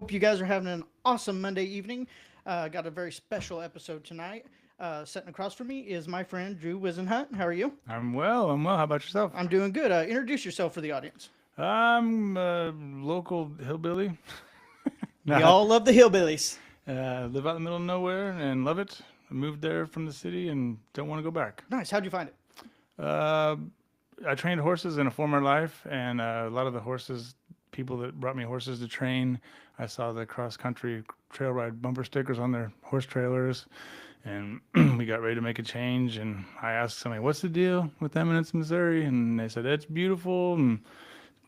Hope you guys are having an awesome Monday evening. Got a very special episode tonight. Sitting across from me is my friend Drew Wisenhunt. How are you? I'm well. I'm well. How about yourself? I'm doing good. Introduce yourself for the audience. I'm a local hillbilly. We Nah, all love the hillbillies. live out in the middle of nowhere and love it. I moved there from the city and don't want to go back. Nice. How'd you find it? Uh, I trained horses in a former life, and a lot of the people that brought me horses to train, I saw the cross country trail ride bumper stickers on their horse trailers, and we got ready to make a change. And I asked somebody, "What's the deal with Eminence, Missouri?" And they said it's beautiful and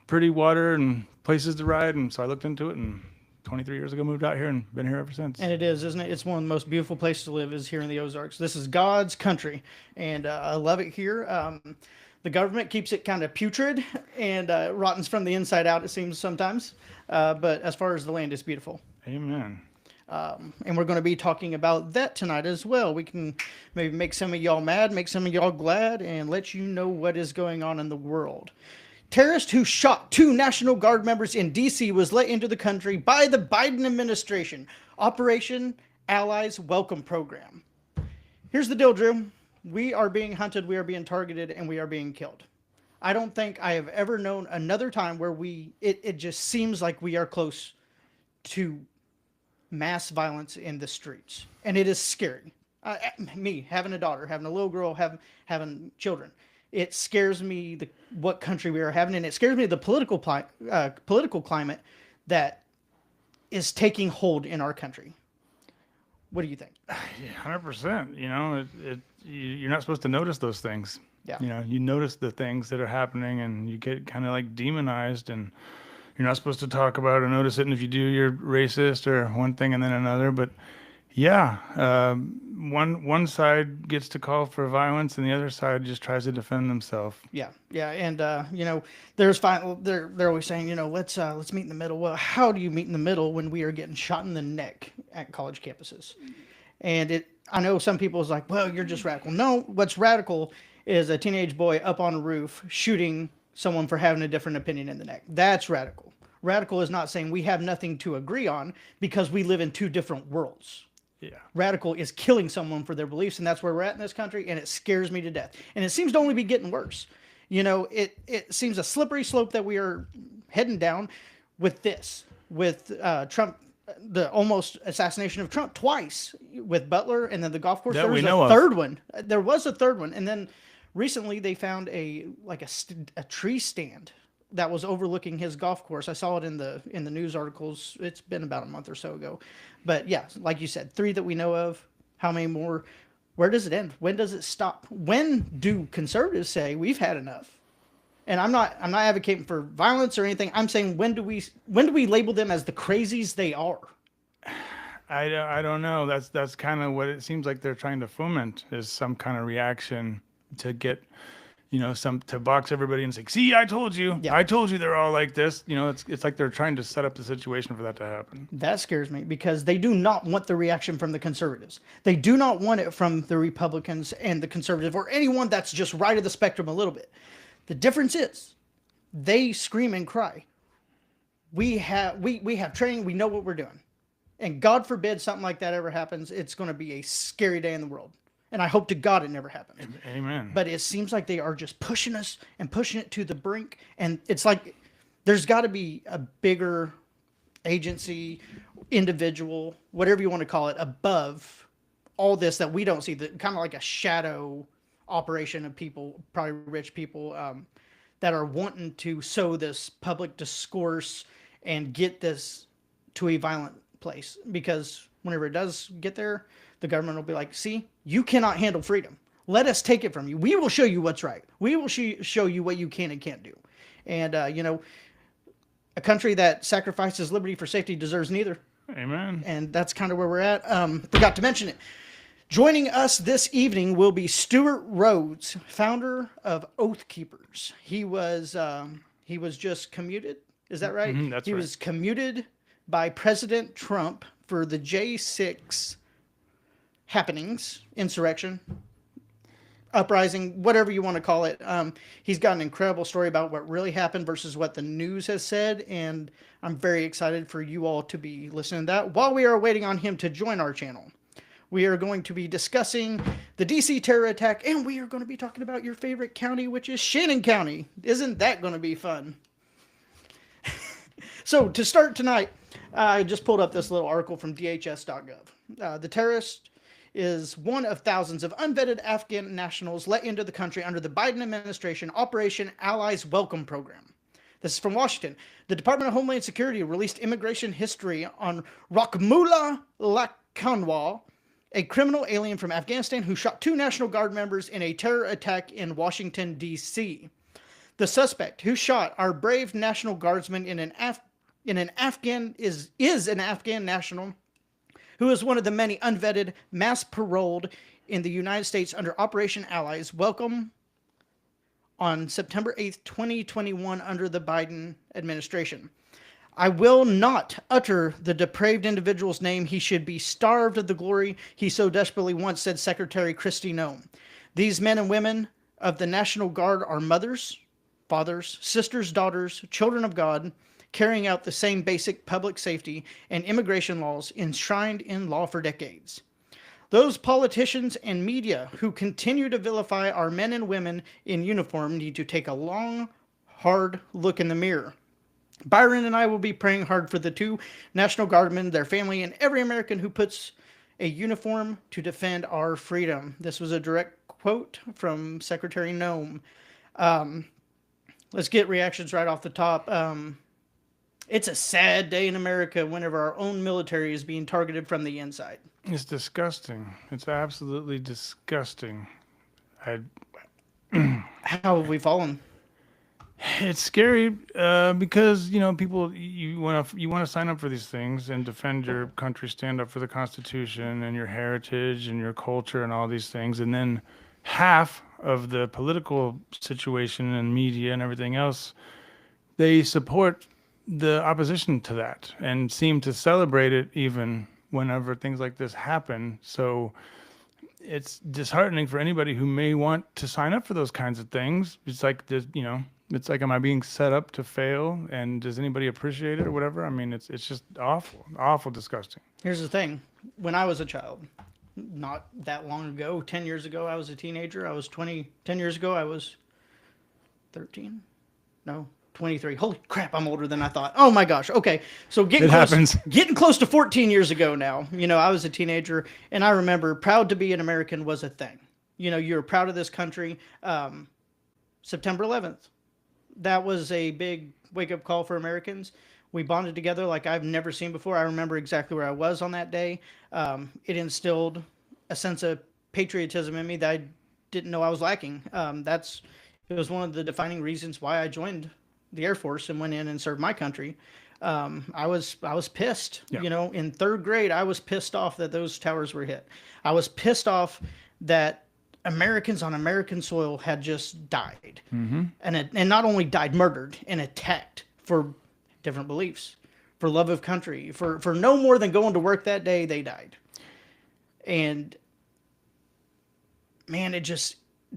pretty water and places to ride. And so I looked into it, and 23 years ago moved out here and been here ever since. And it is, isn't it? It's one of the most beautiful places to live is here in the Ozarks. This is God's country, and I love it here. The government keeps it kind of putrid and rottens from the inside out, it seems sometimes. But as far as the land, it's beautiful. Amen. And we're going to be talking about that tonight as well. We can maybe make some of y'all mad, make some of y'all glad, and let you know what is going on in the world. Terrorist who shot two National Guard members in D.C. was let into the country by the Biden administration. Operation Allies Welcome Program. Here's the deal, Drew. We are being hunted, we are being targeted, and we are being killed. I don't think I have ever known another time where it just seems like we are close to mass violence in the streets, and it is scary. Me having a daughter, having a little girl, having children, it scares me what country we are having, and it scares me the political climate that is taking hold in our country. What do you think? 100%. You're not supposed to notice those things. Yeah, You notice the things that are happening, and you get kind of like demonized, and you're not supposed to talk about or notice it. And if you do, you're racist or one thing and then another. But yeah, one side gets to call for violence, and the other side just tries to defend themselves. yeah, and there's fine. They're always saying, let's meet in the middle. Well, how do you meet in the middle when we are getting shot in the neck at college campuses? And I know some people is like, well, you're just radical. No, what's radical is a teenage boy up on a roof shooting someone for having a different opinion in the neck. That's radical. Radical is not saying we have nothing to agree on because we live in two different worlds. Yeah. Radical is killing someone for their beliefs, and that's where we're at in this country, and it scares me to death. And it seems to only be getting worse. It seems a slippery slope that we are heading down with this, with Trump, the almost assassination of Trump twice with Butler, and then the golf course. That There we was know a of. third one. There was a third one, and then recently they found a tree stand that was overlooking his golf course. I saw it in the news articles. It's been about a month or so ago. But yeah, like you said, three that we know of. How many more? Where does it end? When does it stop? When do conservatives say we've had enough? And I'm not advocating for violence or anything. I'm saying when do we label them as the crazies they are? I don't know. That's kind of what it seems like they're trying to foment is some kind of reaction to get, some to box everybody and say, "See, I told you. Yeah. I told you they're all like this." It's like they're trying to set up the situation for that to happen. That scares me because they do not want the reaction from the conservatives. They do not want it from the Republicans and the conservative or anyone that's just right of the spectrum a little bit. The difference is they scream and cry. We have training, we know what we're doing. And God forbid something like that ever happens, it's going to be a scary day in the world. And I hope to God it never happens. Amen. But it seems like they are just pushing us and pushing it to the brink. And it's like there's got to be a bigger agency, individual, whatever you want to call it, above all this that we don't see. That kind of like a shadow operation of people, probably rich people, that are wanting to sow this public discourse and get this to a violent place. Because whenever it does get there, the government will be like, "See, you cannot handle freedom. Let us take it from you. We will show you what's right. We will show you what you can and can't do." And a country that sacrifices liberty for safety deserves neither. Amen. And that's kind of where we're at. Forgot to mention it. Joining us this evening will be Stewart Rhodes, founder of Oathkeepers. He was just commuted. Is that right? That's he right. was commuted by President Trump for the J6 happenings, insurrection. uprising, whatever you want to call it. He's got an incredible story about what really happened versus what the news has said, and I'm very excited for you all to be listening to that while we are waiting on him to join our channel. We are going to be discussing the DC terror attack, and we are going to be talking about your favorite county, which is Shannon County. Isn't that going to be fun? So, to start tonight, I just pulled up this little article from DHS.gov. The terrorist is one of thousands of unvetted Afghan nationals let into the country under the Biden administration Operation Allies Welcome Program. This is from Washington. The Department of Homeland Security released immigration history on Rakhmullah Lakhanwal, a criminal alien from Afghanistan who shot 2 National Guard members in a terror attack in Washington, D.C. The suspect who shot our brave National Guardsman an Afghan national who is one of the many unvetted, mass paroled in the United States under Operation Allies Welcome on September 8th, 2021 under the Biden administration. I will not utter the depraved individual's name. He should be starved of the glory he so desperately wants, said Secretary Kristi Noem. These men and women of the National Guard are mothers, fathers, sisters, daughters, children of God, carrying out the same basic public safety and immigration laws enshrined in law for decades. Those politicians and media who continue to vilify our men and women in uniform need to take a long, hard look in the mirror. Byron and I will be praying hard for the 2 National Guardmen, their family, and every American who puts a uniform to defend our freedom. This was a direct quote from Secretary Noem. Let's get reactions right off the top. It's a sad day in America whenever our own military is being targeted from the inside. It's disgusting. It's absolutely disgusting. How have we fallen? It's scary because people you want to sign up for these things and defend your country, stand up for the Constitution and your heritage and your culture and all these things, and then half of the political situation and media and everything else, they support the opposition to that and seem to celebrate it even whenever things like this happen. So it's disheartening for anybody who may want to sign up for those kinds of things. It's like it's like, am I being set up to fail? And does anybody appreciate it or whatever? I mean, it's just awful, disgusting. Here's the thing. When I was a child, not that long ago, 10 years ago, I was a teenager. I was 20. 10 years ago, I was 13. No, 23. Holy crap, I'm older than I thought. Oh my gosh. Okay. So getting close to 14 years ago now, I was a teenager, and I remember proud to be an American was a thing. You're proud of this country. September 11th. That was a big wake-up call for Americans. We bonded together like I've never seen before. I remember exactly where I was on that day. It instilled a sense of patriotism in me that I didn't know I was lacking. It was one of the defining reasons why I joined the Air Force and went in and served my country. I was pissed. Yeah. In 3rd grade, I was pissed off that those towers were hit. I was pissed off that Americans on American soil had just died. Mm-hmm. And not only died, murdered and attacked for different beliefs, for love of country, for no more than going to work that day, they died. And man,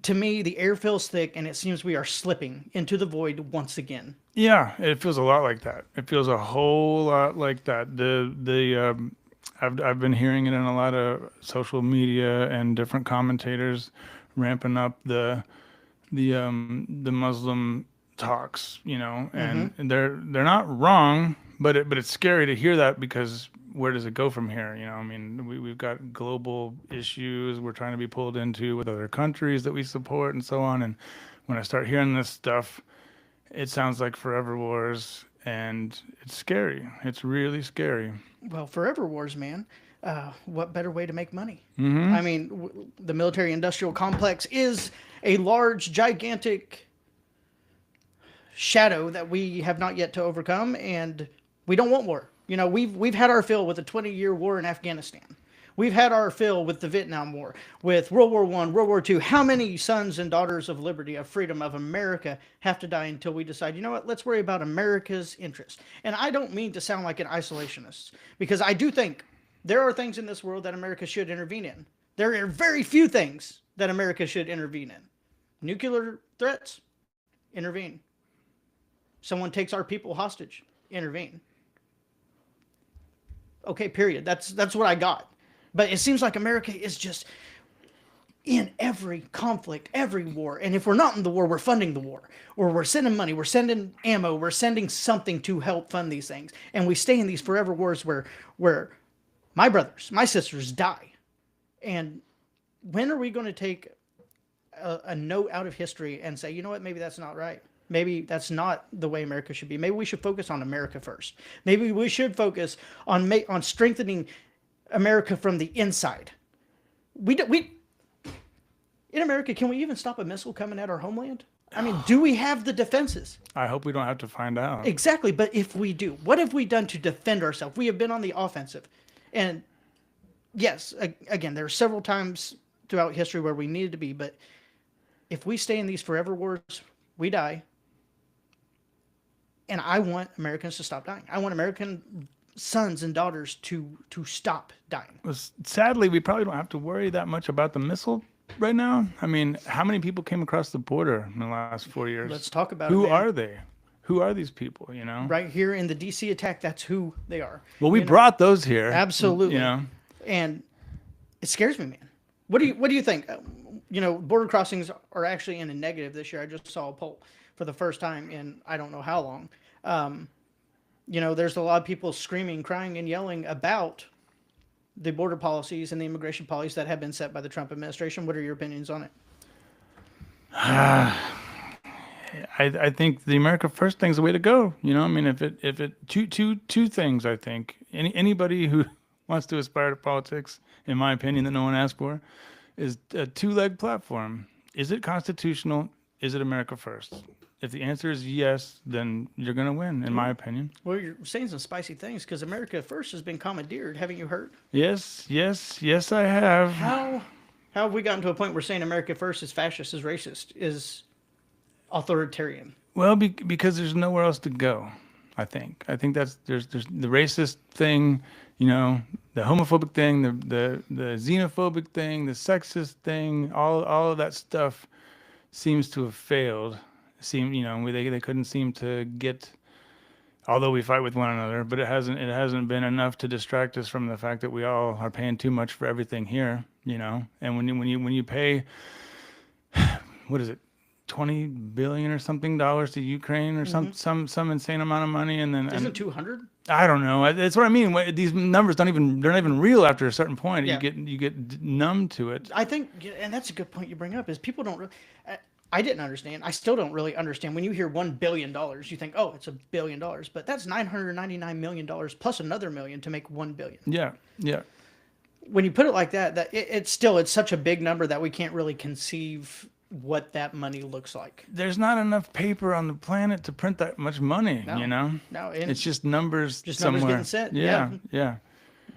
to me, the air feels thick, and it seems we are slipping into the void once again. Yeah, it feels a lot like that. It feels a whole lot like that. I've been hearing it in a lot of social media and different commentators ramping up the Muslim talks, and they're not wrong, but it's scary to hear that because where does it go from here? I mean, we've got global issues we're trying to be pulled into with other countries that we support and so on. And when I start hearing this stuff, it sounds like forever wars, and it's scary. It's really scary. Well, forever wars, man. What better way to make money? Mm-hmm. I mean, the military-industrial complex is a large, gigantic shadow that we have not yet to overcome, and we don't want war. We've had our fill with the 20-year war in Afghanistan. We've had our fill with the Vietnam War, with World War I, World War II. How many sons and daughters of liberty, of freedom, of America have to die until we decide, you know what, let's worry about America's interest? And I don't mean to sound like an isolationist, because I do think there are things in this world that America should intervene in. There are very few things that America should intervene in. Nuclear threats, intervene. Someone takes our people hostage, intervene. Okay, period. That's what I got. But it seems like America is just in every conflict, every war. And if we're not in the war, we're funding the war. Or we're sending money, we're sending ammo, we're sending something to help fund these things. And we stay in these forever wars where my brothers, my sisters die. And when are we going to take a note out of history and say, you know what, maybe that's not right. Maybe that's not the way America should be. Maybe we should focus on America first. Maybe we should focus on strengthening America from the inside. We in America, can we even stop a missile coming at our homeland? I mean, do we have the defenses? I hope we don't have to find out. Exactly, but if we do, what have we done to defend ourselves? We have been on the offensive. And yes, again, there are several times throughout history where we needed to be, but if we stay in these forever wars, we die. And I want Americans to stop dying. I want American sons and daughters to stop dying. Well, sadly, we probably don't have to worry that much about the missile right now. I mean, how many people came across the border in the last 4 years? Let's talk about it. Who are they? Who are these people, you know? Right here in the DC attack, that's who they are. Well, we brought those here. Absolutely. You know? And it scares me, man. What do you think? Border crossings are actually in a negative this year. I just saw a poll for the first time in I don't know how long. There's a lot of people screaming, crying, and yelling about the border policies and the immigration policies that have been set by the Trump administration. What are your opinions on it? I think the America First thing's the way to go. You know, I mean, two things. I think anybody who wants to aspire to politics, in my opinion, that no one asked for, is a two-leg platform. Is it constitutional? Is it America First? If the answer is yes, then you're going to win, in my opinion. Well, you're saying some spicy things because America First has been commandeered. Haven't you heard? Yes, I have. How have we gotten to a point where saying America First is fascist, is racist, is authoritarian? Well, because there's nowhere else to go. I think that's there's the racist thing, the homophobic thing, the xenophobic thing, the sexist thing. All of that stuff seems to have failed. They couldn't seem to get, although we fight with one another, but it hasn't been enough to distract us from the fact that we all are paying too much for everything here, and when you pay, what is it, $20 billion or something dollars to Ukraine or some insane amount of money, and then isn't 200? I don't know. That's what I mean. These numbers they're not even real after a certain point. Yeah. You get numb to it. I think, and that's a good point you bring up, is people don't really. I didn't understand. I still don't really understand. When you hear $1 billion, you think, oh, it's $1 billion. But that's $999 million plus another million to make $1 billion. Yeah. When you put it like that, it's such a big number that we can't really conceive what that money looks like. There's not enough paper on the planet to print that much money, No, it's just numbers Just somewhere. numbers getting sent. Yeah.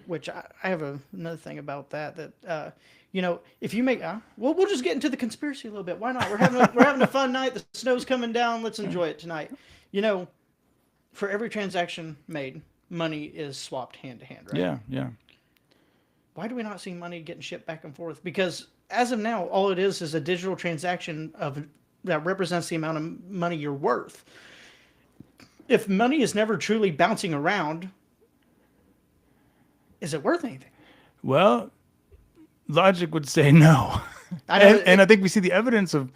Which I have another thing about that if you make, we'll just get into the conspiracy a little bit. Why not? We're having a fun night. The snow's coming down. Let's enjoy it tonight. For every transaction made, money is swapped hand to hand, right? Yeah. Why do we not see money getting shipped back and forth? Because as of now, all it is a digital transaction that represents the amount of money you're worth. If money is never truly bouncing around, is it worth anything? Well, logic would say no. And I think we see the evidence of,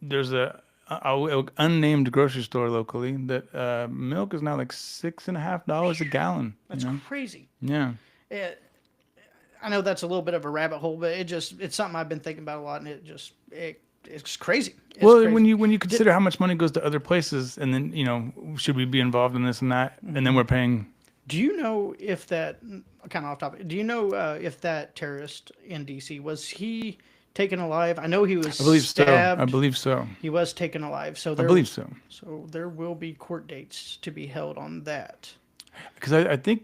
there's a unnamed grocery store locally that milk is now like $6.50 a gallon. That's crazy. Yeah. I know that's a little bit of a rabbit hole, but it's something I've been thinking about a lot, and it's crazy. It's crazy. When you consider how much money goes to other places, and then should we be involved in this and that, and then we're paying. Do you know if that, kind of off topic, do you know if that terrorist in D.C., was he taken alive? I know he was stabbed. I believe so. He was taken alive. I believe so. So there will be court dates to be held on that. Because I think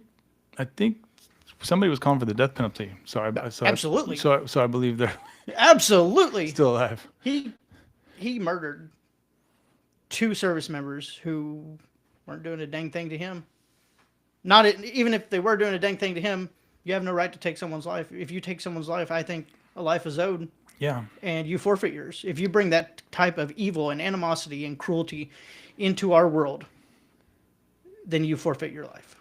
somebody was calling for the death penalty. Absolutely. So I believe they're absolutely still alive. He murdered 2 service members who weren't doing a dang thing to him. Even if they were doing a dang thing to him, You have no right to take someone's life. If you take someone's life, I think a life is owed, Yeah. and you forfeit yours. If you bring that type of evil and animosity and cruelty into our world, then you forfeit your life.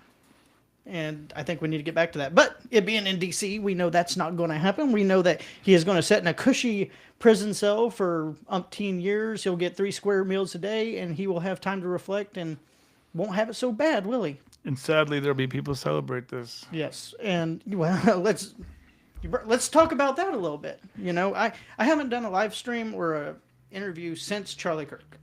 And I think we need to get back to that. But it being in D.C., we know that's not going to happen. We know that he is going to sit in a cushy prison cell for umpteen years. He'll get 3 square meals a day, and he will have time to reflect and won't have it so bad, will he? And sadly, there'll be people celebrate this. Yes. And, well, let's talk about that a little bit. You know, I haven't done a live stream or a interview since Charlie Kirk.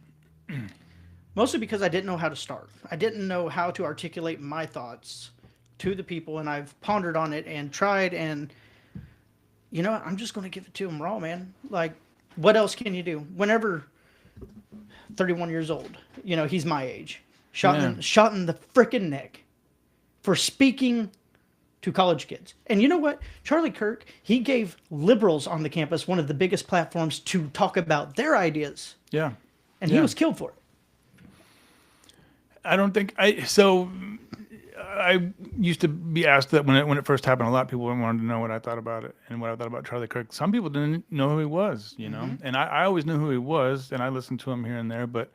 Mostly because I didn't know how to start. I didn't know how to articulate my thoughts to the people, and I've pondered on it and tried, and you know, I'm just going to give it to him raw, man. Like, what else can you do? Whenever 31 years old, you know, he's my age, shot in the frickin' neck for speaking to college kids. And you know what? Charlie Kirk, he gave liberals on the campus one of the biggest platforms to talk about their ideas. Yeah. And he was killed for it. I don't think I used to be asked that when it first happened. A lot of people wanted to know what I thought about it and what I thought about Charlie Kirk. Some people didn't know who he was, you know, and I always knew who he was, and I listened to him here and there. But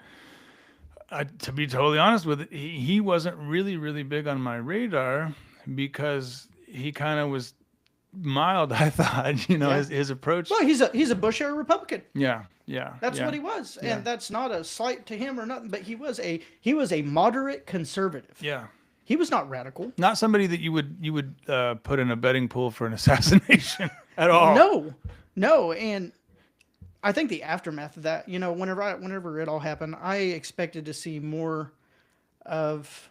to be totally honest with it, he wasn't really big on my radar because he kind of was mild. I thought, you know, his approach. Well, he's a Bush era Republican. Yeah. That's what he was, and that's not a slight to him or nothing. But he was a moderate conservative. Yeah. He was not radical. Not somebody that you would put in a betting pool for an assassination at all. No, and I think the aftermath of that, you know, whenever it all happened, I expected to see more of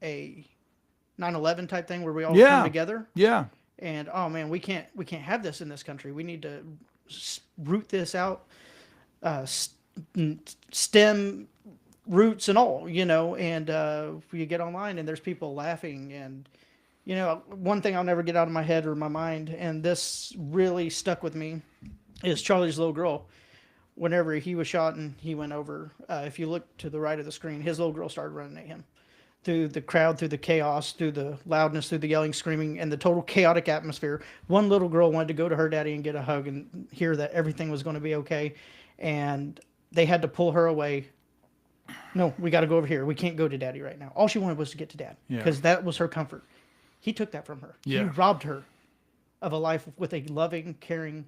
a 9/11 type thing where we all come together. Yeah. And oh man, we can't have this in this country. We need to root this out, stem roots and all, you know. And you get online and there's people laughing, and you know, one thing I'll never get out of my head or my mind, and this really stuck with me, is Charlie's little girl. Whenever he was shot and he went over, if you look to the right of the screen, his little girl started running at him. Through the crowd, through the chaos, through the loudness, through the yelling, screaming, and the total chaotic atmosphere, one little girl wanted to go to her daddy and get a hug and hear that everything was going to be okay. And they had to pull her away. No, we got to go over here. We can't go to daddy right now. All she wanted was to get to dad because that was her comfort. He took that from her. Yeah. He robbed her of a life with a loving, caring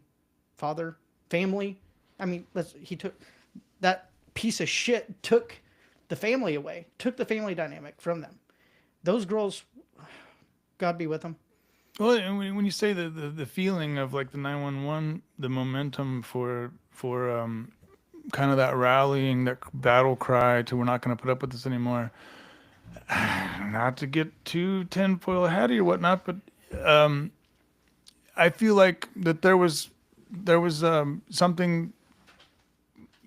father, family. I mean, he took that piece of shit, took the family away, took the family dynamic from them. Those girls, God be with them. Well, and when you say the feeling of like the 911, the momentum for kind of that rallying, that battle cry to we're not going to put up with this anymore. Not to get too tinfoil hatty or whatnot, but I feel like that there was something.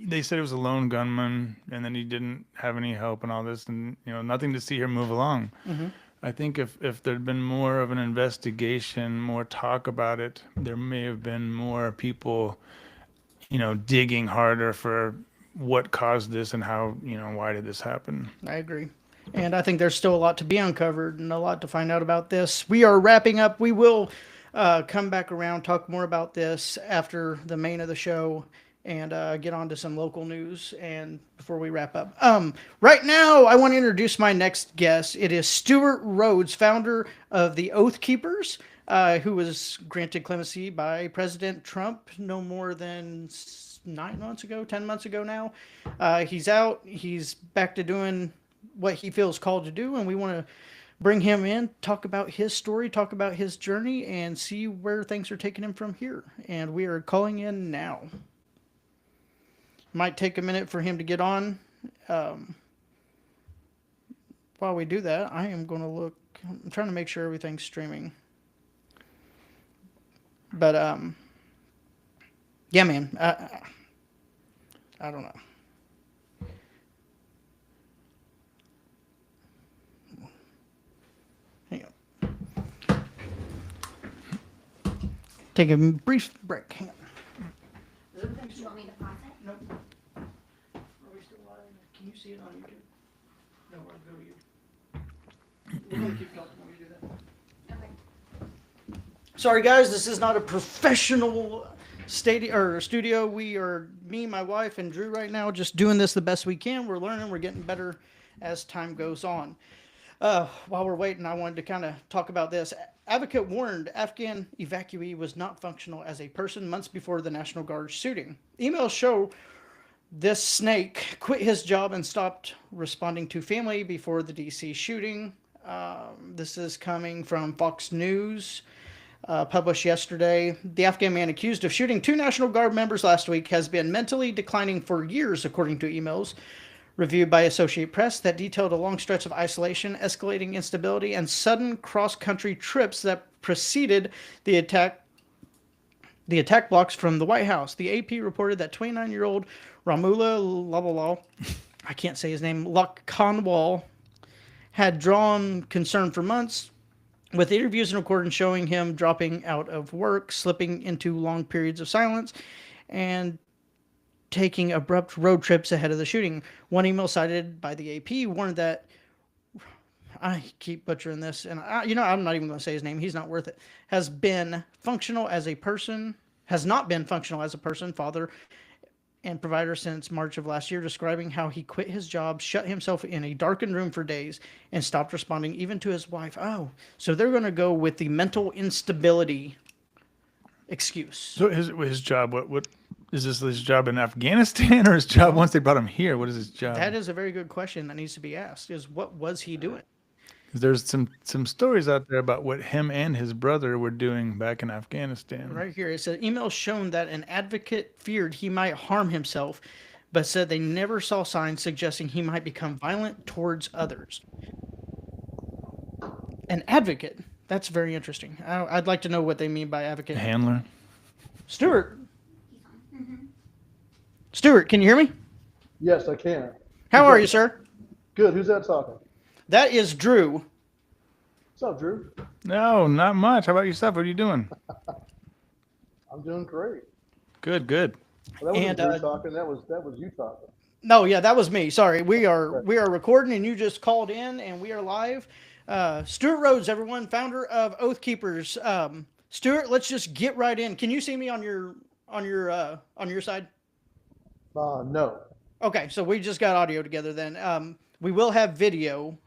They said it was a lone gunman, and then he didn't have any help and all this, and you know, nothing to see her move along. Mm-hmm. I think if there'd been more of an investigation, more talk about it, there may have been more people, you know, digging harder for what caused this and how, you know, why did this happen. I agree. And I think there's still a lot to be uncovered and a lot to find out about this. We are wrapping up. We will come back around, talk more about this after the main of the show, and get on to some local news and before we wrap up. Right now, I want to introduce my next guest. It is Stewart Rhodes, founder of the Oathkeepers, who was granted clemency by President Trump no more than 10 months ago now. He's out. He's back to doing what he feels called to do, and we want to bring him in, talk about his story, talk about his journey, and see where things are taking him from here. And we are calling in now. Might take a minute for him to get on. While we do that, I am going to look. I'm trying to make sure everything's streaming. But, yeah, man. I don't know. Hang on. Take a brief break. Hang on. Do you want me to pause it? Nope. Are we still live? Can you see it on YouTube? No, I'll go to you. We're going to keep talking when we do that. Okay. Sorry, guys, this is not a professional studio. We are me, my wife, and Drew right now just doing this the best we can. We're learning, we're getting better as time goes on. While we're waiting, I wanted to kind of talk about this. Advocate warned Afghan evacuee was not functional as a person months before the National Guard shooting. Emails show this snake quit his job and stopped responding to family before the DC shooting. This is coming from Fox News, published yesterday. The Afghan man accused of shooting two National Guard members last week has been mentally declining for years, according to emails reviewed by Associated Press that detailed a long stretch of isolation, escalating instability, and sudden cross-country trips that preceded the attack. The attack blocks from the White House. The AP reported that 29-year-old Ramula Labalal, I can't say his name, Lakhanwal, had drawn concern for months, with interviews and recordings showing him dropping out of work, slipping into long periods of silence, and taking abrupt road trips ahead of the shooting. One email cited by the AP warned that, I keep butchering this, and I'm not even going to say his name. He's not worth it. Has not been functional as a person, father, and provider since March of last year, describing how he quit his job, shut himself in a darkened room for days, and stopped responding even to his wife. Oh, so they're going to go with the mental instability excuse. So his job, what is this? His job in Afghanistan or his job once they brought him here? What is his job? That is a very good question that needs to be asked. Is what was he doing? There's some stories out there about what him and his brother were doing back in Afghanistan. Right here, it said emails shown that an advocate feared he might harm himself, but said they never saw signs suggesting he might become violent towards others. An advocate. That's very interesting. I'd like to know what they mean by advocate. Handler. Stewart. Stewart, can you hear me? Yes, I can. How are you, sir? Good. Who's that talking? That is Drew. What's up, Drew? No, not much. How about yourself? What are you doing? I'm doing great. Good. Well, that wasn't And, Drew talking. That was you talking. No, yeah, that was me. Sorry. We are recording and you just called in and we are live. Stewart Rhodes, everyone, founder of Oathkeepers. Stewart, let's just get right in. Can you see me on your side? No. Okay, so we just got audio together then. We will have video.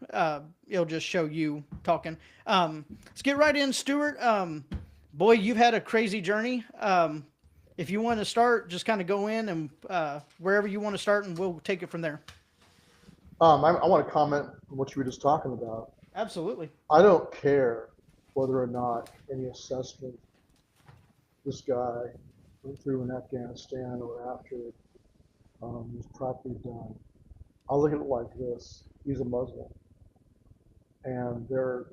It'll just show you talking. Let's get right in, Stewart. Boy, you've had a crazy journey. If you want to start, just kind of go in and wherever you want to start, and we'll take it from there. I want to comment on what you were just talking about. Absolutely. I don't care whether or not any assessment this guy went through in Afghanistan or after it was properly done. I look at it like this. He's a Muslim. And the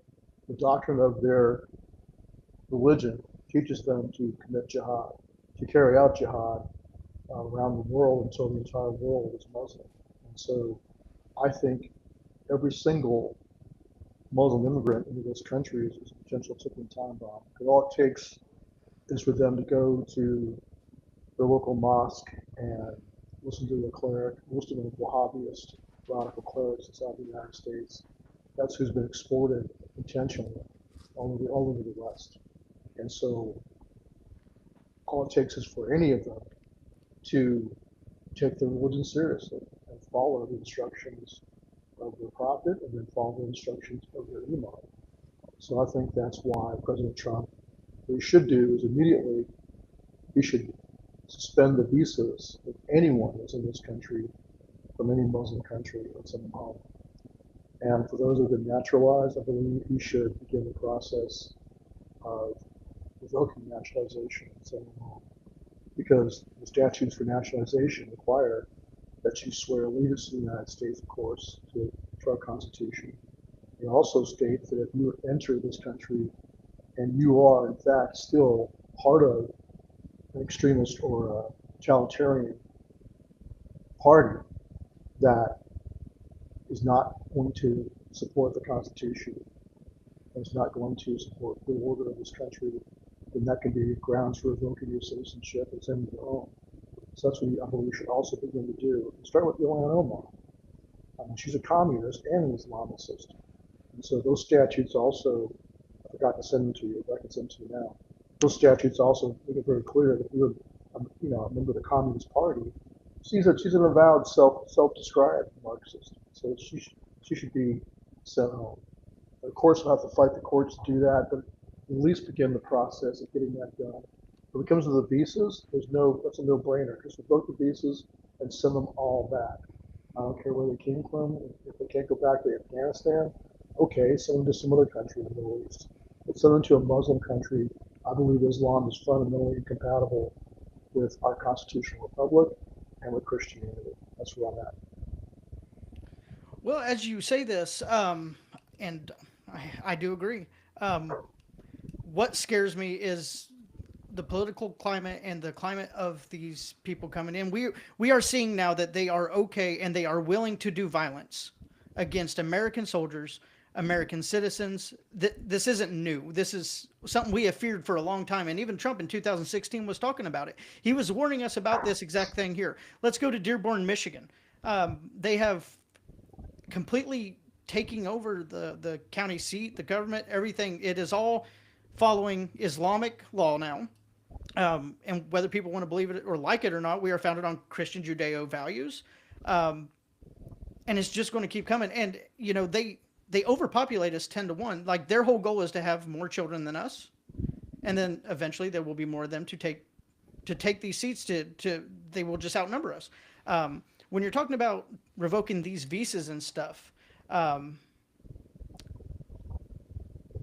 doctrine of their religion teaches them to commit jihad, to carry out jihad around the world until the entire world is Muslim. And so I think every single Muslim immigrant into this country is a potential ticking time bomb. Because all it takes is for them to go to their local mosque and listen to a cleric, listen to the Wahhabist radical clerics inside the United States. That's who's been exported intentionally all over the West. And so all it takes is for any of them to take their religion seriously and follow the instructions of their prophet and then follow the instructions of their imam. So I think that's why President Trump, what he should do is immediately, he should suspend the visas of anyone that's in this country from any Muslim country and send them home. And for those who have been naturalized, I believe he should begin the process of revoking nationalization and sending them home. Because the statutes for nationalization require that you swear allegiance to the United States, of course, to our Constitution. It also states that if you enter this country and you are, in fact, still part of an extremist or a totalitarian party that is not going to support the Constitution and is not going to support the order of this country, then that can be grounds for revoking your citizenship and sending you home. So that's what I believe we should also begin to do. Start with Ilhan Omar. She's a communist and an Islamicist. And so those statutes also, I forgot to send them to you, but I can send them to you now. those statutes also make it very clear that if you're, a member of the Communist Party, she's an avowed self-described Marxist. So she should be sent home. Of course, we'll have to fight the courts to do that, but at least begin the process of getting that done. When it comes to the visas, that's a no-brainer. Just revoke the visas and send them all back. I don't care where they came from. If they can't go back to Afghanistan, okay, send them to some other country in the Middle East. But send them to a Muslim country. I believe Islam is fundamentally incompatible with our constitutional republic and with Christianity. That's where I'm at. Well, as you say this, and I do agree. What scares me is the political climate and the climate of these people coming in. We are seeing now that they are okay and they are willing to do violence against American soldiers, American citizens. This isn't new. This is something we have feared for a long time. And even Trump in 2016 was talking about it. He was warning us about this exact thing here. Let's go to Dearborn, Michigan. They have completely taking over the county seat, the government, everything. It is all following Islamic law now. And whether people want to believe it or like it or not, we are founded on Christian Judeo values. And it's just going to keep coming. And, they overpopulate us 10-1. Like their whole goal is to have more children than us. And then eventually there will be more of them to take these seats they will just outnumber us. When you're talking about revoking these visas and stuff,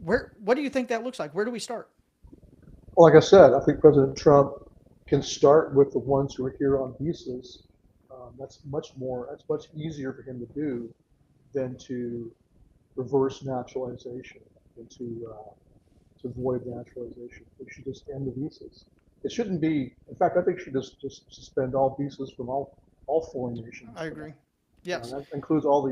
what do you think that looks like? Where do we start? Well, like I said, I think President Trump can start with the ones who are here on visas. That's much easier for him to do than to reverse naturalization and to avoid naturalization. They should just end the visas. It shouldn't be. In fact, I think should just suspend all visas from all foreign nations. I agree. Yes. That includes all the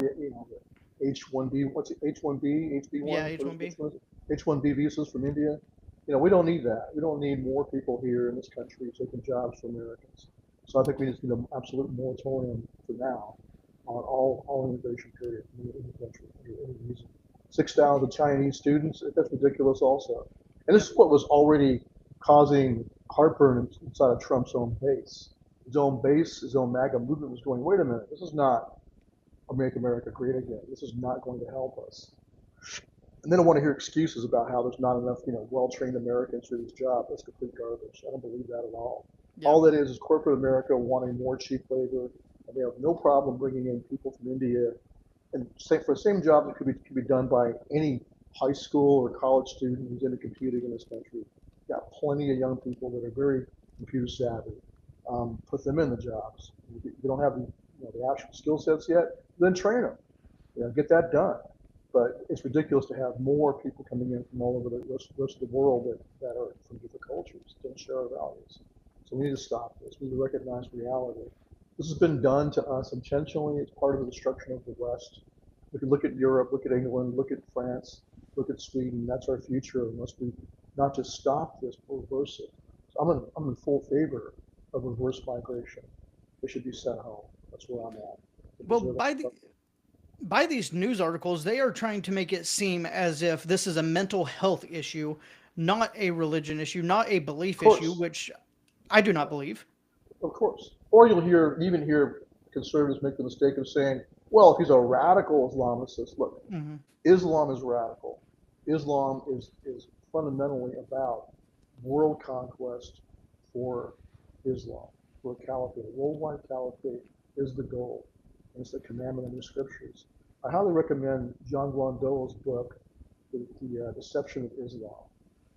the H-1B. What's it? H-1B, HB1. Yeah, H-1B. H-1B visas from India. We don't need that. We don't need more people here in this country taking jobs for Americans. So I think we just need an absolute moratorium for now on all immigration period in the country for any reason. 6,000 Chinese students, that's ridiculous also. And this is what was already causing heartburn inside of Trump's own base. His own base, his own MAGA movement was going, wait a minute, this is not Make America Great Again. This is not going to help us. And then I want to hear excuses about how there's not enough, well-trained Americans for this job. That's complete garbage. I don't believe that at all. Yeah. All that is corporate America wanting more cheap labor, and they have no problem bringing in people from India. And for the same job that could be done by any high school or college student who's into computing in this country. You've got plenty of young people that are very computer savvy. Put them in the jobs. If you don't have the actual skill sets yet, then train them. Get that done. But it's ridiculous to have more people coming in from all over the rest of the world that are from different cultures, don't share our values. So we need to stop this. We need to recognize reality. This has been done to us intentionally. It's part of the destruction of the West. We can look at Europe, look at England, look at France, look at Sweden. That's our future unless we not just stop this, but reverse it. So I'm in full favor of reverse migration. They should be sent home. That's where I'm at. Well, by these news articles, they are trying to make it seem as if this is a mental health issue, not a religion issue, not a belief issue, which I do not believe. Of course. Or you'll even hear conservatives make the mistake of saying, well, if he's a radical Islamist, look, Islam is radical. Islam is fundamentally about world conquest for Islam, for a caliphate. A worldwide caliphate is the goal. And it's the commandment in the scriptures. I highly recommend John Blondell's book, The Deception of Islam.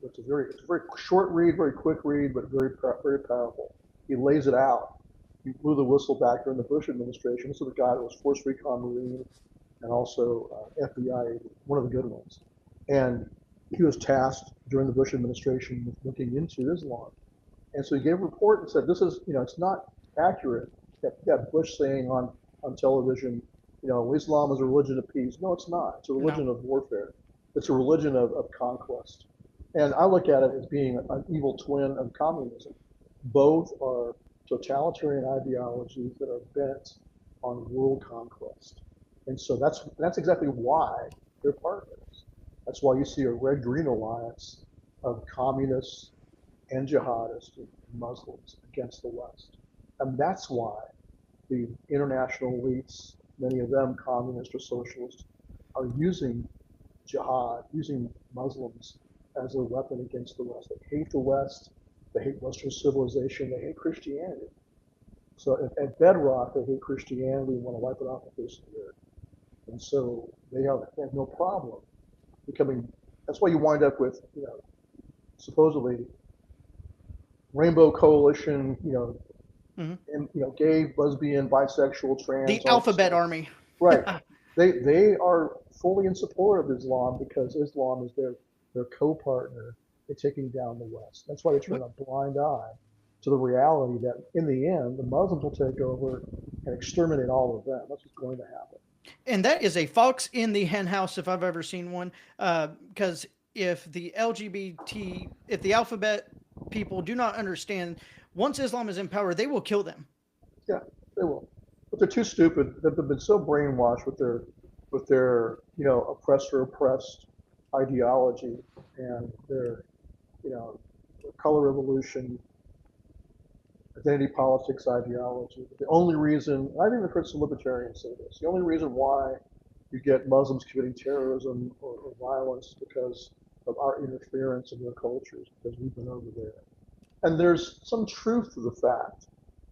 It's a very short read, very quick read, but very powerful. He lays it out. He blew the whistle back during the Bush administration. This is the guy that was Force Recon Marine and also FBI agent, one of the good ones. And he was tasked during the Bush administration with looking into Islam. And so he gave a report and said, this is, it's not accurate. That Bush saying on television, Islam is a religion of peace. No, it's not. It's a religion of warfare. It's a religion of conquest. And I look at it as being an evil twin of communism. Both are totalitarian ideologies that are bent on world conquest. And so that's exactly why they're partners. That's why you see a red-green alliance of communists and jihadists and Muslims against the West. And that's why the international elites, many of them communist or socialist, are using jihad, using Muslims as a weapon against the West. They hate the West, they hate Western civilization, they hate Christianity. So at bedrock, they hate Christianity and want to wipe it off the face of the earth. And so they have no problem becoming. That's why you wind up with, supposedly rainbow coalition, and gay, lesbian, bisexual, trans, The all this alphabet stuff. army. Right. They are fully in support of Islam because Islam is their co-partner in taking down the West. That's why they turn a blind eye to the reality that in the end the Muslims will take over and exterminate all of them. That's what's going to happen. And that is a fox in the hen house if I've ever seen one. Because if the if the alphabet people do not understand, once Islam is in power, they will kill them. Yeah, they will. But they're too stupid. They've been so brainwashed with their oppressor oppressed ideology and their color revolution, identity politics ideology. The only reason, I think the Christian libertarians say this, the only reason why you get Muslims committing terrorism or violence is because of our interference in their cultures, because we've been over there. And there's some truth to the fact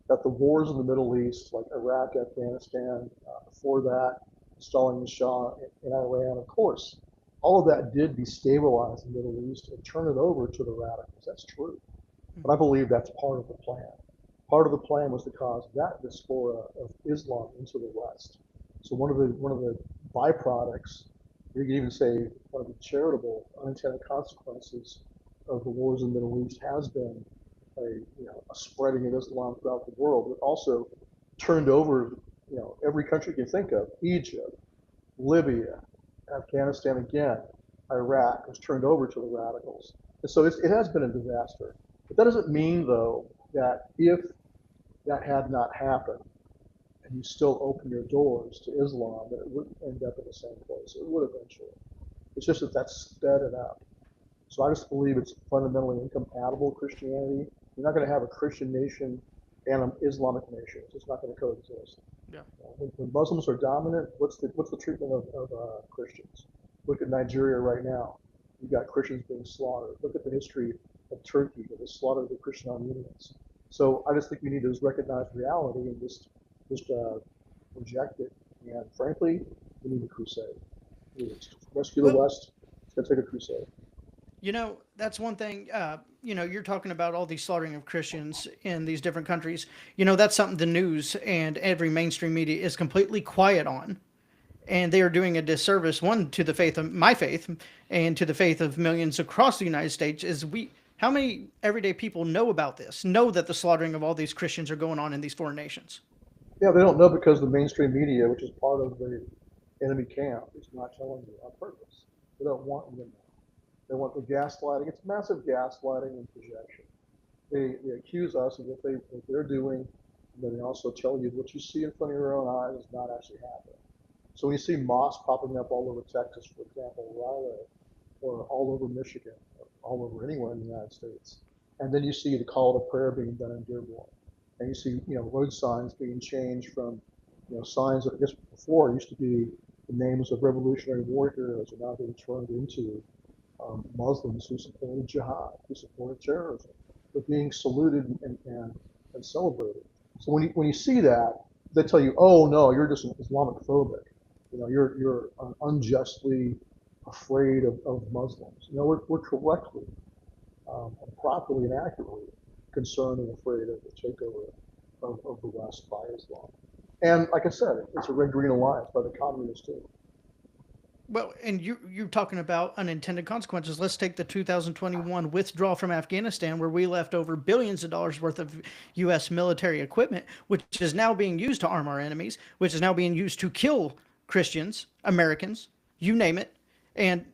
that the wars in the Middle East, like Iraq, Afghanistan, before that, installing the Shah in Iran, of course, all of that did destabilize the Middle East and turn it over to the radicals. That's true. But I believe that's part of the plan. Part of the plan was to cause that diaspora of Islam into the West. So one of the byproducts, you can even say one of the charitable unintended consequences of the wars in the Middle East has been a spreading of Islam throughout the world. It also turned over every country you can think of: Egypt, Libya, Afghanistan again, Iraq was turned over to the radicals. And so it has been a disaster. But that doesn't mean, though, that if that had not happened and you still open your doors to Islam, that it wouldn't end up in the same place. It would eventually. It's just that that's sped it up. So I just believe it's fundamentally incompatible with Christianity. You're not going to have a Christian nation and an Islamic nation. It's just not going to coexist. Yeah. When Muslims are dominant, what's the treatment of Christians? Look at Nigeria right now. You've got Christians being slaughtered. Look at the history of Turkey that has slaughtered the Christian Armenians. So I just think we need to just recognize reality and just reject it. And frankly, we need a crusade. We need to rescue the West. It's going to take a crusade. That's one thing. You're talking about all these slaughtering of Christians in these different countries. That's something the news and every mainstream media is completely quiet on. And they are doing a disservice, one, to the faith of my faith and to the faith of millions across the United States. How many everyday people know about this, know that the slaughtering of all these Christians are going on in these foreign nations? Yeah, they don't know because the mainstream media, which is part of the enemy camp, is not telling you on purpose. They don't want you to know. They want the gaslighting. It's massive gaslighting and projection. They accuse us of what they're doing, and then they also tell you what you see in front of your own eyes is not actually happening. So when you see mosques popping up all over Texas, for example, where I live, or all over Michigan, or all over anywhere in the United States, and then you see the call to prayer being done in Dearborn, and you see road signs being changed from signs that I guess before used to be the names of Revolutionary War heroes are now being turned into Muslims who supported jihad, who supported terrorism. They're being saluted and celebrated. So when you see that, they tell you, oh no, you're just Islamophobic. You're unjustly afraid of Muslims. We're correctly and properly and accurately concerned and afraid of the takeover of the West by Islam. And like I said, it's a red-green alliance by the communists too. Well, and you're talking about unintended consequences. Let's take the 2021 withdrawal from Afghanistan, where we left over billions of dollars worth of U.S. military equipment, which is now being used to arm our enemies, which is now being used to kill Christians, Americans, you name it. And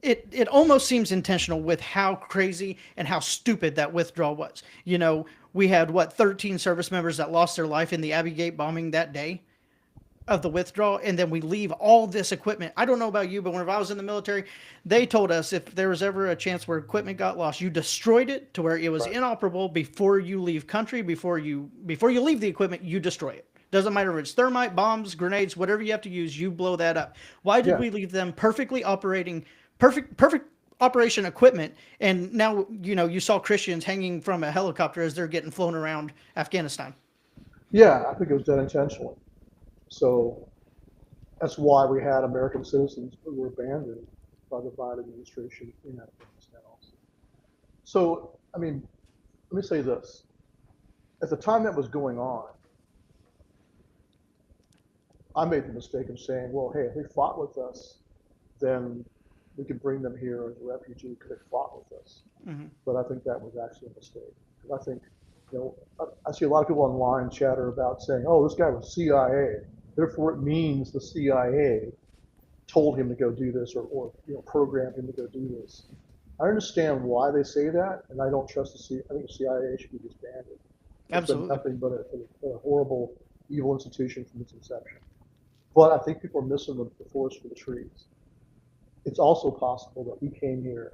it almost seems intentional with how crazy and how stupid that withdrawal was. We had, 13 service members that lost their life in the Abbey Gate bombing that day. of the withdrawal, and then we leave all this equipment. I don't know about you, but when I was in the military, they told us if there was ever a chance where equipment got lost, you destroyed it to where it was Right. inoperable before you leave country. Before you leave the equipment, you destroy it. Doesn't matter if it's thermite, bombs, grenades, whatever you have to use, you blow that up. Why did Yeah. we leave them perfectly operating, perfect operation equipment, and now you saw Christians hanging from a helicopter as they're getting flown around Afghanistan. Yeah, I think it was done intentionally. So that's why we had American citizens who were abandoned by the Biden administration in Afghanistan also. So, I mean, let me say this. At the time that was going on, I made the mistake of saying, well, hey, if they fought with us, then we could bring them here as a refugee because they fought with us. Mm-hmm. But I think that was actually a mistake. Because I think, I see a lot of people online chatter about saying, oh, this guy was CIA. Therefore, it means the CIA told him to go do this or programmed him to go do this. I understand why they say that, and I don't trust the CIA. I think the CIA should be disbanded. It's been Absolutely. nothing but a horrible, evil institution from its inception. But I think people are missing the forest for the trees. It's also possible that he came here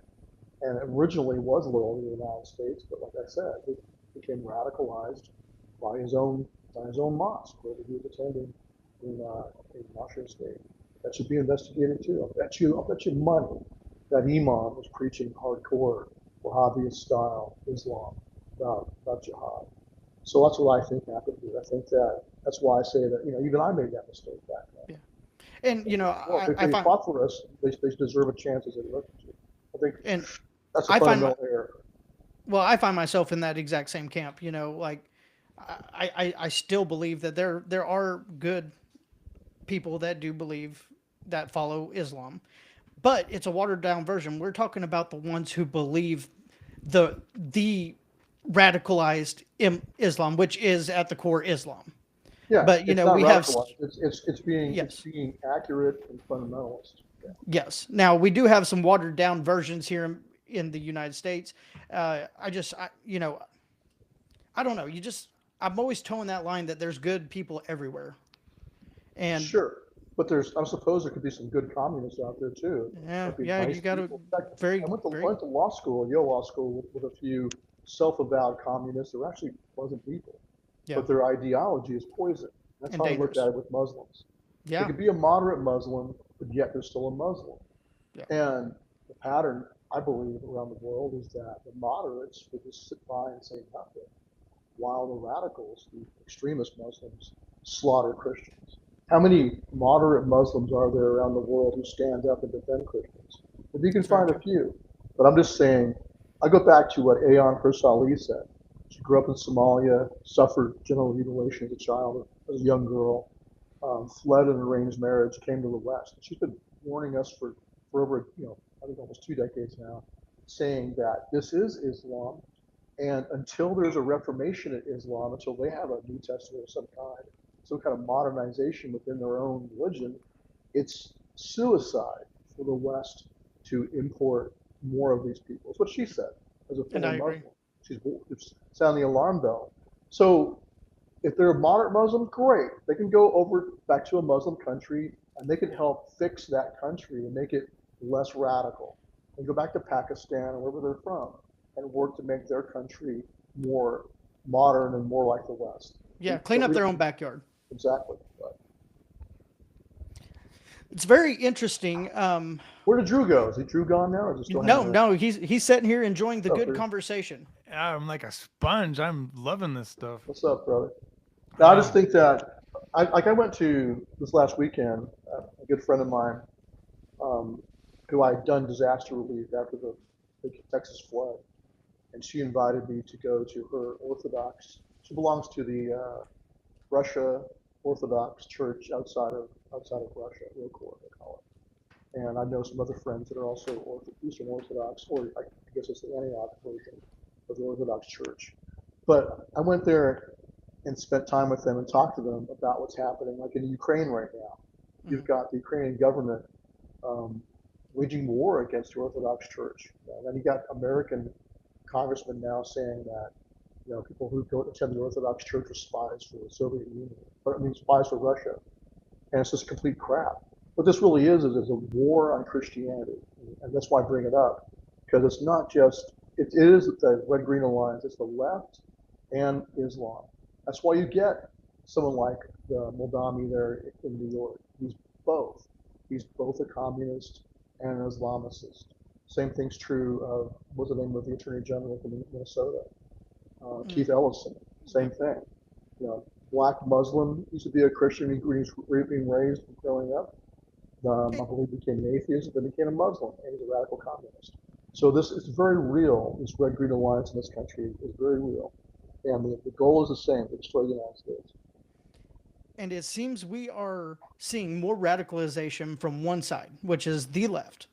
and originally was loyal to the United States, but like I said, he became radicalized by his own mosque where he was attending in Washington State. That should be investigated too. I'll bet you money that Imam was preaching hardcore Wahhabi style Islam about jihad. So that's what I think happened here. I think that's why I say that even I made that mistake back then. Yeah. And Well, if I they find fought for us, they deserve a chance as a refugee. I think and that's a I find fundamental error. well, I find myself in that exact same camp. Like I still believe that there are good people that do believe that follow Islam, but it's a watered down version. We're talking about the ones who believe the radicalized Islam, which is at the core Islam. Yeah, But it's not we have radicalized. It's yes, being accurate and fundamentalist. Yeah. yes. Now we do have some watered down versions here in the United States. I don't know. I'm always towing that line that there's good people everywhere, and Sure, but I suppose there could be some good communists out there too. yeah, That'd be yeah, nice you got to people. In fact, I very, went to very, law school, Yale Law School, with a few self-avowed communists. They were actually pleasant people, yeah, but their ideology is poison. That's and how I looked dangerous. at it with Muslims. They Yeah, could be a moderate Muslim, but yet they're still a Muslim. yeah, And the pattern, I believe, around the world is that the moderates would just sit by and say nothing, while the radicals, the extremist Muslims, slaughter Christians. How many moderate Muslims are there around the world who stand up and defend Christians? If you can that's very find a true. few. But I'm just saying, I go back to what Ayan Hersali said. She grew up in Somalia, suffered genital mutilation as a child, as a young girl, fled an arranged marriage, came to the West. She's been warning us for over, I think almost 2 decades now, saying that this is Islam, and until there's a reformation of Islam, until they have a New Testament of some kind of modernization within their own religion, it's suicide for the West to import more of these people. That's what she said as a And former I agree. Muslim. She's sounding the alarm bell. So if they're a moderate Muslim, great. They can go over back to a Muslim country and they can help fix that country and make it less radical. And go back to Pakistan or wherever they're from and work to make their country more modern and more like the West. Yeah, clean up their own backyard. Exactly. But It's very interesting. where did Drew go? Is Drew gone now, or is he still hanging around? No, he's sitting here enjoying the What's up, good Drew? conversation. I'm like a sponge. I'm loving this stuff. What's up, brother? Now, I just Um, think that I went to this last weekend. A good friend of mine, who I had done disaster relief after the Texas flood, and she invited me to go to her Orthodox. She belongs to the Russia Orthodox Church outside of Russia, Rokor, they call it. And I know some other friends that are also Eastern Orthodox, or I guess it's the Antioch version of the Orthodox Church. But I went there and spent time with them and talked to them about what's happening, like in Ukraine right now. You've got the Ukrainian government waging war against the Orthodox Church. And then you got American congressmen now saying that people who go attend the Orthodox Church are spies for the Soviet Union, or I mean spies for Russia. and it's just complete crap. What this really is a war on Christianity, and that's why I bring it up, because it's not just it is the red green alliance. It's the left and Islam. That's why you get someone like the Moldami there in New York. Both. He's both a communist and an Islamicist. Same thing's true of what's the name of the Attorney General from Minnesota, Keith Ellison. Same thing. You know, black Muslim used to be a Christian. He was being raised growing up. I believe became an atheist, then became a Muslim, and he's a radical communist. So this is very real. This red-green alliance in this country is very real, and the goal is the same: to destroy the United States. And it seems we are seeing more radicalization from one side, which is the left,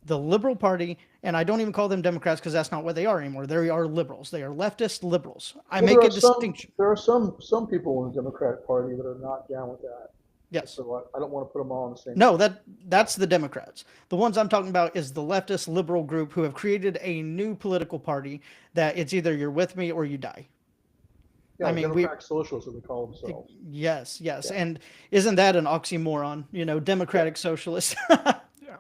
the Liberal Party, and I don't even call them Democrats because that's not what they are anymore. They are liberals. They are leftist liberals. I make a distinction. There are some people in the Democratic Party that are not down with that. Yes. So I don't want to put them all in the same. No, that's the Democrats. The ones I'm talking about is the leftist liberal group who have created a new political party that it's either you're with me or you die. Yeah, I mean, Democratic socialists, as they call themselves. Yes. Yeah. And isn't that an oxymoron? Democratic socialists. Yeah.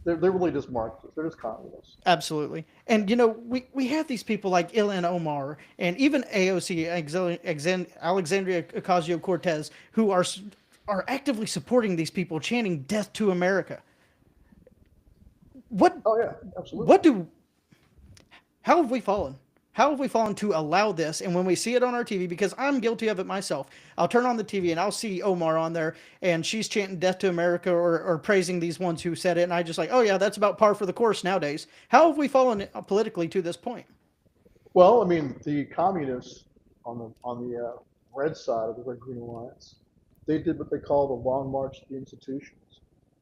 They're really just Marxists. They're just communists. Absolutely. And, we have these people like Ilhan Omar and even AOC, Alexandria Ocasio-Cortez, who are actively supporting these people, chanting "Death to America." Oh yeah, absolutely. How have we fallen? How have we fallen to allow this? And when we see it on our TV, because I'm guilty of it myself, I'll turn on the TV and I'll see Omar on there and she's chanting "Death to America" or praising these ones who said it. And I just like, oh yeah, that's about par for the course nowadays. How have we fallen politically to this point? Well, I mean, the communists on the red side of the Red Green Alliance, they did what they call the Long March to the Institutions.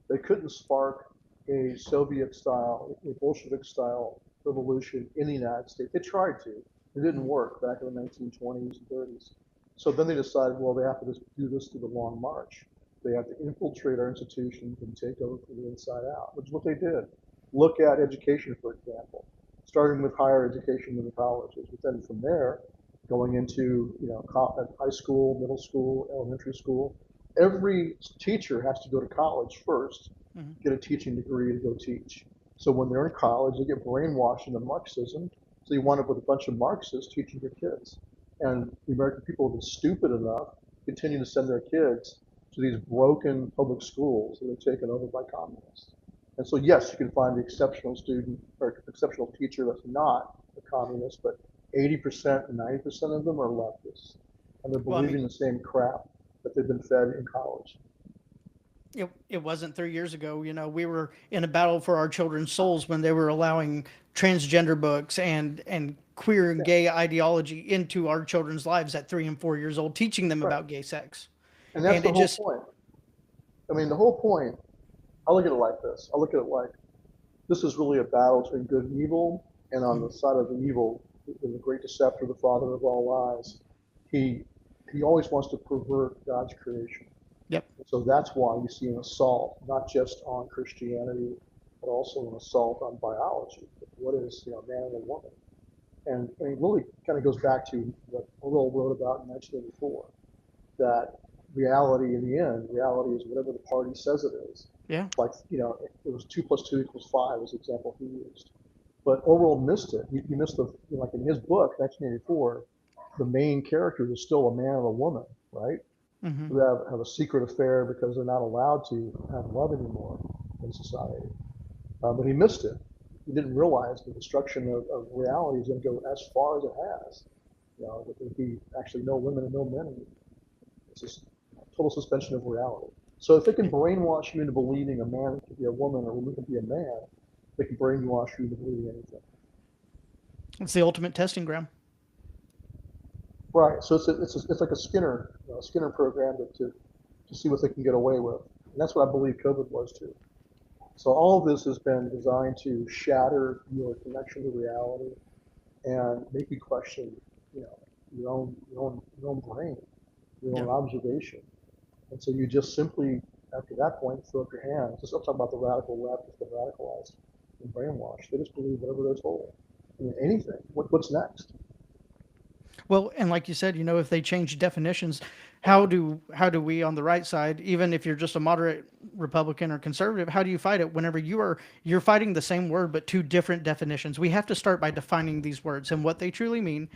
They couldn't spark a Soviet-style, a Bolshevik-style revolution in the United States. They tried to. It didn't work back in the 1920s and 30s. So then they decided, well, they have to just do this through the Long March. They have to infiltrate our institutions and take over from the inside out, which is what they did. Look at education, for example, starting with higher education in the colleges, but then from there, going into high school, middle school, elementary school. Every teacher has to go to college first, get a teaching degree to go teach. So when they're in college, they get brainwashed into Marxism. So you wind up with a bunch of Marxists teaching your kids. And the American people have been stupid enough to continue to send their kids to these broken public schools that are taken over by communists. And so yes, you can find the exceptional student or exceptional teacher that's not a communist, but 80% and 90% of them are leftists. And they're believing the same crap that they've been fed in college. It wasn't 3 years ago. We were in a battle for our children's souls when they were allowing transgender books and queer and gay ideology into our children's lives at 3 and 4 years old, teaching them about gay sex. And that's the whole point. I mean, the whole point, I look at it like this. I look at it like this is really a battle between good and evil. And on the side of the evil, the great deceptor, the father of all lies, he always wants to pervert God's creation. Yep. So that's why you see an assault, not just on Christianity, but also an assault on biology. What is a man and a woman? And it really kind of goes back to what Orwell wrote about in 1984, that reality in the end, reality is whatever the party says it is. Yeah. Like, it was 2 + 2 = 5 was the example he used. But Orwell missed it. He missed like in his book, 1984, the main characters are still a man and a woman, right? Mm-hmm. Who have a secret affair because they're not allowed to have love anymore in society. But he missed it. He didn't realize the destruction of reality is going to go as far as it has. That there'd be actually no women and no men anymore. It's just total suspension of reality. So if they can brainwash you into believing a man can be a woman or a woman can be a man, they can brainwash you into believing anything. It's the ultimate testing ground. Right. So it's like a Skinner program to see what they can get away with. And that's what I believe COVID was too. So all of this has been designed to shatter your connection to reality and make you question, your own brain, your own observation. And so you just simply, after that point, throw up your hands. I'm talking about the radical left that's been radicalized and brainwashed. They just believe whatever they're told. I mean, anything. What's next? Well, and like you said, if they change definitions, how do we on the right side, even if you're just a moderate Republican or conservative, how do you fight it whenever you're fighting the same word but two different definitions? We have to start by defining these words and what they truly mean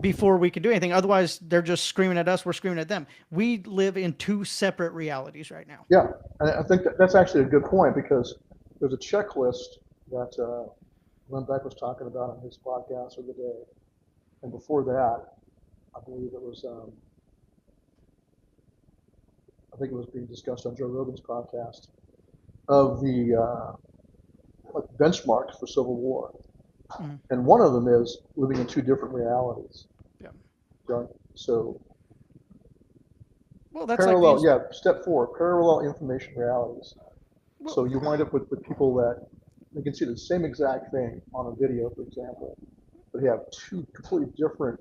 before we can do anything. Otherwise, they're just screaming at us, we're screaming at them. We live in two separate realities right now. Yeah, and I think that's actually a good point because there's a checklist that Glenn Beck was talking about on his podcast of the day, and before that, I believe it was, I think it was being discussed on Joe Rogan's podcast of the like benchmarks for civil war, Mhm. and one of them is living in two different realities. Yeah. Right? So Well, that's like parallel, these. yeah. Step four, parallel information realities. Well, So you wind up with people that they can see the same exact thing on a video, for example, but you have two completely different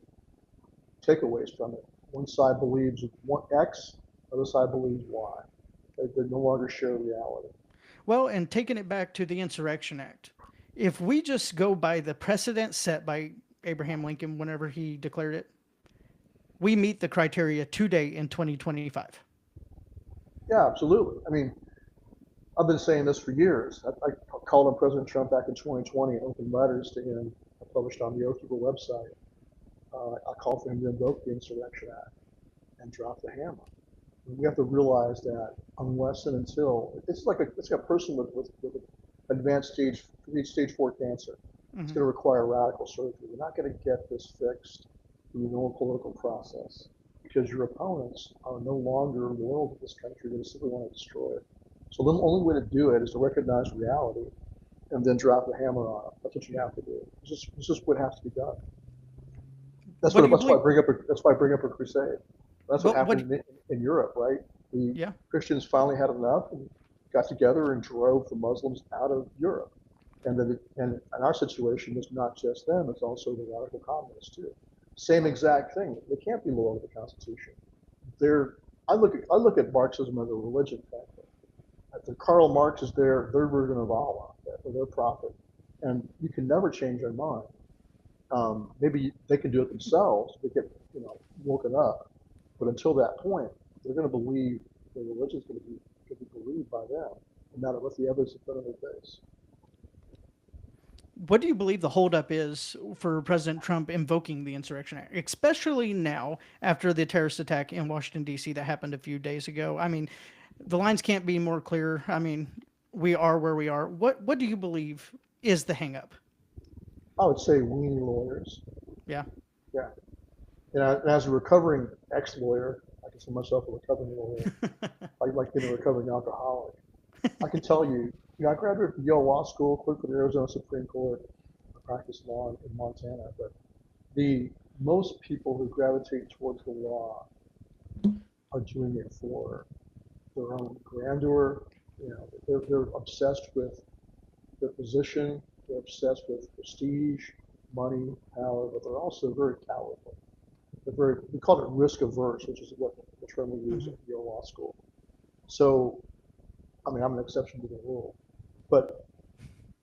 takeaways from it. One side believes one X, the other side believes Y. They no longer share reality. Well, and taking it back to the Insurrection Act, if we just go by the precedent set by Abraham Lincoln whenever he declared it, we meet the criteria today in 2025. Yeah, absolutely. I mean, I've been saying this for years. I called on President Trump back in 2020 and opened letters to him. I published on the Oathkeeper website. I called for him to invoke the Insurrection Act and drop the hammer. We have to realize that unless and until it's like a person with advanced stage 4 cancer. It's Mm-hmm. going to require radical surgery. You're not going to get this fixed through the normal political process because your opponents are no longer loyal to this country. They simply want to destroy it. So the only way to do it is to recognize reality and then drop the hammer on it. That's what you have to do. It's just what has to be done. What do you That's why believe? I bring up a crusade. That's what But what? happened in Europe, right? The Yeah. Christians finally had enough and got together and drove the Muslims out of Europe. And then, and our situation is not just them; it's also the radical communists too. Same exact thing. They can't be loyal to the Constitution. They're I look at Marxism as a religion, frankly. Karl Marx is their version of Allah, their prophet, and you can never change their mind. Maybe they can do it themselves. They get woken up, but until that point, they're going to believe the religion is going to be believed by them, no matter what the evidence in front of their face. What do you believe the holdup is for President Trump invoking the Insurrection Act, especially now after the terrorist attack in Washington, D.C. that happened a few days ago? I mean, the lines can't be more clear. I mean, we are where we are. What do you believe is the hangup? I would say weenie lawyers. Yeah. Yeah. And as a recovering ex-lawyer, I consider myself a recovering lawyer. Like being a recovering alcoholic. I can tell you, I graduated from Yale Law School, clerked for the Arizona Supreme Court, I practiced law in Montana, but the most people who gravitate towards the law are doing it for their own grandeur. They're obsessed with their position, they're obsessed with prestige, money, power, but they're also very cowardly. We call it risk averse, which is what the term we use Mm-hmm. at Yale Law School. So, I mean, I'm an exception to the rule, but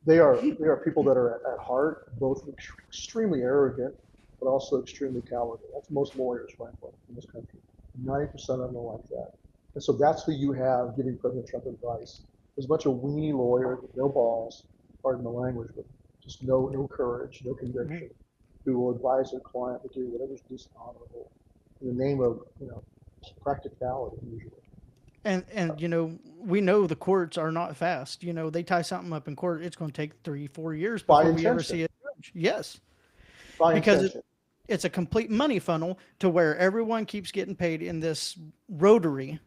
they are people that are at heart both extremely arrogant, but also extremely cowardly. That's most lawyers, frankly, in this country. 90% of them are like that. And so that's who you have giving President Trump advice. There's a bunch of weenie lawyers with no balls, pardon the language, but just no courage, no conviction, who will advise their client to do whatever's dishonorable in the name of practicality usually. And we know the courts are not fast. They tie something up in court, it's going to take 3-4 years By before we ever intention. see a judge. Yes, By because intention. it's a complete money funnel to where everyone keeps getting paid in this rotary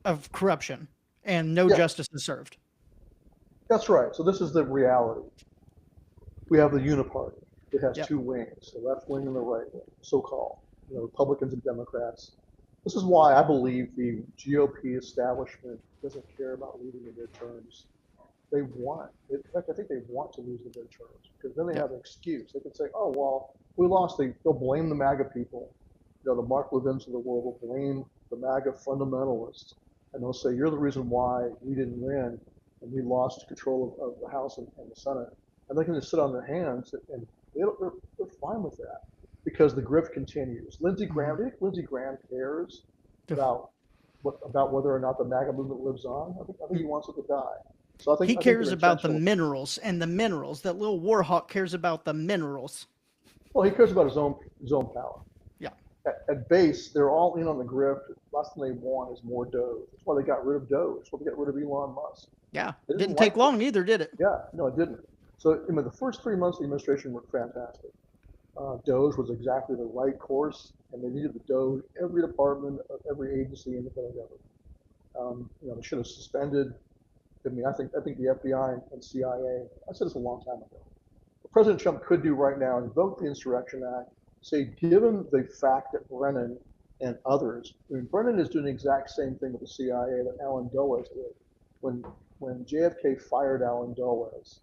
of corruption and no Yeah, justice is served. that's right. So this is the reality. We have the uniparty. It has Yep. two wings, the left wing and the right wing, so-called, Republicans and Democrats. This is why I believe the GOP establishment doesn't care about losing the midterms. In fact, I think they want to lose the midterms because then they Yep. have an excuse. They can say, oh, well, we lost. They'll blame the MAGA people. The Mark Levins of the world will blame the MAGA fundamentalists. And they'll say, you're the reason why we didn't win and we lost control of the House and the Senate. And they can just sit on their hands and they're fine with that because the grift continues. Lindsey Graham, Mhm. do you think Lindsey Graham cares Def- about about whether or not the MAGA movement lives on? I think he wants it to die. So He I think cares they're about the intentional. minerals and the minerals. That little warhawk cares about the minerals. Well, he cares about his own power. Yeah. At base, they're all in on the grift. Last thing they want is more Doge. That's why they got rid of Doge. That's why they got rid of Elon Musk. Yeah. They didn't Didn't take like it. long either, did it? Yeah, no, it didn't. So the first 3 months of the administration were fantastic. Doge was exactly the right course, and they needed the Doge. Every department of every agency in the federal government. They should have suspended. I think the FBI and CIA. I said this a long time ago. What President Trump could do right now is invoke the Insurrection Act. Say, given the fact that Brennan and others, Brennan is doing the exact same thing with the CIA that Alan Dulles did. When JFK fired Alan Dulles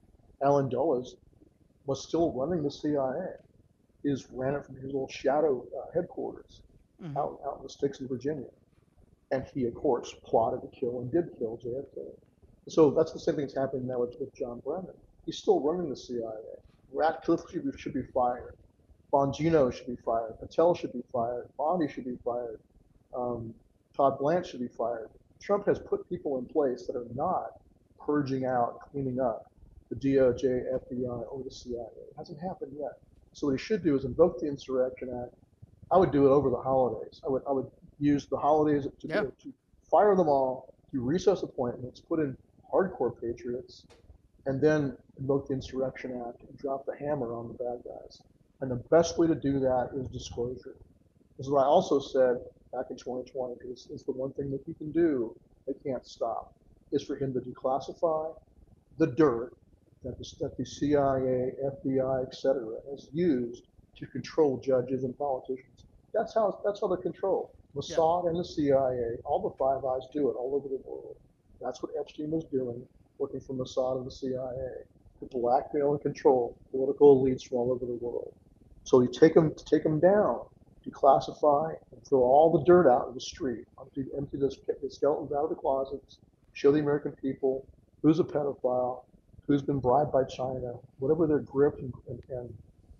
was still running the CIA. He just ran it from his little shadow headquarters Mm-hmm. out in the sticks in Virginia. And he, of course, plotted to kill and did kill JFK. So that's the same thing that's happening now with John Brennan. He's still running the CIA. Ratcliffe should be fired. Bongino should be fired. Patel should be fired. Bondi should be fired. Todd Blanche should be fired. Trump has put people in place that are not purging out, cleaning up the DOJ, FBI, or the CIA. It hasn't happened yet. So what he should do is invoke the Insurrection Act. I would do it over the holidays. I would use the holidays to fire them all, do recess appointments, put in hardcore patriots, and then invoke the Insurrection Act and drop the hammer on the bad guys. And the best way to do that is disclosure. This is what I also said back in 2020, because it's the one thing that he can do, they can't stop, is for him to declassify the dirt that the CIA, FBI, etc., has used to control judges and politicians. That's how they're controlled. Mossad and the CIA, all the Five Eyes do it all over the world. That's what Epstein was doing, working for Mossad and the CIA to blackmail and control political elites from all over the world. So you take them down, declassify, and throw all the dirt out in the street, empty the skeletons out of the closets, show the American people who's a pedophile, who's been bribed by China, whatever their grift and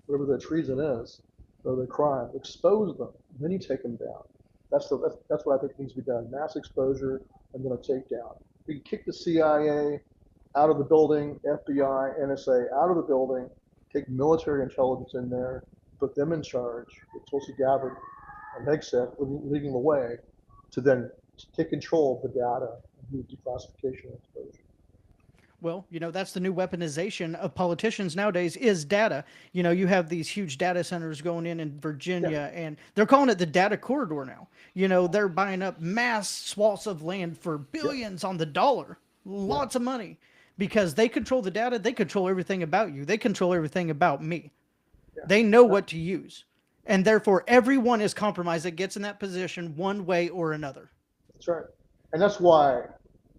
whatever their treason is, or their crime, expose them, and then you take them down. That's what I think needs to be done. Mass exposure and then a takedown. We can kick the CIA out of the building, FBI, NSA out of the building, take military intelligence in there, put them in charge, with Tulsi Gabbard and Hegseth leading the way, to then take control of the data and do declassification and exposure. Well, that's the new weaponization of politicians nowadays is data. You have these huge data centers going in Virginia, and they're calling it the data corridor now. They're buying up mass swaths of land for billions on the dollar, lots of money, because they control the data. They control everything about you. They control everything about me. They know what to use. And therefore, everyone is compromised that gets in that position one way or another. That's right. And that's why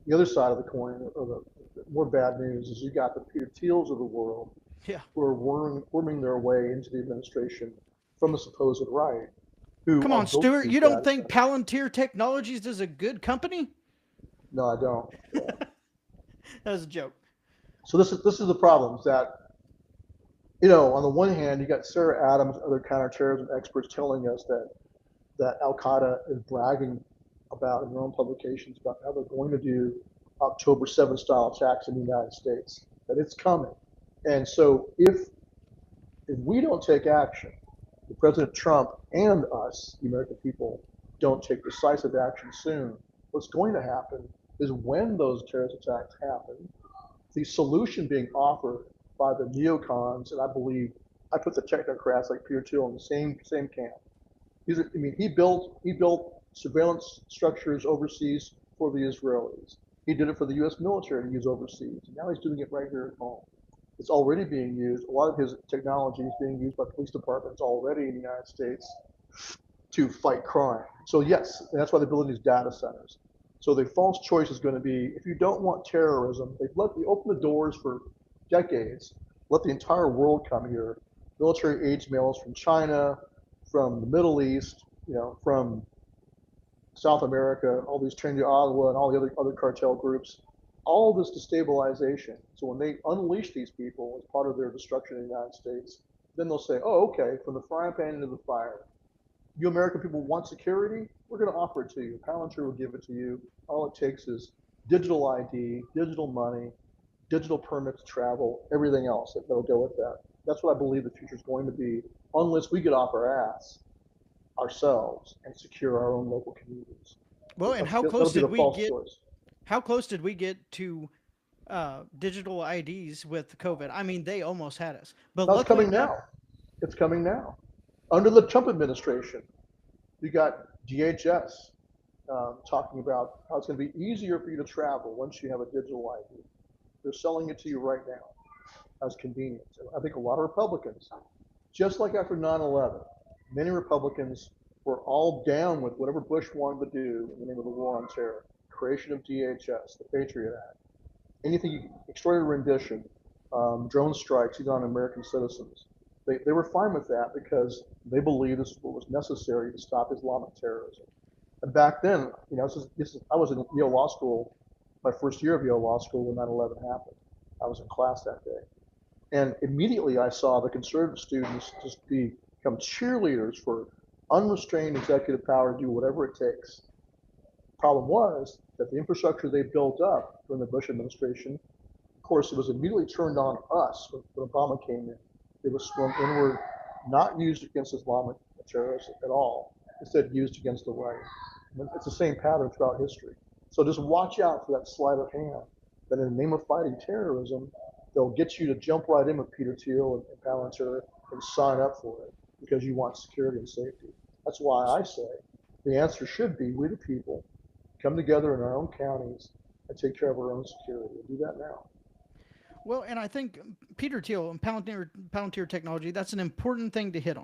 the other side of the coin, or the more bad news, is you got the Peter Thiels of the world who are worming their way into the administration from the supposed right. Come on, Stewart. You don't think Palantir Technologies is a good company? No, I don't. That was a joke. So this is the problem, is that, on the one hand, you got Sarah Adams, other counterterrorism experts telling us that Al Qaeda is bragging about in their own publications about how they're going to do October 7th style attacks in the United States, that it's coming. And so if we don't take action, if President Trump and us, the American people, don't take decisive action soon, what's going to happen is when those terrorist attacks happen, the solution being offered by the neocons, and I believe I put the technocrats like Peter Thiel in the same camp. He built surveillance structures overseas for the Israelis. He did it for the U.S. military to use overseas. And now he's doing it right here at home. It's already being used. A lot of his technology is being used by police departments already in the United States to fight crime. So yes, and that's why they're building these data centers. So the false choice is going to be, if you don't want terrorism, they open the doors for decades, let the entire world come here. Military age males from China, from the Middle East, from South America, all these Trinity Ottawa and all the other cartel groups, all this destabilization. So when they unleash these people as part of their destruction in the United States, Then they'll say, oh, okay, from the frying pan into the fire. You American people want security? We're going to offer it to you. Palantir will give it to you. All it takes is digital ID, digital money, digital permit to travel, everything else that'll go with that. That's what I believe the future is going to be, unless we get off our ass ourselves and secure our own local communities. Well, and That'll be the false choice. how close did we get to digital IDs with COVID? I mean, they almost had us. But Now it's luckily, coming now. It's coming now. Under the Trump administration, you got DHS talking about how it's going to be easier for you to travel once you have a digital ID. They're selling it to you right now as convenience. And I think a lot of Republicans, just like after 9/11, many Republicans were all down with whatever Bush wanted to do in the name of the war on terror, creation of DHS, the Patriot Act, anything, extraordinary rendition, drone strikes even on American citizens. They were fine with that because they believed this was what was necessary to stop Islamic terrorism. And back then, I was in Yale Law School, my first year of Yale Law School when 9/11 happened. I was in class that day. And immediately I saw the conservative students just become cheerleaders for unrestrained executive power to do whatever it takes. Problem was that the infrastructure they built up during the Bush administration, of course, it was immediately turned on us when Obama came in. It was swung inward, not used against Islamic terrorists at all, instead used against the right. It's the same pattern throughout history. So just watch out for that sleight of hand, that in the name of fighting terrorism, they'll get you to jump right in with Peter Thiel and Palantir and sign up for it because you want security and safety. That's why I say the answer should be we the people come together in our own counties and take care of our own security. We'll do that now. well, and I think Peter Thiel and Palantir technology, that's an important thing to hit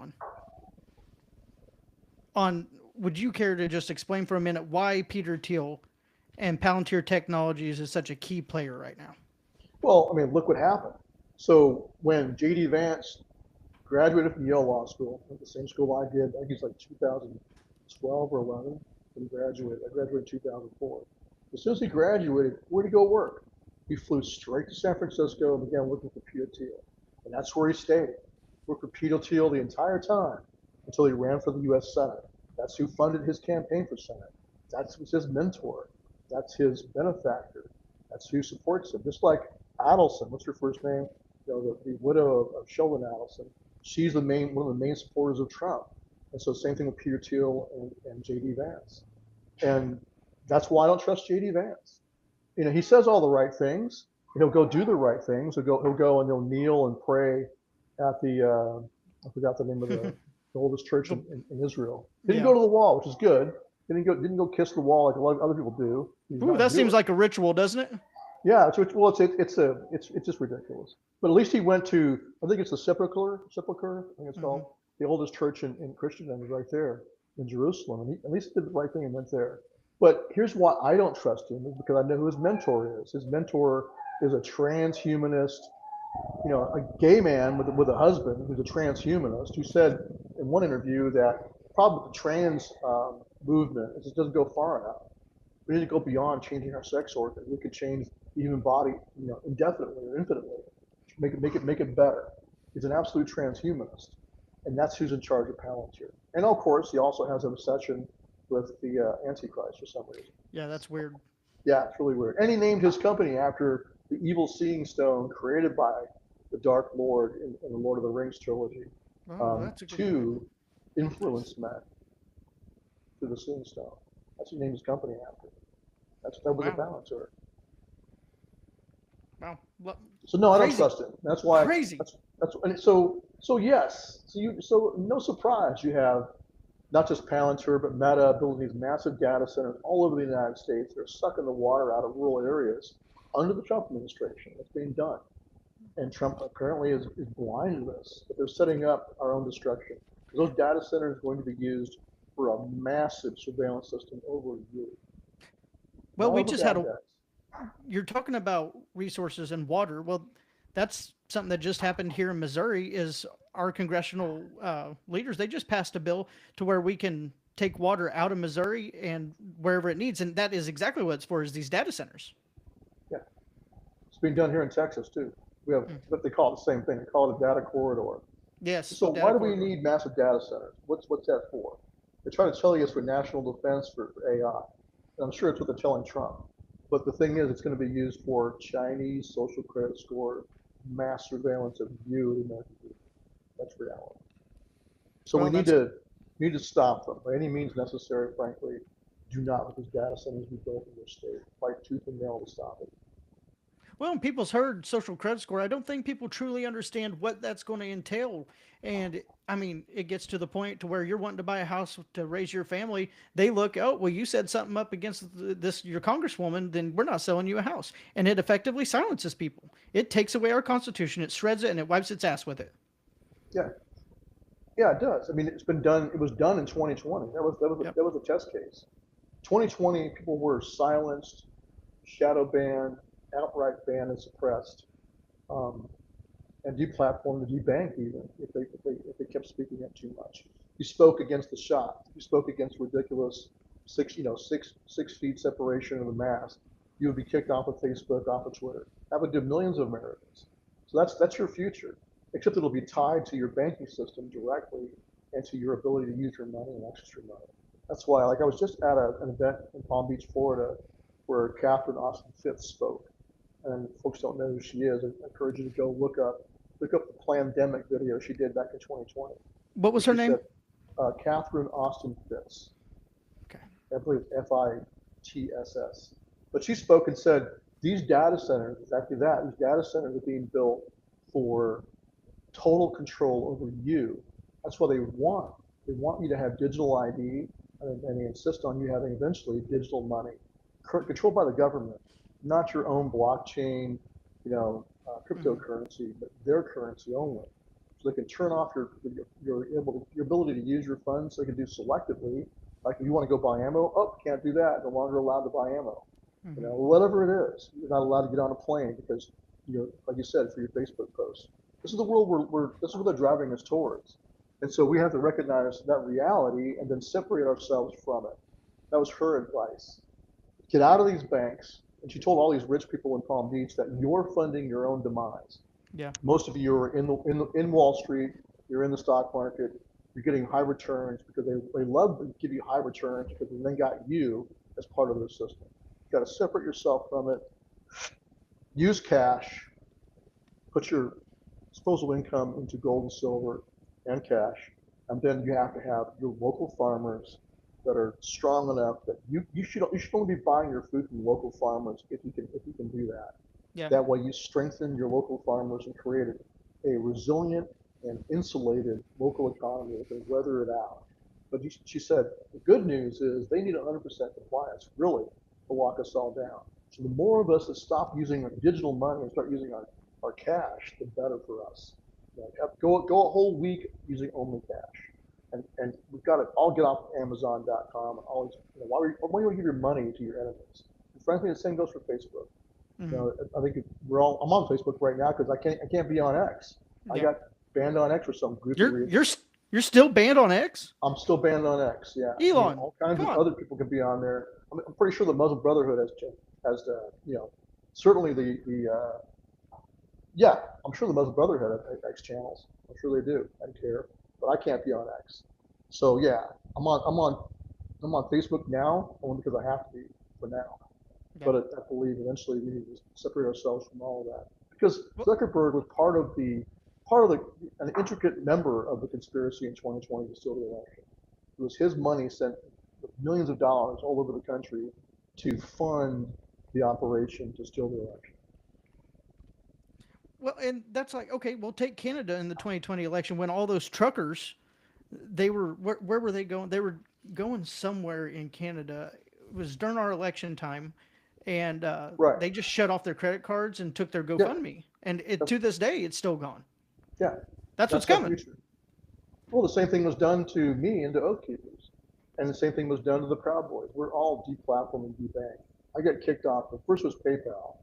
on. Would you care to just explain for a minute why Peter Thiel and Palantir Technologies is such a key player right now? Well, I mean, look what happened. So when J.D. Vance graduated from Yale Law School, the same school I did, I think it's like 2012 or 11 when he graduated. I graduated in 2004. As soon as he graduated, where'd he go work? He flew straight to San Francisco and began looking for Peter Thiel. And that's where he stayed. Worked for Peter Thiel the entire time until he ran for the U.S. Senate. That's who funded his campaign for Senate. That's his mentor. That's his benefactor. That's who supports him. Just like Adelson, what's her first name? The widow of Sheldon Adelson. She's one of the main supporters of Trump. And so same thing with Peter Thiel and J.D. Vance. And that's why I don't trust J.D. Vance. He says all the right things. He'll go do the right things. He'll go and he'll kneel and pray at the I forgot the name of the oldest church in Israel. Didn't go to the wall, which is good. Didn't go kiss the wall like a lot of other people do. Ooh, that seems like a ritual, doesn't it? Yeah, it's just ridiculous. But at least he went to, I think it's the Sepulchre, I think it's called, the oldest church in Christendom is right there in Jerusalem. And he at least did the right thing and went there. But here's why I don't trust him, is because I know who his mentor is. His mentor is a transhumanist, a gay man with a husband who's a transhumanist, who said in one interview that problem with the trans movement is it doesn't go far enough. We need to go beyond changing our sex organs. We could change the human body, indefinitely or infinitely, make it better. He's an absolute transhumanist, and that's who's in charge of Palantir. And of course, he also has an obsession with the Antichrist for some reason. Yeah, that's weird. Yeah, it's really weird. And he named his company after the evil seeing stone created by the Dark Lord in the Lord of the Rings trilogy to influence men through the seeing stone. That's what he named his company after. That was a Palantir. Wow. So no, I don't trust him. That's why. Crazy. And so yes. So no surprise you have not just Palantir but Meta building these massive data centers all over the United States. They're sucking the water out of rural areas under the Trump administration. That's being done, and Trump apparently is blind to this. But they're setting up our own destruction because those data centers are going to be used for a massive surveillance system over you. Well, we just had you're talking about resources and water. Well, that's something that just happened here in Missouri is our congressional leaders. They just passed a bill to where we can take water out of Missouri and wherever it needs. And that is exactly what it's for, is these data centers. Yeah. It's being done here in Texas too. We have what they call it the same thing. They call it a data corridor. Yes. So why Data do we corridor. need massive data centers? What's that for? They're trying to tell you it's for national defense for AI. And I'm sure it's what they're telling Trump. But the thing is, it's going to be used for Chinese social credit score, mass surveillance of you, the American people. That's reality. So Well, that's we need to stop them by any means necessary. Frankly, do not let these data centers be built in your state. Fight tooth and nail to stop it. well. People's heard social credit score. I don't think people truly understand what that's going to entail. And I mean, it gets to the point to where you're wanting to buy a house to raise your family. They look, oh, well, you said something up against this your congresswoman, then we're not selling you a house. And it effectively silences people. It takes away our constitution, it shreds it, and it wipes its ass with it. Yeah, yeah, it does. I mean, it's been done. It was done in 2020. Yep. That was a test case. 2020, people were silenced, shadow banned, outright banned and suppressed, um, and deplatformed, debanked even if they kept speaking up too much. You spoke against the shot. You spoke against ridiculous 6 feet separation of the mask. You would be kicked off of Facebook, off of Twitter. That would do millions of Americans. So that's your future. Except it'll be tied to your banking system directly and to your ability to use your money and access your money. That's why, like, I was just at an event in Palm Beach, Florida, where Catherine Austin Fitts spoke. And folks don't know who she is. I encourage you to go look up the pandemic video she did back in 2020. What Where was her she said, name? Catherine Austin Fitts. Okay. I believe it's FITSS. But she spoke and said, these data centers, exactly that, these data centers are being built for total control over you. That's what they want. They want you to have digital ID, and they insist on you having eventually digital money, controlled by the government, not your own blockchain, Mm-hmm. cryptocurrency, but their currency only. So they can turn off your ability to use your funds. They can do selectively, like if you want to go buy ammo, oh, can't do that. No longer allowed to buy ammo. Mm-hmm. Whatever it is, you're not allowed to get on a plane because, like you said, for your Facebook post. This is the world this is what they're driving us towards. And so we have to recognize that reality and then separate ourselves from it. That was her advice. Get out of these banks. And she told all these rich people in Palm Beach that you're funding your own demise. Yeah. Most of you are in Wall Street. You're in the stock market. You're getting high returns because they love to give you high returns because they then got you as part of their system. You got to separate yourself from it. Use cash. Put your disposable income into gold and silver and cash, and then you have to have your local farmers that are strong enough that you should only be buying your food from local farmers if you can do that. Yeah. That way you strengthen your local farmers and create a resilient and insulated local economy that can weather it out. But she said the good news is they need 100% compliance really to lock us all down. So the more of us that stop using digital money and start using our cash, the better for us. Like, go a whole week using only cash. And we've got to all get off Amazon.com and always, why do you give your money to your enemies? And frankly, the same goes for Facebook. Mm-hmm. I think I'm on Facebook right now because I can't be on X. I Yeah. got banned on X for some goofy You're reason. you're you're still banned on X, I'm still banned on X. Yeah, Elon. all kinds Come of on. other people can be on there. I'm pretty sure the Muslim Brotherhood has certainly yeah, I'm sure the Muslim Brotherhood has X channels. I'm sure they do. I don't care, but I can't be on X. So yeah, I'm on Facebook now only because I have to be for now. Yeah. But I believe eventually we need to separate ourselves from all of that because Well, Zuckerberg was an intricate member of the conspiracy in 2020 to steal the election. It was his money sent millions of dollars all over the country to fund the operation to steal the election. well, and that's like okay. Well, take Canada in the 2020 election when all those truckers, they were where were they going? They were going somewhere in Canada. It was during our election time, and Right. they just shut off their credit cards and took their Yeah. GoFundMe. And That's, to this day, it's still gone. yeah. That's what's That's our coming. future. Well, the same thing was done to me and to Oath Keepers. And the same thing was done to the Proud Boys. We're all deplatformed and debanked. I got kicked off. The first was PayPal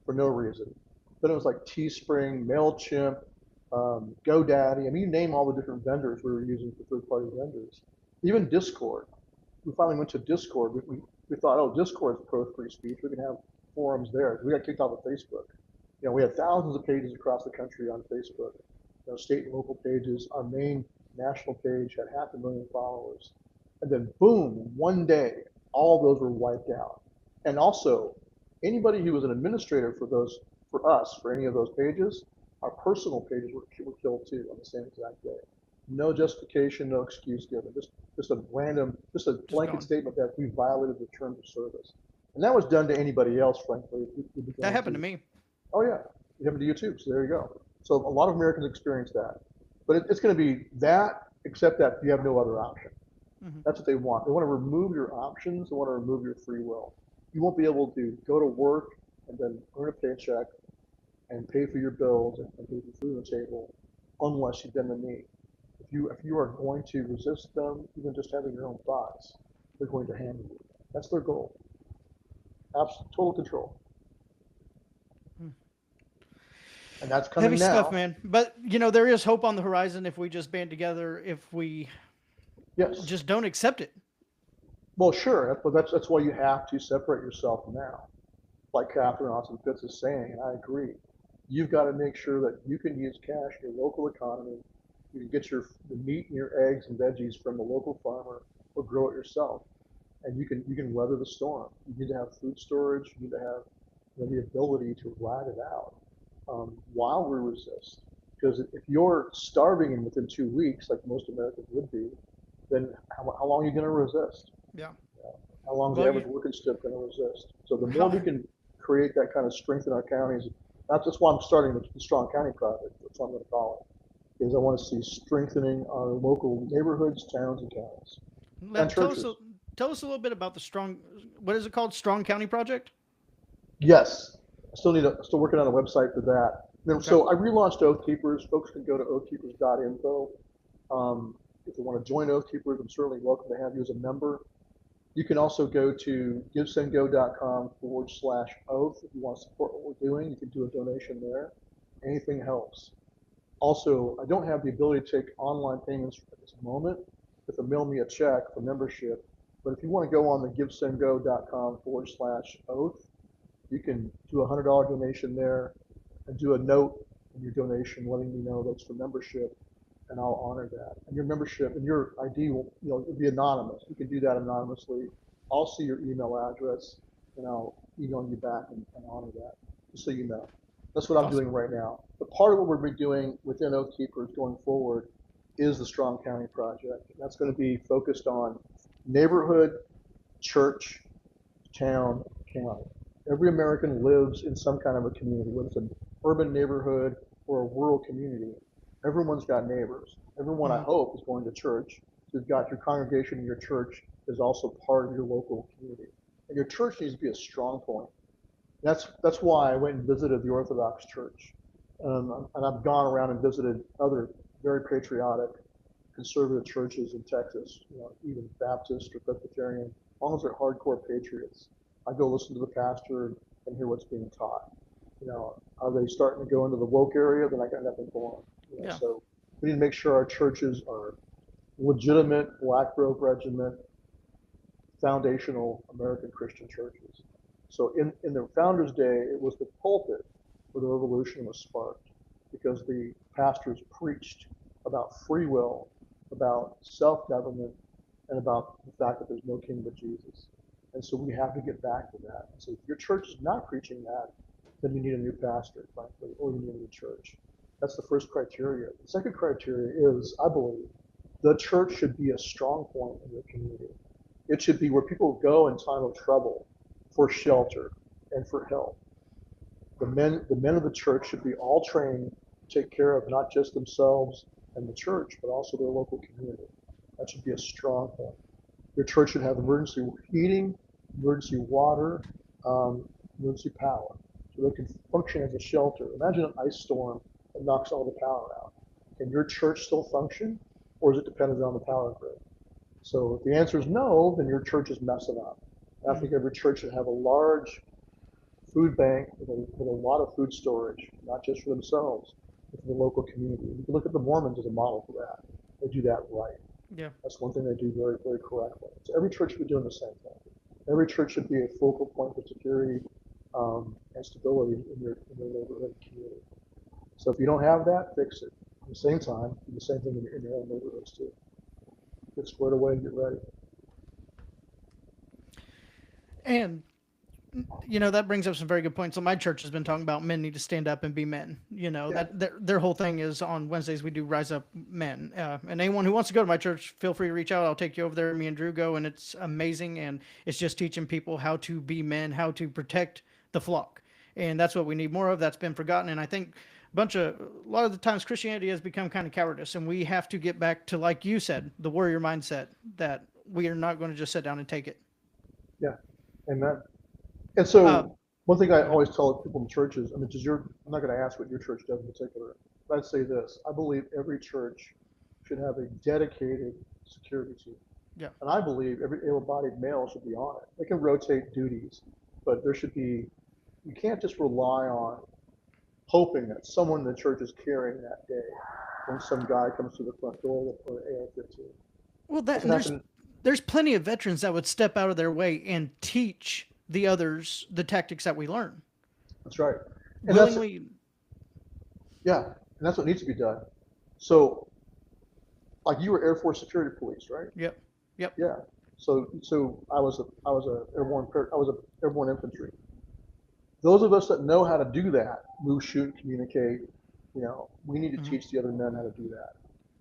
for no reason. Then it was like Teespring, MailChimp, GoDaddy. I mean, you name all the different vendors we were using for third-party vendors. Even Discord. We finally went to Discord. We thought, oh, Discord's pro-free speech. We can have forums there. We got kicked off of Facebook. We had thousands of pages across the country on Facebook. state and local pages. Our main national page had 500,000 followers. And then boom, one day, all those were wiped out. And also, anybody who was an administrator for any of those pages, our personal pages were killed too on the same exact day. No justification, no excuse given, just a blanket gone. statement that we violated the terms of service. And that was done to anybody else, frankly. That happened to me. Oh yeah, it happened to you too. So there you go. So a lot of Americans experience that, but it's going to be that, except that you have no other option. Mm-hmm. That's what they want. They want to remove your options. They want to remove your free will. You won't be able to go to work and then earn a paycheck and pay for your bills and pay for food on the table unless you bend the knee. If you are going to resist them, even just having your own thoughts, they're going to handle you. That's their goal. Absolute total control. And that's coming Heavy now. stuff, man. But there is hope on the horizon if we just band together. If we just don't accept it. Well, sure, but that's why you have to separate yourself now. Like Catherine Austin Fitts is saying, and I agree. You've got to make sure that you can use cash in your local economy. You can get the meat and your eggs and veggies from the local farmer or grow it yourself. And you can weather the storm. You need to have food storage. You need to have the ability to ride it out while we resist. Because if you're starving in within 2 weeks, like most Americans would be, then how long are you going to resist? Yeah. How long is the average working stiff going to resist? So the more we can create that kind of strength in our counties, that's why I'm starting the Strong County Project. That's what I'm going to call it. Is I want to see strengthening our local neighborhoods, towns, and counties. And churches. Tell us a little bit about the what is it called? Strong County Project? Yes. Still working on a website for that. Okay. So I relaunched Oath Keepers. Folks can go to oathkeepers.info. If they want to join Oath Keepers, I'm certainly welcome to have you as a member. You can also go to givesendgo.com/oath. If you want to support what we're doing, you can do a donation there. Anything helps. Also, I don't have the ability to take online payments at this moment. You have to mail me a check for membership. But if you want to go on the givesendgo.com/oath, you can do a $100 donation there and do a note in your donation letting me know that's for membership, and I'll honor that. And your membership and your ID will, it'll be anonymous. You can do that anonymously. I'll see your email address and I'll email you back and honor that, just so you know. That's what I'm doing right now. But part of what we're doing within Oath Keepers going forward is the Strong County Project. That's going to be focused on neighborhood, church, town, county. Every American lives in some kind of a community, whether it's an urban neighborhood or a rural community. Everyone's got neighbors. Everyone, I hope, is going to church. So you've got your congregation, and your church is also part of your local community. And your church needs to be a strong point. That's why I went and visited the Orthodox Church. And I've gone around and visited other very patriotic conservative churches in Texas, even Baptist or Presbyterian, as long as they're hardcore patriots. I go listen to the pastor and hear what's being taught. Are they starting to go into the woke area? Then I got nothing for them. So we need to make sure our churches are legitimate, Black Grove Regiment, foundational American Christian churches. So in the Founders Day, it was the pulpit where the revolution was sparked, because the pastors preached about free will, about self-government, and about the fact that there's no king but Jesus. And so we have to get back to that. So if your church is not preaching that, then you need a new pastor, frankly, or you need a new church. That's the first criteria. The second criteria is, I believe, the church should be a strong point in your community. It should be where people go in time of trouble for shelter and for help. The men of the church should be all trained to take care of not just themselves and the church, but also their local community. That should be a strong point. Your church should have emergency heating, emergency water, emergency power, so they can function as a shelter. Imagine an ice storm that knocks all the power out. Can your church still function, or is it dependent on the power grid? So if the answer is no, then your church is messing up. I think every church should have a large food bank with a lot of food storage, not just for themselves, but for the local community. You can look at the Mormons as a model for that. They do that right. Yeah. That's one thing they do very, very correctly. So every church should be doing the same thing. Every church should be a focal point for security and stability in your neighborhood and community. So if you don't have that, fix it. At the same time, do the same thing in your own neighborhoods too. Get squared away and get ready. And that brings up some very good points. So my church has been talking about men need to stand up and be men. Yeah, That their whole thing is on Wednesdays we do Rise Up Men. And anyone who wants to go to my church, feel free to reach out. I'll take you over there. Me and Drew go, and it's amazing. And it's just teaching people how to be men, how to protect the flock, and that's what we need more of. That's been forgotten, and I think a lot of the times Christianity has become kind of cowardice, and we have to get back to, like you said, the warrior mindset, that we are not going to just sit down and take it. yeah, amen. And Uh, so one thing I always tell people in churches, I mean, I'm not going to ask what your church does in particular, but I'd say this: I believe every church should have a dedicated security team, yeah. and I believe every able-bodied male should be on it. They can rotate duties, but there should be. You can't just rely on hoping that someone in the church is carrying that day when some guy comes through the front door with an AR-15. Well, that Doesn't and happen. there's plenty of veterans that would step out of their way and teach the others the tactics that we learn That's right. And that's willingly. yeah, and that's what needs to be done. So, like you were Air Force Security Police, right? Yep, yep, Yeah. So I was a airborne infantry. Those of us that know how to do that, move, shoot, communicate, we need to hmm teach the other men how to do that.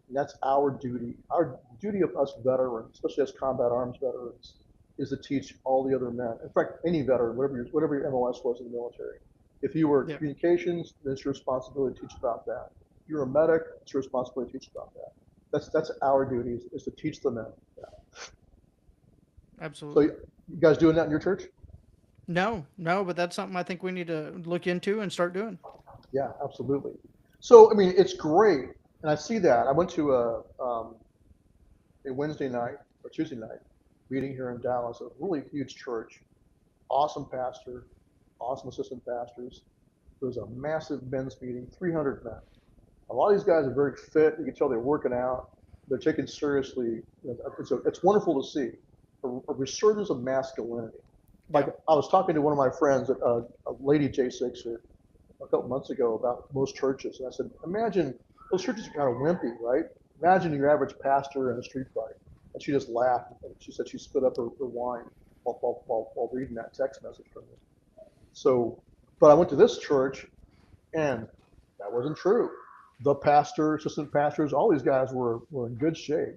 And that's our duty. Our duty of us veterans, especially as combat arms veterans, is to teach all the other men. In fact, any veteran, whatever your MOS was in the military. If you were yeah, communications, then it's your responsibility to teach about that. If you're a medic, it's your responsibility to teach about that. That's our duty is to teach the men that. So absolutely. you guys doing that in your church? No, but that's something I think we need to look into and start doing. Yeah, absolutely. So I mean, it's great, and I see that. I went to a Wednesday night or Tuesday night meeting here in Dallas, a really huge church, awesome pastor, awesome assistant pastors. There was a massive men's meeting, 300 men. A lot of these guys are very fit. You can tell they're working out. They're taken seriously. It's wonderful to see a resurgence of masculinity. Like Yeah, I was talking to one of my friends, a lady J6er, a couple months ago about most churches, and I said, imagine those churches are kind of wimpy, right? Imagine your average pastor in a street fight, and she just laughed. And she said she spit up her wine while reading that text message from me. So, but I went to this church, and that wasn't true. The pastor, assistant pastors, all these guys were in good shape.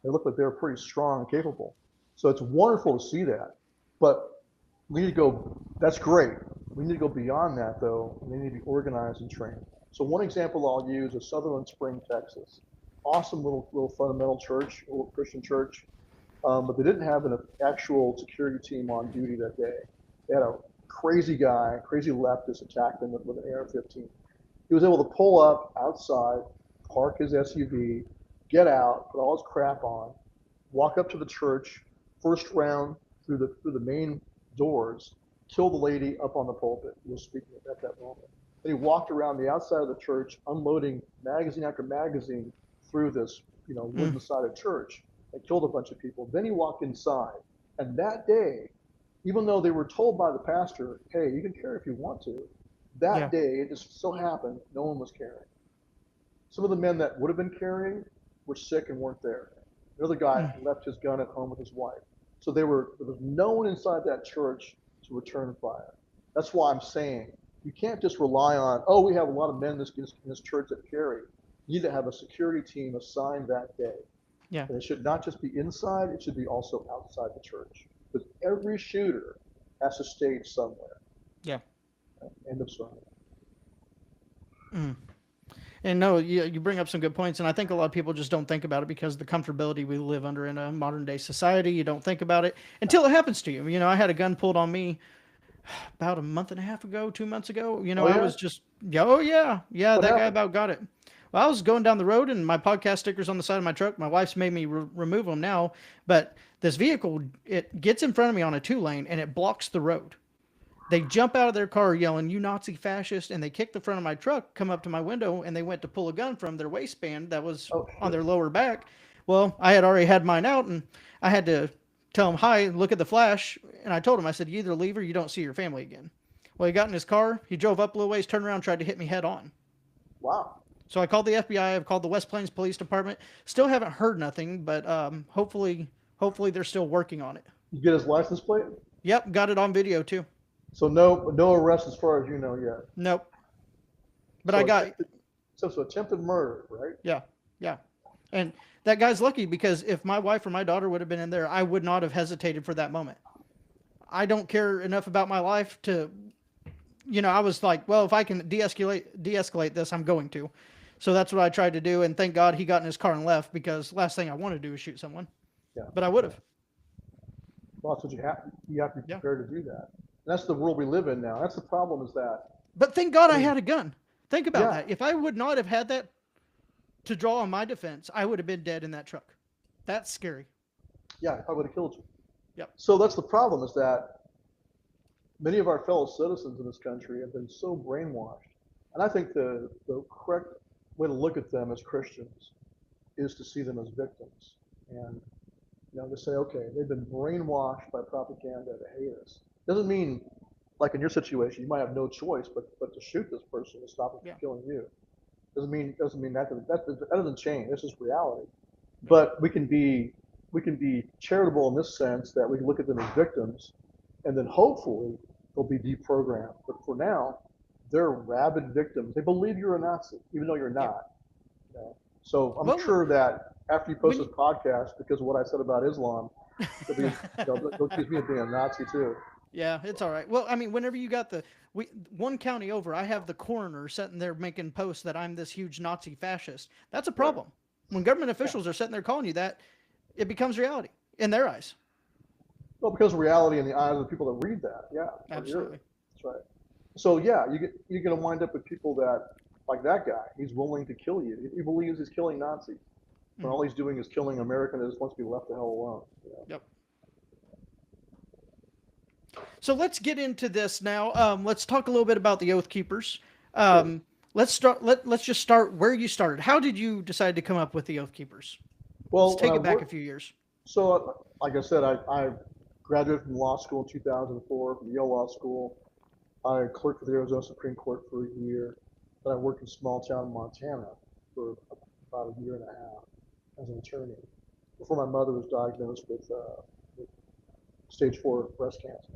They looked like they were pretty strong and capable. So it's wonderful to see that. But we need to go, that's great. We need to go beyond that though. We need to be organized and trained. So one example I'll use is Sutherland Spring, Texas. Awesome little fundamental church, a little Christian church. But they didn't have an actual security team on duty that day. They had a crazy guy, crazy leftist attack them with an AR-15. He was able to pull up outside, park his SUV, get out, put all his crap on, walk up to the church, first round through the main doors, kill the lady up on the pulpit who was speaking at that moment. Then he walked around the outside of the church, unloading magazine after magazine through this, mm, wooden-sided church, and killed a bunch of people. Then he walked inside, and that day, even though they were told by the pastor, "Hey, you can carry if you want to," that yeah, day it just so happened no one was carrying. Some of the men that would have been carrying were sick and weren't there. The other guy mm, left his gun at home with his wife. So there was no one inside that church to return fire. That's why I'm saying you can't just rely on, oh, we have a lot of men in this church that carry. You need to have a security team assigned that day. yeah, And it should not just be inside, it should be also outside the church. Because every shooter has to stage somewhere. yeah. End of story. Mm. And no, you bring up some good points, and I think a lot of people just don't think about it because of the comfortability we live under in a modern day society. You don't think about it until it happens to you. I had a gun pulled on me about a month and a half ago, 2 months ago. Oh I yeah? was just, yeah, oh yeah, What that guy happened? about got it. Well, I was going down the road, and my podcast stickers on the side of my truck. My wife's made me remove them now, but this vehicle, it gets in front of me on a 2 lane, and it blocks the road. They jump out of their car yelling, "You Nazi fascist!" And they kick the front of my truck, come up to my window, and they went to pull a gun from their waistband that was Oh on shit. their lower back. Well, I had already had mine out, and I had to tell him, "Hi, look at the flash." And I told him, I said, "You either leave or you don't see your family again." Well, he got in his car, he drove up a little ways, turned around, tried to hit me head on. Wow. So I called the FBI. I've called the West Plains Police Department. Still haven't heard nothing, but hopefully they're still working on it. You get his license plate? Yep, got it on video too. So no arrest as far as you know yet. Nope. But So I got attempted murder, right? yeah. And that guy's lucky because if my wife or my daughter would have been in there, I would not have hesitated for that moment. I don't care enough about my life to, I was like, well, if I can de-escalate this, I'm going to. So that's what I tried to do. And thank God he got in his car and left, because last thing I want to do is shoot someone. Yeah. But I would have. Well, that's what you have to be Yeah. prepared to do that. And that's the world we live in now. That's the problem, is that. But thank God I had a gun. Think about Yeah. that. If I would not have had that to draw on my defense, I would have been dead in that truck. That's scary. Yeah, I would have killed you. Yep. So that's the problem, is that many of our fellow citizens in this country have been so brainwashed. And I think the correct way to look at them as Christians is to see them as victims. And to say, okay, they've been brainwashed by propaganda to hate us. Doesn't mean, like in your situation, you might have no choice but to shoot this person to stop them from killing you. Doesn't mean that doesn't change. This is reality. But we can be charitable in this sense, that we can look at them as victims, and then hopefully they'll be deprogrammed. But for now, they're rabid victims. They believe you're a Nazi, even though you're not. So I'm sure that after you post this podcast, because of what I said about Islam, they'll accuse me of being a Nazi too. Yeah, it's all right. Well, I mean, whenever you got one county over, I have the coroner sitting there making posts that I'm this huge Nazi fascist. That's a problem. Right. When government officials are sitting there calling you that, it becomes reality in their eyes. Well, it becomes reality in the eyes of the people that read that. Yeah, absolutely. That's right. So yeah, you're going to wind up with people that, like that guy, he's willing to kill you. He believes he's killing Nazis. When all he's doing is killing Americans that just wants to be left the hell alone. Yep. So let's get into this now. Let's talk a little bit about the Oath Keepers. Sure. Let's start. Let's just start where you started. How did you decide to come up with the Oath Keepers? Well, let's take it back a few years. So, like I said, I graduated from law school in 2004 from Yale Law School. I clerked for the Arizona Supreme Court for a year. Then I worked in small town Montana for about a year and a half as an attorney before my mother was diagnosed with stage 4 breast cancer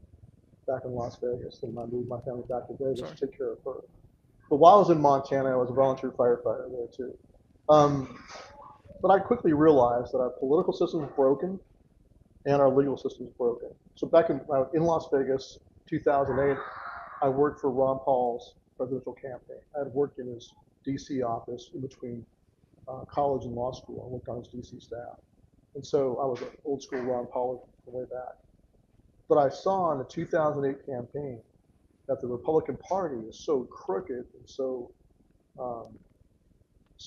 back in Las Vegas. And I moved my family back to Vegas to take care of her. But while I was in Montana, I was a volunteer firefighter there too. But I quickly realized that our political system is broken and our legal system is broken. So back in Las Vegas, 2008, I worked for Ron Paul's presidential campaign. I had worked in his DC office in between college and law school. I worked on his DC staff. And so I was an old school Ron Paul the way back. But I saw in the 2008 campaign that the Republican Party is so crooked and so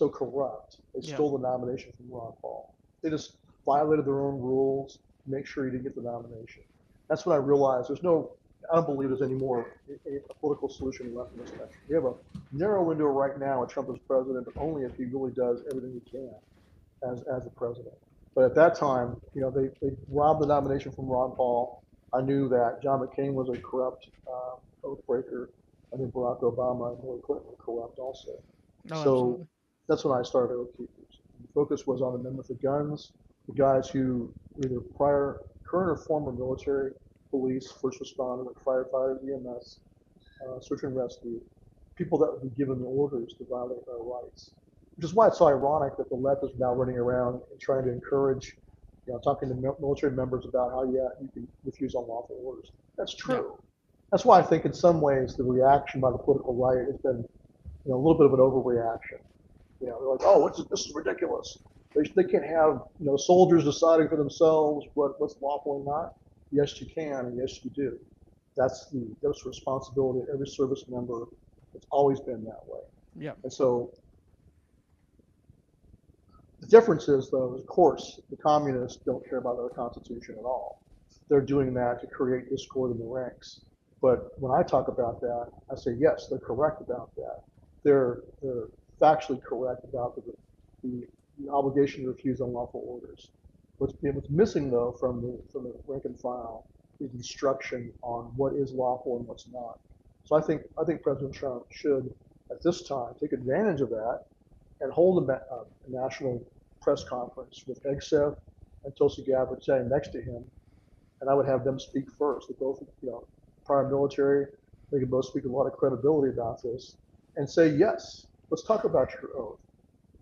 corrupt. They stole the nomination from Ron Paul. They just violated their own rules to make sure he didn't get the nomination. That's when I realized I don't believe there's any more a political solution left in this country. We have a narrow window right now with Trump as president, but only if he really does everything he can as the president. But at that time, they robbed the nomination from Ron Paul. I knew that John McCain was a corrupt oath breaker. I knew Barack Obama and Hillary Clinton were corrupt also. So absolutely. That's when I started Oath Keepers. The focus was on the men with the guns, the guys who were either current or former military, police, first responder, like firefighters, EMS, search and rescue, people that would be given the orders to violate our rights. Which is why it's so ironic that the left is now running around and trying to encourage, talking to military members about how, you can refuse unlawful orders. That's true. Yeah. That's why I think in some ways the reaction by the political right has been, a little bit of an overreaction. They're like, oh, this is ridiculous. They can't have, soldiers deciding for themselves what's lawful and not. Yes, you can, and yes, you do. That's the responsibility of every service member. It's always been that way. Yeah. And so the difference is, though, of course, the communists don't care about our Constitution at all. They're doing that to create discord in the ranks. But when I talk about that, I say, yes, they're correct about that. They're factually correct about the obligation to refuse unlawful orders. What's missing, though, from the rank and file is instruction on what is lawful and what's not. So I think President Trump should, at this time, take advantage of that and hold a national press conference with Hegseth and Tulsi Gabbard standing next to him, and I would have them speak first. They both, prior military, they could both speak a lot of credibility about this, and say, yes, let's talk about your oath.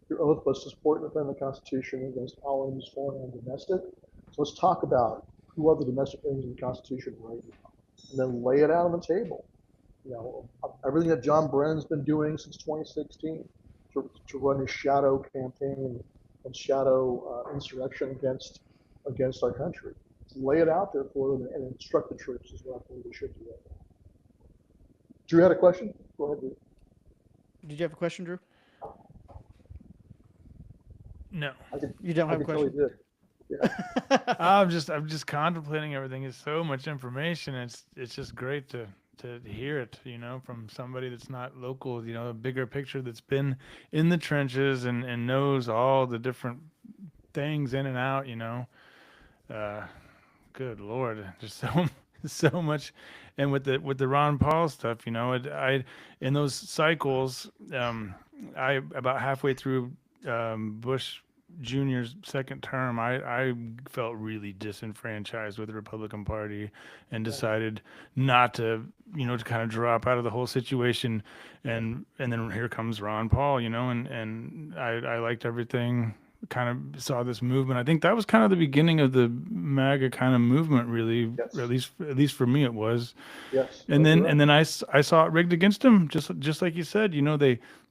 Your oath was to support and defend the Constitution against all enemies, foreign and domestic. So let's talk about who are the domestic enemies in the Constitution right now, and then lay it out on the table. Everything that John Brennan's been doing since 2016 to run his shadow campaign and shadow insurrection against our country. Lay it out there for them and instruct the troops is what I believe we should do. Right now. Drew had a question? Go ahead, Drew. Did you have a question, Drew? No. You don't have a question? Tell you did. Yeah. I'm just contemplating everything. It's so much information. It's just great to hear it, from somebody that's not local, a bigger picture that's been in the trenches and knows all the different things in and out, good Lord, just so much. And with the Ron Paul stuff, I in those cycles, I about halfway through Bush Jr.'s second term, I felt really disenfranchised with the Republican Party and decided not to, to kind of drop out of the whole situation. And then here comes Ron Paul, and I liked everything. Kind of saw this movement. I think that was kind of the beginning of the MAGA kind of movement, really. Yes. At least for me, it was. Yes. And then I saw it rigged against him, just like you said.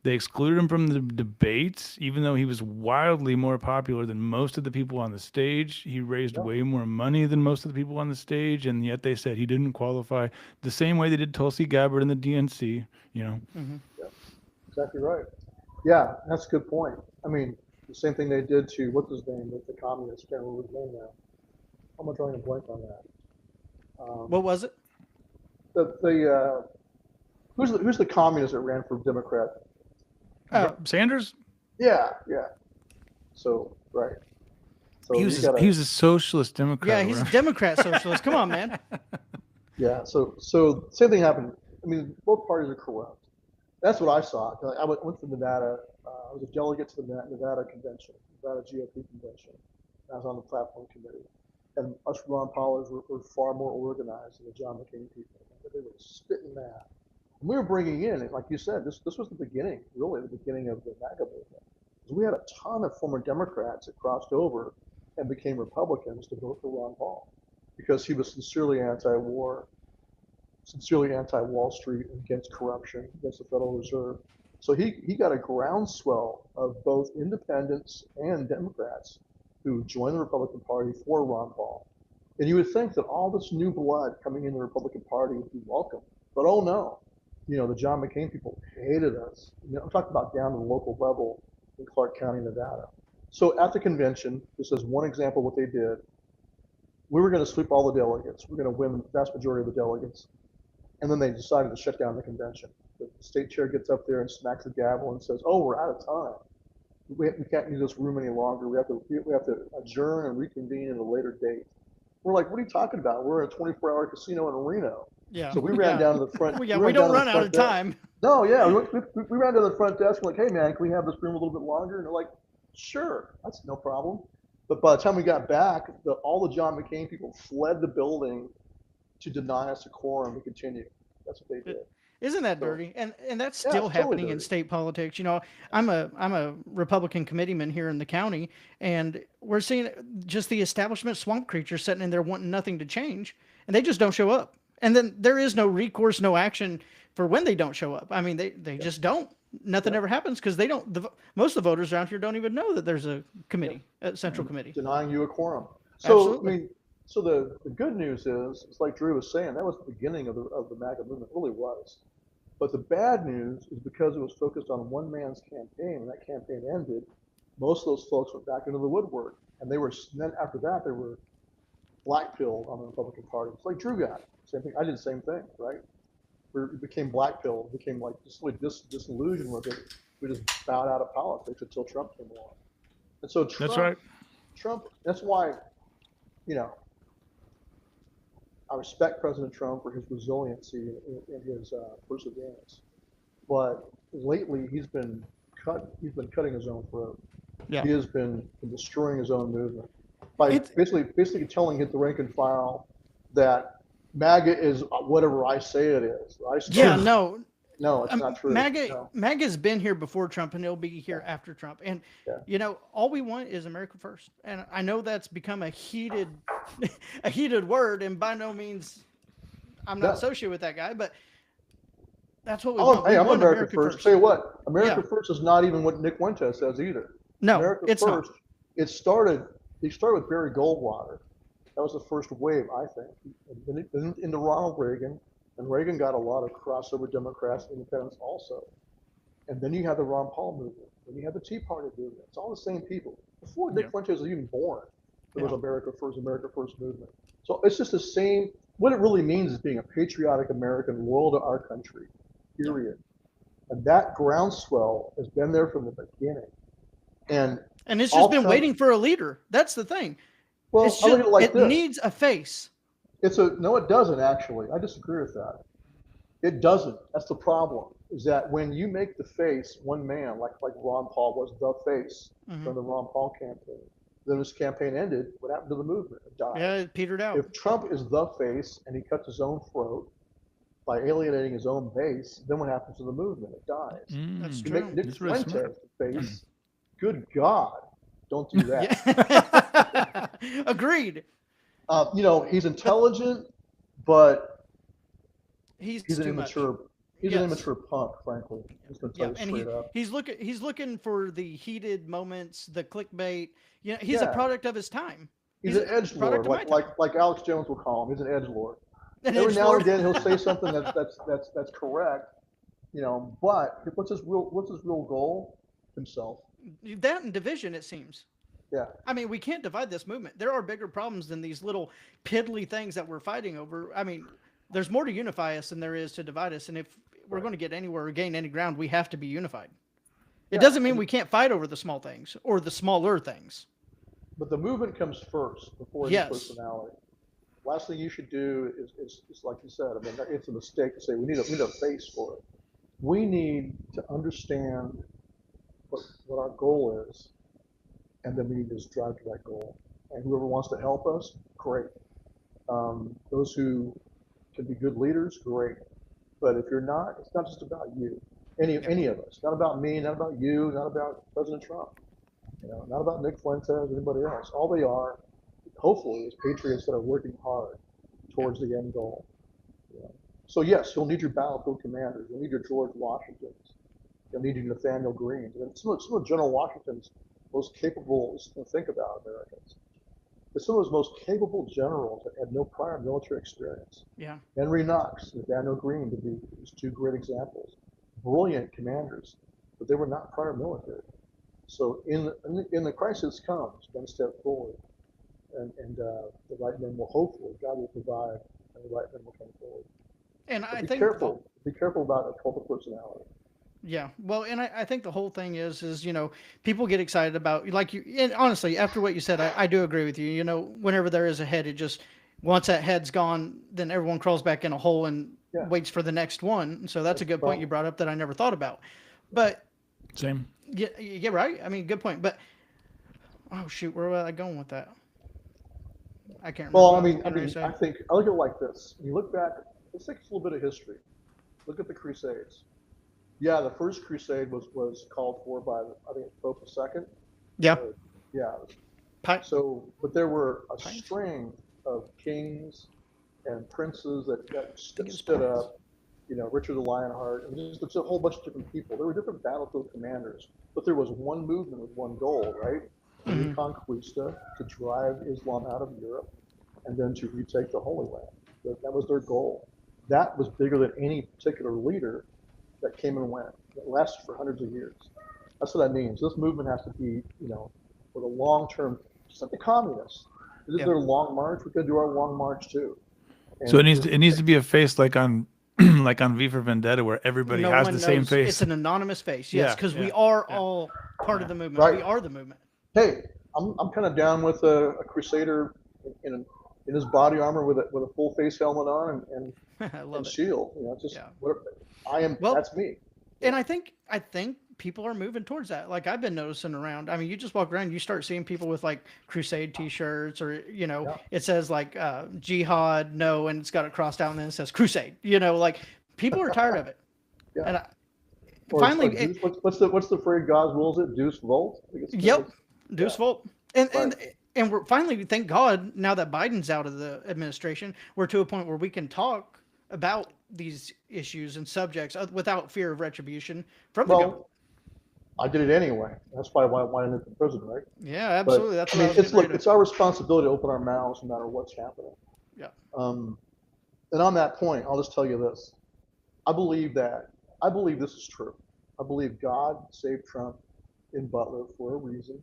They excluded him from the debates, even though he was wildly more popular than most of the people on the stage. He raised way more money than most of the people on the stage, and yet they said he didn't qualify. The same way they did Tulsi Gabbard in the DNC. Mm-hmm. Yeah, exactly right. Yeah, that's a good point. I mean, the same thing they did to what's his name with the communist. Can't remember his name now. I'm drawing a blank on that. What was it? Who's the communist that ran for Democrat? Sanders? Yeah. So right. So he was a socialist Democrat. Yeah, he's a Democrat socialist. Come on, man. Yeah. So same thing happened. I mean, both parties are corrupt. That's what I saw. I went to Nevada. I was a delegate to the Nevada convention, Nevada GOP convention. I was on the platform committee, and us Ron Paulers were far more organized than the John McCain people. They were spitting mad. And we were bringing in, like you said, this was the beginning, really the beginning of the MAGA movement. We had a ton of former Democrats that crossed over and became Republicans to vote for Ron Paul because he was sincerely anti-war, sincerely anti-Wall Street, against corruption, against the Federal Reserve. So he got a groundswell of both independents and Democrats who joined the Republican Party for Ron Paul. And you would think that all this new blood coming in the Republican Party would be welcome. But oh no, the John McCain people hated us. I'm talking about down to the local level in Clark County, Nevada. So at the convention, this is one example of what they did. We were going to sweep all the delegates. We're going to win the vast majority of the delegates. And then they decided to shut down the convention. The state chair gets up there and smacks the gavel and says, "Oh, we're out of time. We can't use this room any longer. We have to adjourn and reconvene at a later date." We're like, "What are you talking about? We're at a 24-hour casino in Reno." Yeah. So we ran down to the front. we don't run out of time. No, yeah, we ran to the front desk. We're like, "Hey, man, can we have this room a little bit longer?" And they're like, "Sure, that's no problem." But by the time we got back, all the John McCain people fled the building to deny us a quorum to continue. That's what they did. Isn't that dirty? And that's still happening totally in state politics. I'm a Republican committeeman here in the county, and we're seeing just the establishment swamp creatures sitting in there wanting nothing to change, and they just don't show up. And then there is no recourse, no action for when they don't show up. I mean, they just don't. Nothing ever happens because they don't. Most of the voters around here don't even know that there's a committee, a central committee, denying you a quorum. So Absolutely. I mean, so the good news is, it's like Drew was saying, that was the beginning of the MAGA movement. It really was. But the bad news is because it was focused on one man's campaign, and that campaign ended, most of those folks went back into the woodwork, and then after that they were black-pilled on the Republican Party. It's like Drew got same thing. I did the same thing, right? We became black-pilled, became like just really disillusioned with it. We just bowed out of politics until Trump came along. And so Trump, That's right. That's why, I respect President Trump for his resiliency and his perseverance. But lately, he's been been cutting his own throat. Yeah. He has been destroying his own movement by It's- basically telling the rank and file that MAGA is whatever I say it is. Yeah, no, No, it's not true. No. MAGA's been here before Trump, and it'll be here after Trump. And Yeah. all we want is America first. And I know that's become a heated, a heated word, and by no means I'm not associated with that guy, but that's what we want. Hey, We I'm want America first. Tell you what, America first is not even what Nick Fuentes says either. No, America it's first. not. He started with Barry Goldwater. That was the first wave, I think. And then into Ronald Reagan, and Reagan got a lot of crossover Democrats, independents also. And then you had the Ron Paul movement. Then you had the Tea Party movement. It's all the same people. Before Nick Fuentes was even born, there was America First movement. So it's just the same. What it really means is being a patriotic American, loyal to our country, period. And that groundswell has been there from the beginning. And it's just been waiting for a leader. That's the thing. Well, it's I look at it like this. Needs a face. No, it doesn't actually. I disagree with that. It doesn't. That's the problem. Is that when you make the face one man, like Ron Paul was the face from the Ron Paul campaign, then his campaign ended. What happened to the movement? It died. Yeah, it petered out. If Trump is the face and he cuts his own throat by alienating his own base, then what happens to the movement? It dies. That's You true. make Nick really Fuentes smart. the face. Good God, don't do that. Yeah. Agreed. He's intelligent, but He's an too much. immature. He's an immature punk, frankly. He's going to tell you straight up. He's looking for the heated moments, the clickbait. He's a product of his time. He's an edgelord, like Alex Jones will call him. He's an edgelord. Every now edgelord. and then he'll say something that's correct, But what's his real goal? Himself. That and division, it seems. Yeah. I mean, we can't divide this movement. There are bigger problems than these little piddly things that we're fighting over. I mean, there's more to unify us than there is to divide us. And if we're going to get anywhere or gain any ground, we have to be unified. It doesn't mean we can't fight over the small things or the smaller things. But the movement comes first before the personality. Last thing you should do is like you said. I mean, it's a mistake to say we need a face for it. We need to understand what our goal is, and then we need to strive to that goal. And whoever wants to help us, great. Those who can be good leaders, great. But if you're not, it's not just about you. Any of us. Not about me, not about you, not about President Trump. Not about Nick Fuentes, anybody else. All they are, hopefully, is patriots that are working hard towards the end goal. So yes, you'll need your battlefield commanders. You'll need your George Washingtons. You'll need your Nathaniel Greens. And some of General Washington's most capable, think about Americans. But some of his most capable generals that had no prior military experience. Yeah. Henry Knox, Nathaniel Greene to be these two great examples. Brilliant commanders, but they were not prior military. So in the crisis comes, then step forward, and the right men will hopefully, God will provide, and the right men will come forward. And but I be think careful about a cult of personality. Yeah, well, and I think the whole thing is people get excited about and honestly, after what you said, I do agree with you. Whenever there is a head, it just once that head's gone, then everyone crawls back in a hole and waits for the next one. So that's a good point you brought up that I never thought about. But same. Yeah, right. I mean, good point. But oh shoot, where was I going with that? I can't remember. Well, I think I look at it like this. You look back. Let's take a little bit of history. Look at the Crusades. Yeah, the first crusade was called for by, I think, Pope II. Yeah. So, but there were a string of kings and princes that stood up. Richard the Lionheart, and just a whole bunch of different people. There were different battlefield commanders, but there was one movement with one goal, right? Reconquista, to drive Islam out of Europe, and then to retake the Holy Land. That was their goal. That was bigger than any particular leader that came and went. It lasted for hundreds of years. That's what that means. This movement has to be, for the long term, just like the communists. This is their long march. We're going to do our long march too. And so it needs to be a face like on like on V for Vendetta, where everybody has the same face. It's an anonymous face, yes, because we are all part of the movement. Right. We are the movement. Hey, I'm kind of down with a crusader in his body armor with a full face helmet on and I love it. shield. Whatever. I am. Well, that's me. And I think people are moving towards that. Like I've been noticing around. I mean, you just walk around, you start seeing people with like crusade T-shirts, or Yeah, it says like jihad, no, and it's got it crossed out, and then it says crusade. Like people are tired of it. yeah. And Or finally, Deuce, what's the phrase God's rules it? Deuce Volt? I think yep, yeah, Deuce Volt, and right. we're finally, thank God, now that Biden's out of the administration, we're to a point where we can talk about these issues and subjects without fear of retribution from the government. Well, I did it anyway. That's why I went to prison, right? Yeah, But absolutely. That's I what I mean, was it's getting ready look, to. it's our responsibility to open our mouths no matter what's happening. Yeah. Um, and on that point, I'll just tell you this. I believe that, I believe this is true. I believe God saved Trump in Butler for a reason.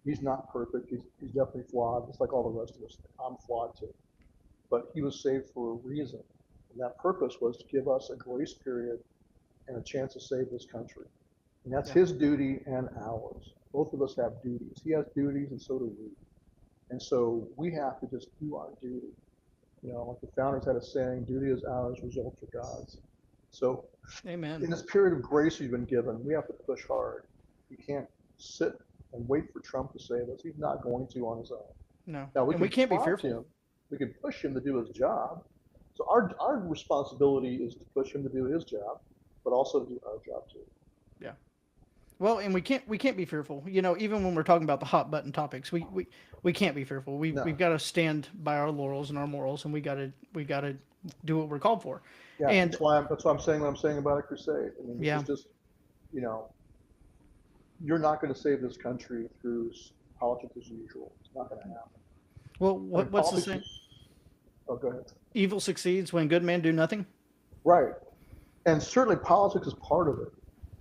He's not perfect. He's definitely flawed, just like all the rest of us. I'm flawed too. But he was saved for a reason. And that purpose was to give us a grace period and a chance to save this country. And that's Yeah. his duty and ours. Both of us have duties. He has duties and so do we. And so we have to just do our duty. Like the founders had a saying, duty is ours, results are God's. So Amen. in this period of grace we've been given, we have to push hard. We can't sit and wait for Trump to save us. He's not going to on his own. No. Now we And we can can't be prompt fearful. him. We can push him to do his job. So our responsibility is to push him to do his job, but also to do our job too. Yeah. Well, and we can't be fearful. Even when we're talking about the hot button topics, we can't be fearful. We've No. got to stand by our laurels and our morals, and we got to do what we're called for. Yeah, And that's why I'm saying what I'm saying about a crusade. I mean, this yeah. is just, you know, you're not going to save this country through politics as usual. It's not going to happen. Well, I mean, what's the politics. saying? Oh, go ahead. Evil succeeds when good men do nothing. Right, and certainly politics is part of it.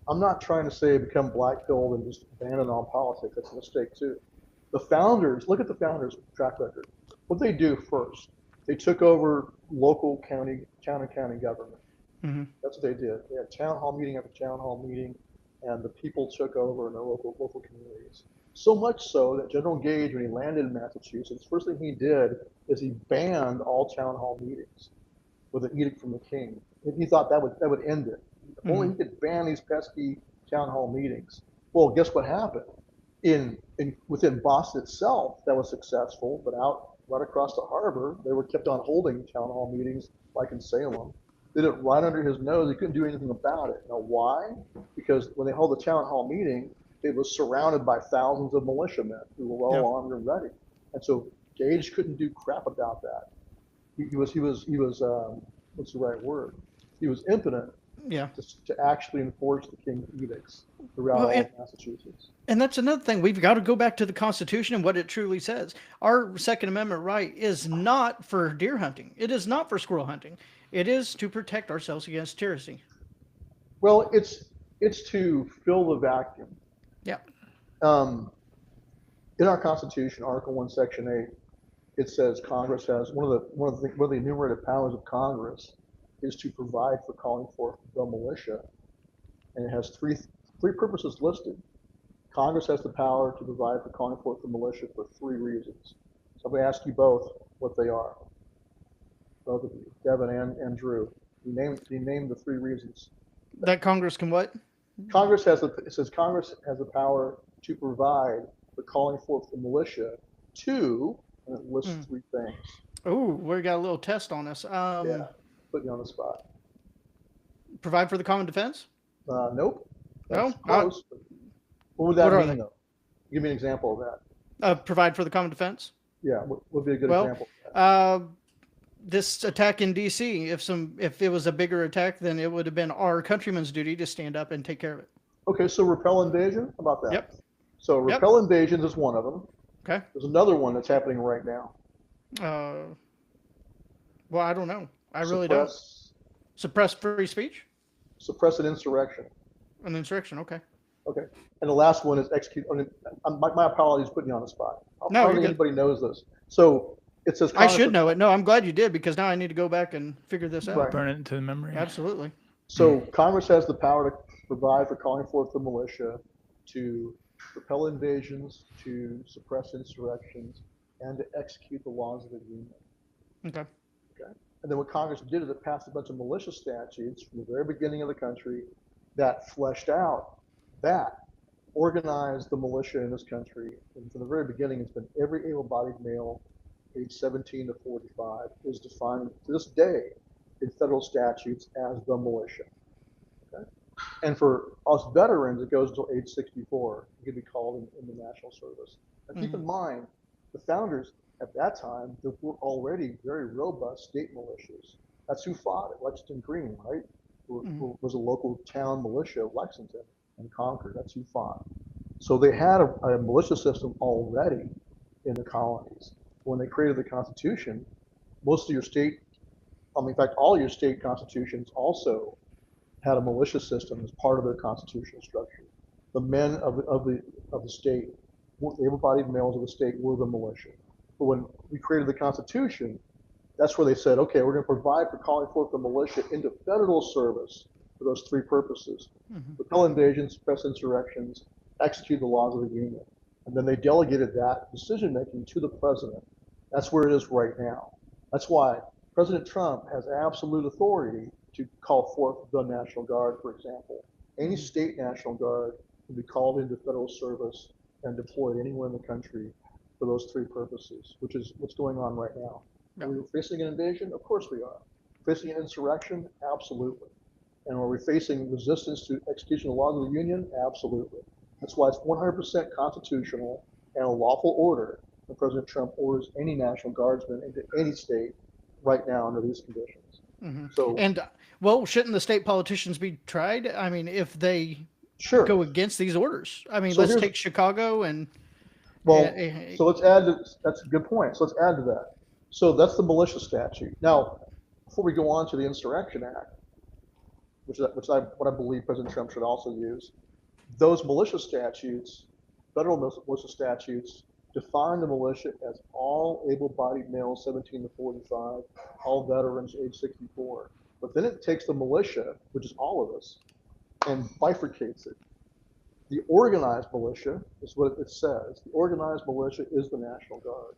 I'm not trying to say become black-pilled and just abandon all politics. That's a mistake too. The founders, look at the founders' track record. What they do first, they took over local town and county government. Mm-hmm. That's what they did. They had town hall meeting after town hall meeting, and the people took over in their local communities. So much so that General Gage, when he landed in Massachusetts, first thing he did is he banned all town hall meetings with an edict from the king. He thought that would end it. Only he could ban these pesky town hall meetings. Well, guess what happened? Within Boston itself, that was successful, but out right across the harbor, they were kept on holding town hall meetings, like in Salem. Did it right under his nose. He couldn't do anything about it. Now, why? Because when they held the town hall meeting, it was surrounded by thousands of militiamen who were well armed and ready, and so Gage couldn't do crap about that. He was what's the right word? He was impotent Yeah. to actually enforce the king's edicts throughout Well, all and, of Massachusetts. and that's another thing. We've got to go back to the Constitution and what it truly says. Our Second Amendment right is not for deer hunting. It is not for squirrel hunting. It is to protect ourselves against tyranny. Well, it's to fill the vacuum. Yeah. In our Constitution, Article 1, Section 8, it says Congress has one of the enumerated powers of Congress is to provide for calling forth the militia, and it has three purposes listed. Congress has the power to provide for calling forth the militia for three reasons. So I'm going to ask you both what they are. Both of you, Devin and Drew. You name the three reasons. That Congress can what? It says Congress has the power to provide for calling forth the militia to, and it lists three things. Oh, we got a little test on us. Yeah, put you on the spot. Provide for the common defense? Nope. No? That's close. What would that What are mean, they? though? Give me an example of that. Provide for the common defense? Yeah, what would be a good Well, example of that? This attack in D.C., if it was a bigger attack, then it would have been our countrymen's duty to stand up and take care of it. Okay, so repel invasion? How about that? Yep. So repel invasions is one of them. Okay. There's another one that's happening right now. Well, I don't know. I really don't. Suppress free speech? Suppress an insurrection. An insurrection, okay. Okay. And the last one is execute. I mean, my apologies putting you on the spot. No, I don't you're think good. anybody knows this. So it says I should know it. No, I'm glad you did, because now I need to go back and figure this out. Right. Burn it into the memory. Absolutely. So Congress has the power to provide for calling forth the militia, to repel invasions, to suppress insurrections, and to execute the laws of the Union. Okay. Okay. And then what Congress did is it passed a bunch of militia statutes from the very beginning of the country that fleshed out that organized the militia in this country. And from the very beginning, it's been every able-bodied male age 17 to 45 is defined to this day in federal statutes as the militia. Okay? And for us veterans, it goes until age 64. You can be called in the national service. Now, keep in mind, the founders at that time, there were already very robust state militias. That's who fought at Lexington Green, right? Who was a local town militia of Lexington and Concord. That's who fought. So they had a militia system already in the colonies. When they created the Constitution, most of your state, in fact, all your state constitutions also had a militia system as part of their constitutional structure. The men of the state, the able-bodied males of the state, were the militia. But when we created the Constitution, that's where they said, okay, we're going to provide for calling forth the militia into federal service for those three purposes: repel invasions, suppress insurrections, execute the laws of the Union. And then they delegated that decision making to the president. That's where it is right now. That's why President Trump has absolute authority to call forth the National Guard, for example. Any state National Guard can be called into federal service and deployed anywhere in the country for those three purposes, which is what's going on right now. Yeah. Are we facing an invasion? Of course we are. Facing an insurrection? Absolutely. And are we facing resistance to execution of the laws of the Union? Absolutely. That's why it's 100% constitutional and a lawful order when President Trump orders any National Guardsman into any state right now under these conditions. So, And well, shouldn't the state politicians be tried? I mean, if they sure. go against these orders. I mean, So let's here's- take Chicago and Well, so let's add to, that's a good point. So let's add to that. So that's the militia statute. Now, before we go on to the Insurrection Act, what I believe President Trump should also use, those militia statutes, federal militia statutes, define the militia as all able-bodied males 17 to 45, all veterans age 64. But then it takes the militia, which is all of us, and bifurcates it. The organized militia is what it says. The organized militia is the National Guard.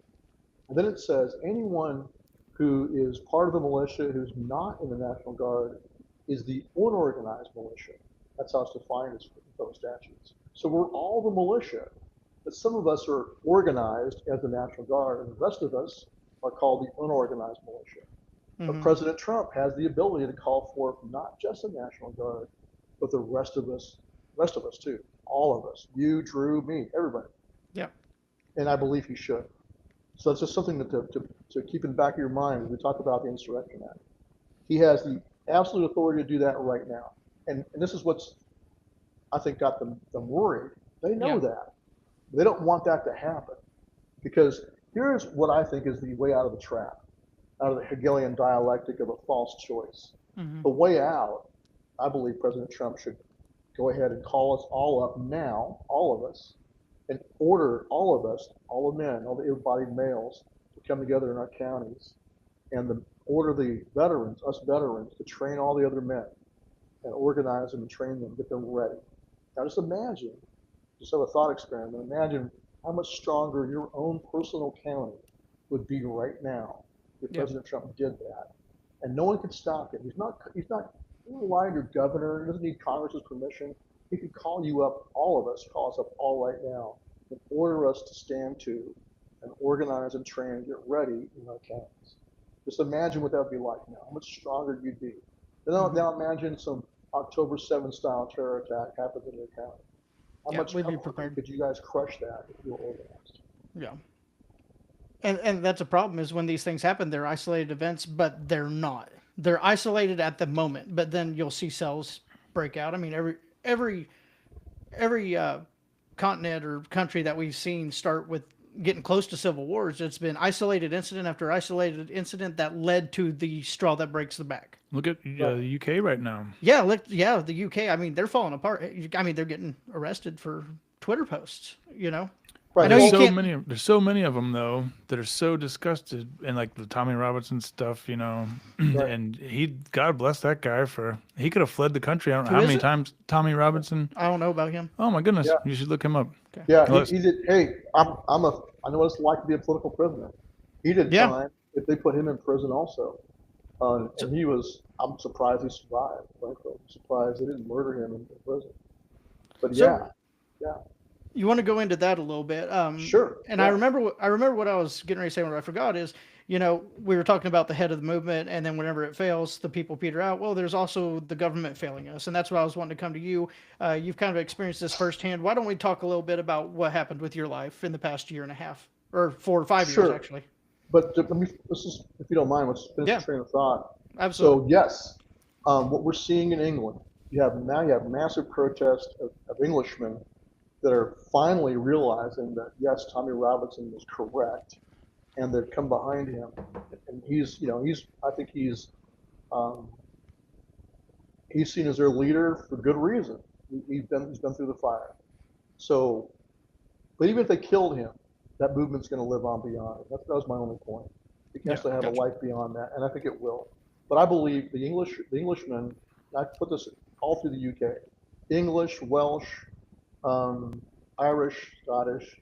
And then it says anyone who is part of the militia who's not in the National Guard is the unorganized militia. That's how it's defined as federal statutes. So we're all the militia, but some of us are organized as the National Guard, and the rest of us are called the unorganized militia. But President Trump has the ability to call forth not just the National Guard, but the rest of us too. All of us, you, Drew, me, everybody. Yeah. And I believe he should. So it's just something to keep in the back of your mind as we talk about the Insurrection Act. He has the absolute authority to do that right now. And this is what's, I think, got them worried. They know that. They don't want that to happen. Because here's what I think is the way out of the trap, out of the Hegelian dialectic of a false choice. The way out, I believe President Trump should go ahead and call us all up now, all of us, and order all of us, all the men, all the able-bodied males, to come together in our counties and order the veterans, us veterans, to train all the other men and organize them and train them, get them ready. Now just imagine, just have a thought experiment, imagine how much stronger your own personal county would be right now if President Trump did that. And no one could stop it. He's not he doesn't rely on your governor, he doesn't need Congress's permission. He could call you up, all of us, call us up all right now, and order us to stand to and organize and train and get ready in our counties. Just imagine what that would be like now, how much stronger you'd be. Now imagine some October 7th style terror attack happens in your county. How much we'd be prepared. could you guys crush that if you were organized? Yeah. And that's a problem is when these things happen, they're isolated events, but they're not. They're isolated at the moment, but then you'll see cells break out. I mean, every continent or country that we've seen start with getting close to civil wars, it's been isolated incident after isolated incident that led to the straw that breaks the back. Look at the UK right now. Yeah, the UK. I mean, they're falling apart. I mean, they're getting arrested for Twitter posts. You know. Right. I know There's so many of them though that are so disgusted, and like the Tommy Robinson stuff, you know, and God bless that guy he could have fled the country. I don't know how many times Tommy Robinson. I don't know about him. Oh my goodness, you should look him up. Okay. Yeah, he did. Hey, I know what it's like to be a political prisoner. He did time if they put him in prison also, and I'm surprised he survived. Frankly, I'm surprised they didn't murder him in prison. But So yeah, you want to go into that a little bit? sure. And Yeah. I remember what I was getting ready to say. What I forgot is, we were talking about the head of the movement, and then whenever it fails, the people peter out. Well, there's also the government failing us, and that's what I was wanting to come to you. You've kind of experienced this firsthand. Why don't we talk a little bit about what happened with your life in the past year and a half, or 4 or 5 years, Sure. actually? But let's just, if you don't mind, let's finish Yeah, the train of thought. absolutely. So yes, what we're seeing in England, you have massive protests of Englishmen that are finally realizing that yes, Tommy Robinson was correct, and they've come behind him, and I think um, he's seen as their leader for good reason. He's been through the fire. So, but even if they killed him, that movement's going to live on beyond it. That was my only point. It can Yeah, actually have a gotcha. life beyond that, and I think it will. But I believe the Englishmen, I put this all through the UK, English, Welsh, um, Irish, Scottish,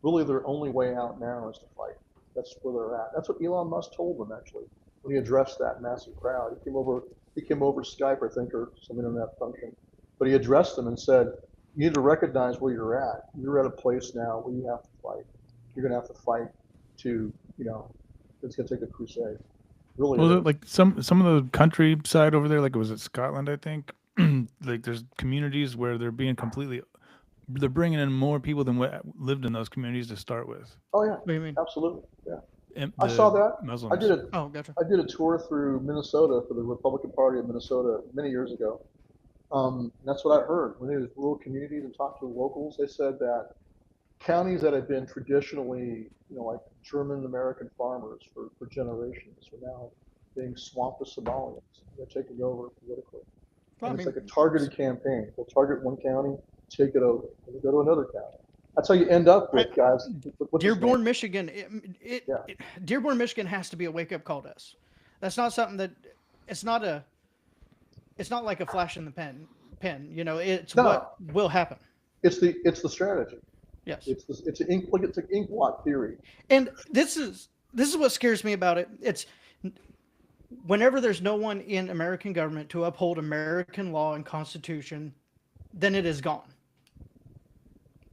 really their only way out now is to fight. That's where they're at. That's what Elon Musk told them actually when he addressed that massive crowd. He came over Skype, I think, or some internet function, but he addressed them and said, "You need to recognize where you're at. You're at a place now where you have to fight. You're going to have to fight to, it's going to take a crusade. Really, Well, it is." like some of the countryside over there, like it was at Scotland, I think. Like there's communities where they're bringing in more people than what lived in those communities to start with. Oh yeah, What do you mean? absolutely. Yeah, I saw The that. I Muslims. did a Oh, gotcha. I did a tour through Minnesota for the Republican Party of Minnesota many years ago. That's what I heard when they was rural communities and talked to the locals. They said that counties that had been traditionally, like German American farmers for generations are now being swamped with Somalians. They're taking over politically. Well, I And it's mean, like a targeted campaign. They'll target one county, take it over, and they go to another county. That's how you end up I, with guys. What's his name? Dearborn, Michigan. Yeah. Dearborn, Michigan has to be a wake up call to us. That's not something that. It's not a. It's not like a flash in the pen. It's No, what will happen. it's the strategy. Yes. It's an ink blot theory. And this is what scares me about it. It's whenever there's no one in American government to uphold American law and Constitution, then it is gone.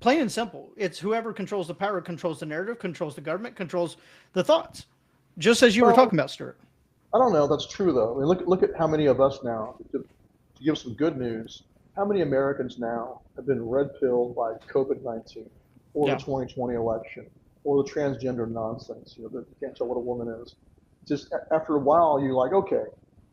Plain and simple. It's whoever controls the power controls the narrative, controls the government, controls the thoughts. Just as you were Well, talking about, Stuart. I don't know. That's true though. I mean, look at how many of us now. To give some good news, how many Americans now have been red pilled by COVID-19 or the Yeah. 2020 election or the transgender nonsense? That you can't tell what a woman is. Just after a while, you're like, okay,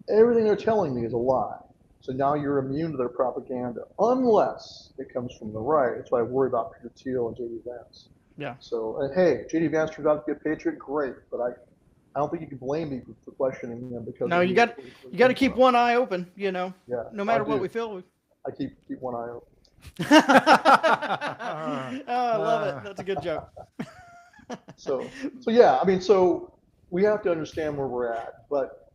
everything they're telling me is a lie. So now you're immune to their propaganda, unless it comes from the right. That's why I worry about Peter Thiel and JD Vance. Yeah. So, and hey, JD Vance turned out to be a patriot, great, but I don't think you can blame me for questioning him because No, of you got where he you got to comes keep from. one eye open. Yeah, No I matter what do. we feel. I keep one eye open. Oh, I love it. That's a good joke. So yeah, I mean, so we have to understand where we're at. But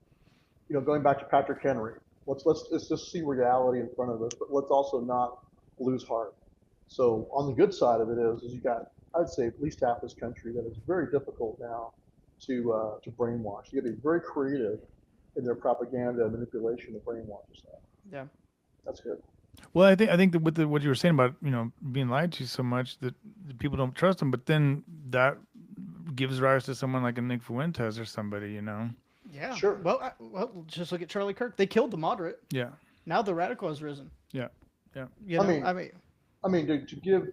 going back to Patrick Henry, let's just see reality in front of us, but let's also not lose heart. So on the good side of it is you got, I'd say, at least half this country that is very difficult now to brainwash. You got to be very creative in their propaganda and manipulation to brainwash stuff. Yeah. That's good. Well, I think that with what you were saying about being lied to so much that people don't trust them, but then that gives rise to someone like a Nick Fuentes or somebody. Yeah. Sure. Well, just look at Charlie Kirk. They killed the moderate. Yeah, Now the radical has risen. yeah, yeah. I mean, to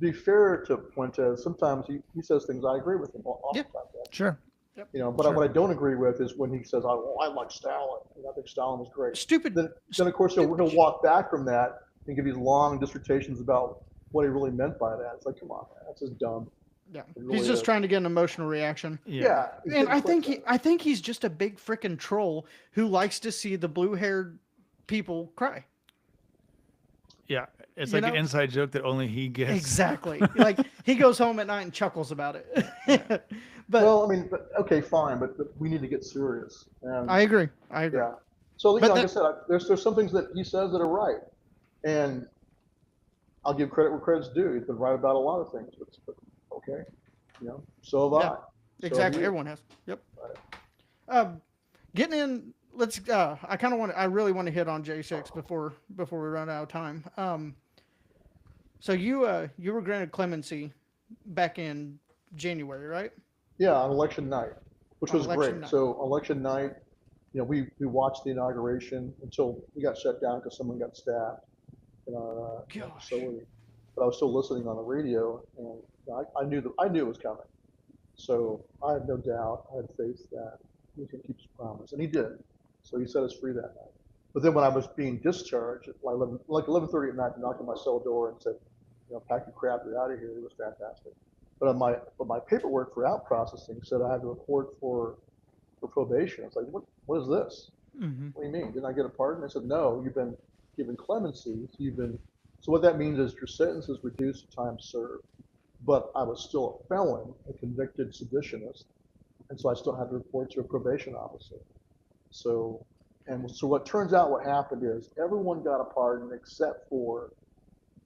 be fair to Fuentes, sometimes he says things I agree with him Yeah. oftentimes. Sure. Yep. But Sure. what I don't agree with is when he says, I like Stalin. I think Stalin was great. Stupid. Then of course, he'll walk back from that and give these long dissertations about what he really meant by that. It's like, come on, man, that's just dumb. Yeah. It really He's just is. trying to get an emotional reaction. Yeah. And I think he's just a big freaking troll who likes to see the blue-haired people cry. Yeah, it's You like an know? inside joke that only he gets. Exactly. Like he goes home at night and chuckles about it. But Well, I mean, okay, fine, but we need to get serious. And I agree. yeah. So, But like I said, there's some things that he says that are right, and I'll give credit where credit's due. He's been right about a lot of things, but okay, so have Yeah, I. So have exactly. you. Everyone has. Yep. Right. Getting in. Let's. I really want to hit on J6 before we run out of time. So you were granted clemency back in January, right? Yeah, on election night, which On was election great. night. So election night, we watched the inauguration until we got shut down because someone got stabbed in our Gosh. facility. But I was still listening on the radio, and I knew it was coming. So I had no doubt, I had faith that he was going to keep his promise, and he did. So he set us free that night. But then when I was being discharged at like 11:30 at night, he knocked on my cell door and said, pack your crap, you're out of here. It was fantastic. But my paperwork for out processing said I had to report for probation. I was like, what is this? Mm-hmm. What do you mean? Didn't I get a pardon? I said, no, you've been given clemency. So what that means is your sentence is reduced to time served. But I was still a felon, a convicted seditionist, and so I still had to report to a probation officer. So, so what turns out what happened is everyone got a pardon except for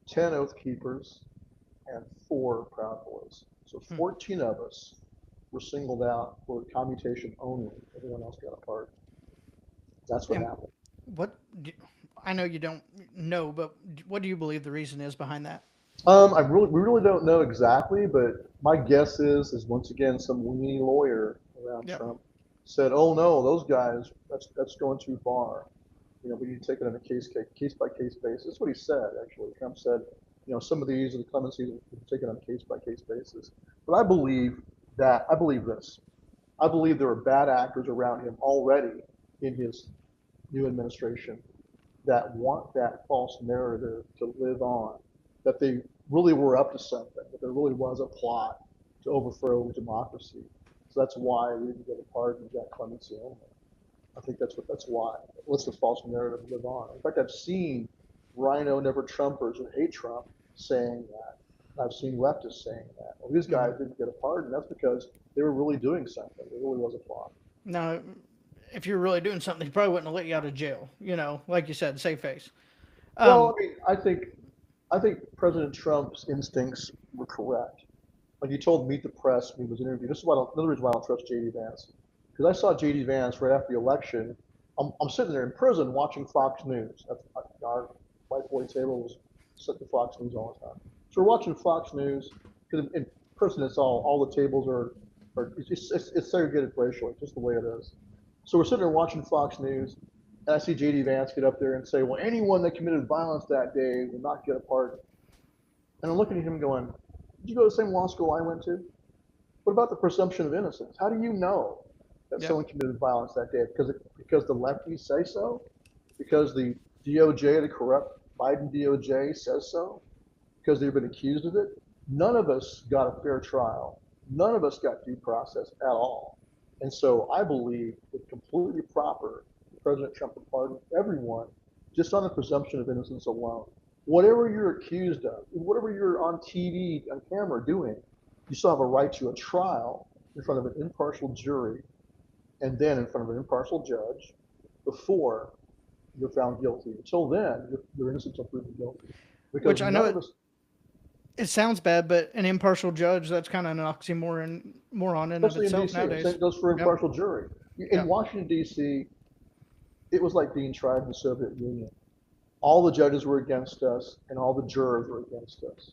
10 oath keepers and 4 proud boys. So 14 of us were singled out for commutation only. Everyone else got a pardon. That's what And happened. what do, I know you don't know, but what do you believe the reason is behind that? We really don't know exactly, but my guess is once again some weenie lawyer around Yep. Trump said, "Oh no, those guys, that's going too far. We need to take it on a case by case basis." That's what he said actually. Trump said, some of these are the clemencies will be taken on a case by case basis. But I believe this. I believe there are bad actors around him already in his new administration that want that false narrative to live on, that they really were up to something, that there really was a plot to overthrow democracy. So that's why we didn't get a pardon of that clemency only. I think that's why. It lets the false narrative live on. In fact, I've seen Rhino never Trumpers who hate Trump saying that. I've seen leftists saying that. Well, these Mm-hmm. guys didn't get a pardon. That's because they were really doing something. There really was a plot. Now, if you're really doing something, he probably wouldn't have let you out of jail. Like you said, save face. Well, Um, I mean, I think President Trump's instincts were correct. Like he told Meet the Press when he was interviewed. This is another reason why I don't trust JD Vance, because I saw JD Vance right after the election. I'm sitting there in prison watching Fox News. Our whiteboard table was set to Fox News all the time. So we're watching Fox News because in prison all the tables are it's segregated racially, just the way it is. So we're sitting there watching Fox News, and I see JD Vance get up there and say, "Well, anyone that committed violence that day will not get a pardon." And I'm looking at him going, "Did you go to the same law school I went to? What about the presumption of innocence? How do you know that yep. someone committed violence that day? Because the lefties say so? Because the DOJ, the corrupt Biden DOJ, says so? Because they've been accused of it? None of us got a fair trial. None of us got due process at all. And so I believe it's completely proper for President Trump to pardon everyone just on the presumption of innocence alone. Whatever you're accused of, whatever you're on TV, on camera doing, you still have a right to a trial in front of an impartial jury and then in front of an impartial judge before you're found guilty. Until then, you're innocent until proven guilty. Which Because I know none of it, us, it sounds bad, but an impartial judge, that's kind of an oxymoron moron in of especially in itself D.C., nowadays. same goes for Yep. impartial jury. In Yep. Washington, D.C., it was like being tried in the Soviet Union. All the judges were against us, and all the jurors were against us.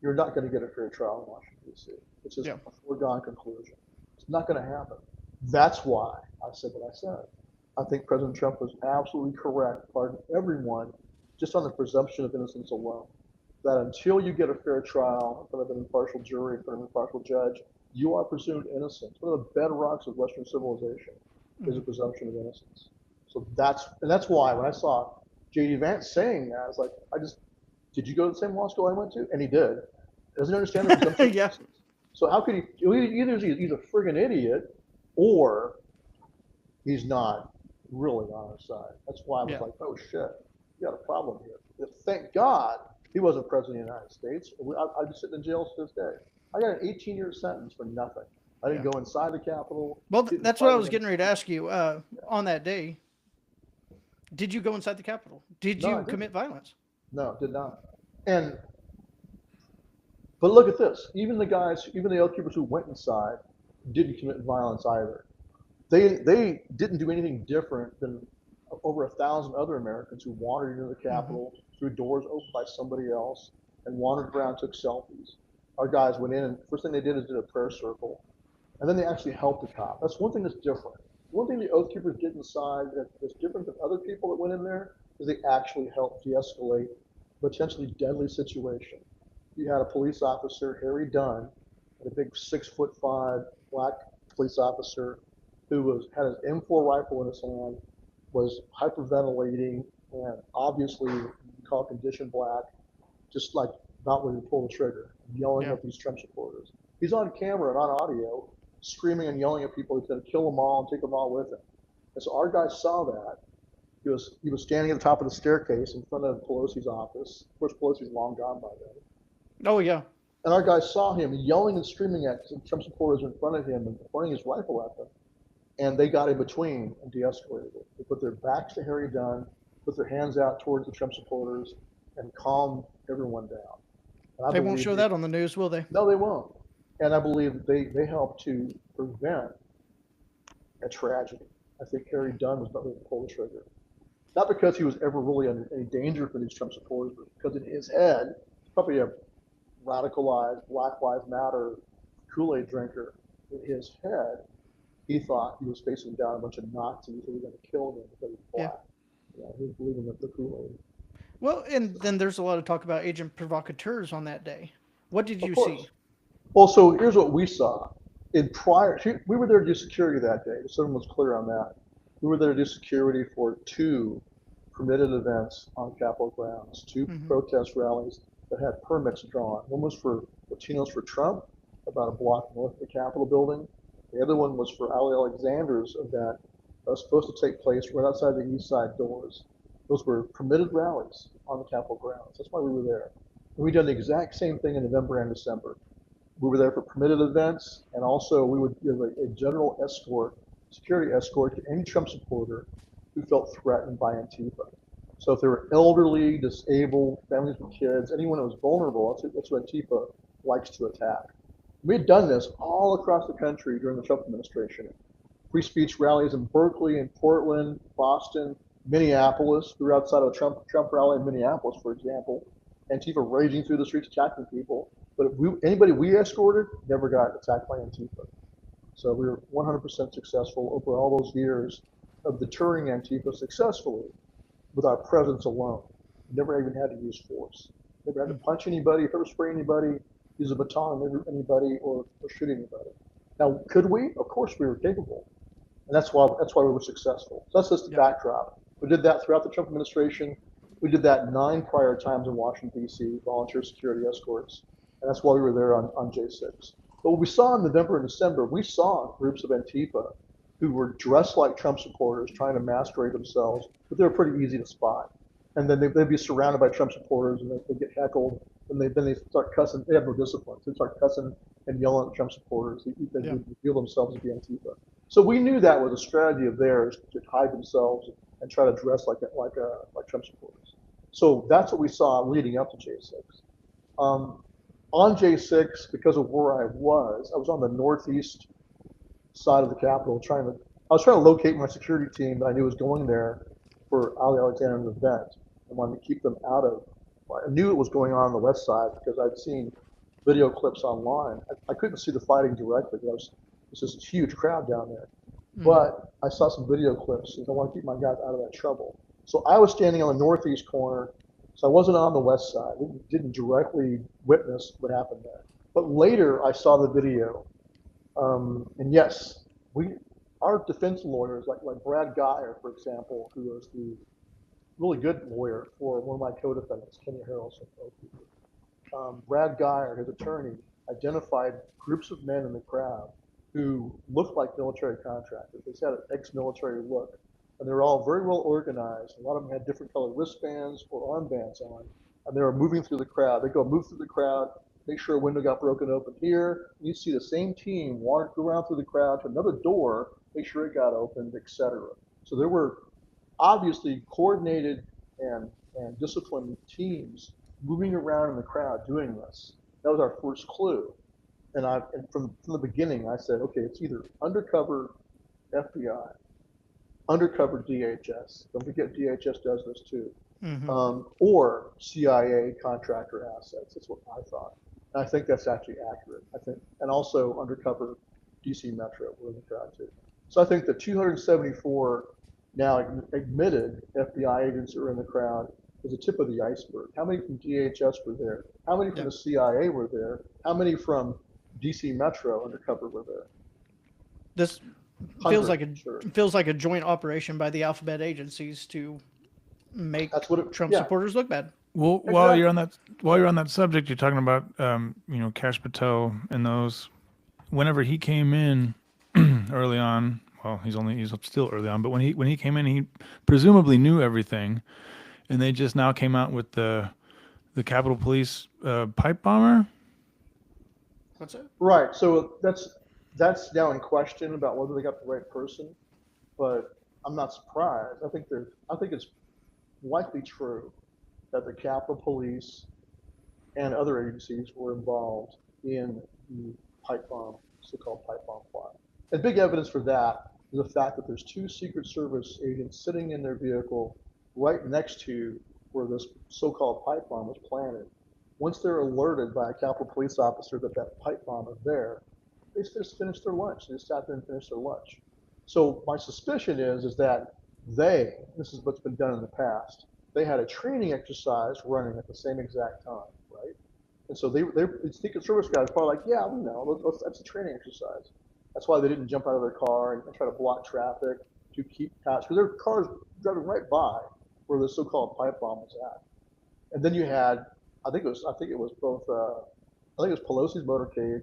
You're not going to get a fair trial in Washington, D.C. It's just Yep. a foregone conclusion. It's not going to happen. That's why I said what I said. I think President Trump was absolutely correct, pardon everyone, just on the presumption of innocence alone. That until you get a fair trial in front of an impartial jury, in front of an impartial judge, you are presumed innocent. One of the bedrocks of Western civilization is a Mm-hmm. presumption of innocence. So that's why when I saw J.D. Vance saying that, I was like, did you go to the same law school I went to? And he did. Doesn't he understand the presumption of Yeah. innocence? So how could he? Either he's a friggin' idiot, or he's not really on our side. That's why I was Yeah. like, oh shit, you got a problem here. Thank God he wasn't president of the United States. I'd be sitting in jail to this day. I got an 18-year sentence for nothing. I didn't Yeah. go inside the Capitol, Well, didn't that's what fight I with was him. getting ready to ask you. On that day, did you go inside the Capitol? Did No, I you didn't. commit violence? No, did not. And but look at this. Even the oath keepers who went inside didn't commit violence either. They didn't do anything different than over 1,000 other Americans who wandered into the Mm-hmm. Capitol through doors opened by somebody else and wandered around, took selfies. Our guys went in, and first thing they did is did a prayer circle, and then they actually helped the cop. That's one thing that's different. One thing the Oath Keepers did inside that's different than other people that went in there is they actually helped de-escalate a potentially deadly situation. You had a police officer, Harry Dunn, a big 6'5" black police officer who had his M4 rifle in his hand, was hyperventilating and obviously called condition black, just like not ready to pull the trigger, yelling Yeah. at these Trump supporters. He's on camera and on audio, screaming and yelling at people. He's going to kill them all and take them all with him. And so our guy saw that. He was standing at the top of the staircase in front of Pelosi's office. Of course, Pelosi's long gone by then. Oh yeah. And our guy saw him yelling and screaming at some Trump supporters in front of him and pointing his rifle at them. And they got in between and de-escalated it. They put their backs to Harry Dunn, put their hands out towards the Trump supporters, and calmed everyone down. And They won't show that on the news, will they? No, they won't. And I believe they helped to prevent a tragedy. I think Harry Dunn was not ready to pull the trigger. Not because he was ever really in any danger for these Trump supporters, but because in his head, probably a radicalized Black Lives Matter Kool-Aid drinker, in his head, he thought he was facing down a bunch of Nazis who were going to kill him because he's black. Yeah. He was believing the Kool-Aid. Well, and then there's a lot of talk about agent provocateurs on that day. What did you see? Well, so here's what we saw. We were there to do security that day, so everyone was clear on that. We were there to do security for 2 permitted events on Capitol grounds, 2 protest rallies that had permits drawn. One was for Latinos for Trump, about a block north of the Capitol building. The other one was for Ali Alexander's event that was supposed to take place right outside the East Side doors. Those were permitted rallies on the Capitol grounds. That's why we were there. And we done the exact same thing in November and December. We were there for permitted events, and also we would give a general escort, security escort to any Trump supporter who felt threatened by Antifa. So if they were elderly, disabled, families with kids, anyone that was vulnerable, that's what Antifa likes to attack. We had done this all across the country during the Trump administration. Free speech rallies in Berkeley, in Portland, Boston, Minneapolis. We were outside of a Trump rally in Minneapolis, for example. Antifa raging through the streets attacking people. But anybody we escorted never got attacked by Antifa. So we were 100% successful over all those years of deterring Antifa successfully with our presence alone. Never even had to use force. Never had to punch anybody, ever spray anybody, use a baton on anybody, or shoot anybody. Now, could we? Of course we were capable. And that's why we were successful. So that's just the backdrop. We did that throughout the Trump administration. We did that 9 prior times in Washington, D.C., volunteer security escorts. And that's why we were there on J6. But what we saw in November and December, we saw groups of Antifa who were dressed like Trump supporters trying to masquerade themselves, but they were pretty easy to spot. And then they'd be surrounded by Trump supporters, and they'd get heckled, and then they start cussing. They have no discipline. So they start cussing and yelling at Trump supporters. They reveal themselves to be Antifa. So we knew that was a strategy of theirs to hide themselves and try to dress like Trump supporters. So that's what we saw leading up to J6. On J6, because of where I was on the northeast side of the Capitol I was trying to locate my security team that I knew was going there for Ali Alexander's event. I wanted to keep them out of. I knew it was going on the west side because I'd seen video clips online. I couldn't see the fighting directly. There was just a huge crowd down there. But I saw some video clips, and I want to keep my guys out of that trouble. So I was standing on the northeast corner, so I wasn't on the west side. We didn't directly witness what happened there. But later, I saw the video, and yes, our defense lawyers, like Brad Geyer, for example, who was the really good lawyer for one of my co-defendants, Kenny Harrelson. Brad Geyer, his attorney, identified groups of men in the crowd who looked like military contractors. They had an ex-military look, and they were all very well organized. A lot of them had different colored wristbands or armbands on, and they were moving through the crowd. They go move through the crowd, make sure a window got broken open here. You see the same team go around through the crowd to another door, make sure it got opened, etc. So there were obviously coordinated and disciplined teams moving around in the crowd doing this. That was our first clue. And from the beginning, I said, okay, it's either undercover FBI, undercover DHS. Don't forget DHS does this too. or CIA contractor assets. That's what I thought. And I think that's actually accurate. I think, and also undercover DC Metro were in the crowd too. So I think the 274 now admitted FBI agents that are in the crowd is the tip of the iceberg. How many from DHS were there? How many from the CIA were there? How many from DC Metro undercover were there? This feels like sure. feels like a joint operation by the alphabet agencies to make Trump supporters look bad. Well, exactly. while you're on that subject, you're talking about Kash Patel and those. Whenever he came in early on, well, he's still early on, but when he came in, he presumably knew everything, and they just now came out with the Capitol Police pipe bomber. What's it? Right. So that's now in question about whether they got the right person, but I'm not surprised. I think it's likely true that the Capitol Police and other agencies were involved in the so-called pipe bomb plot. And big evidence for that is the fact that there's two Secret Service agents sitting in their vehicle right next to where this so-called pipe bomb was planted. Once they're alerted by a Capitol Police officer that pipe bomb is there, they just finished their lunch. They just sat there and finished their lunch. So my suspicion is that this is what's been done in the past, they had a training exercise running at the same exact time, right? And so the Secret Service guys probably like, yeah, we know, that's a training exercise. That's why they didn't jump out of their car and try to block traffic to keep past, because their cars driving right by where the so-called pipe bomb was at. And then you had, I think it was Pelosi's motorcade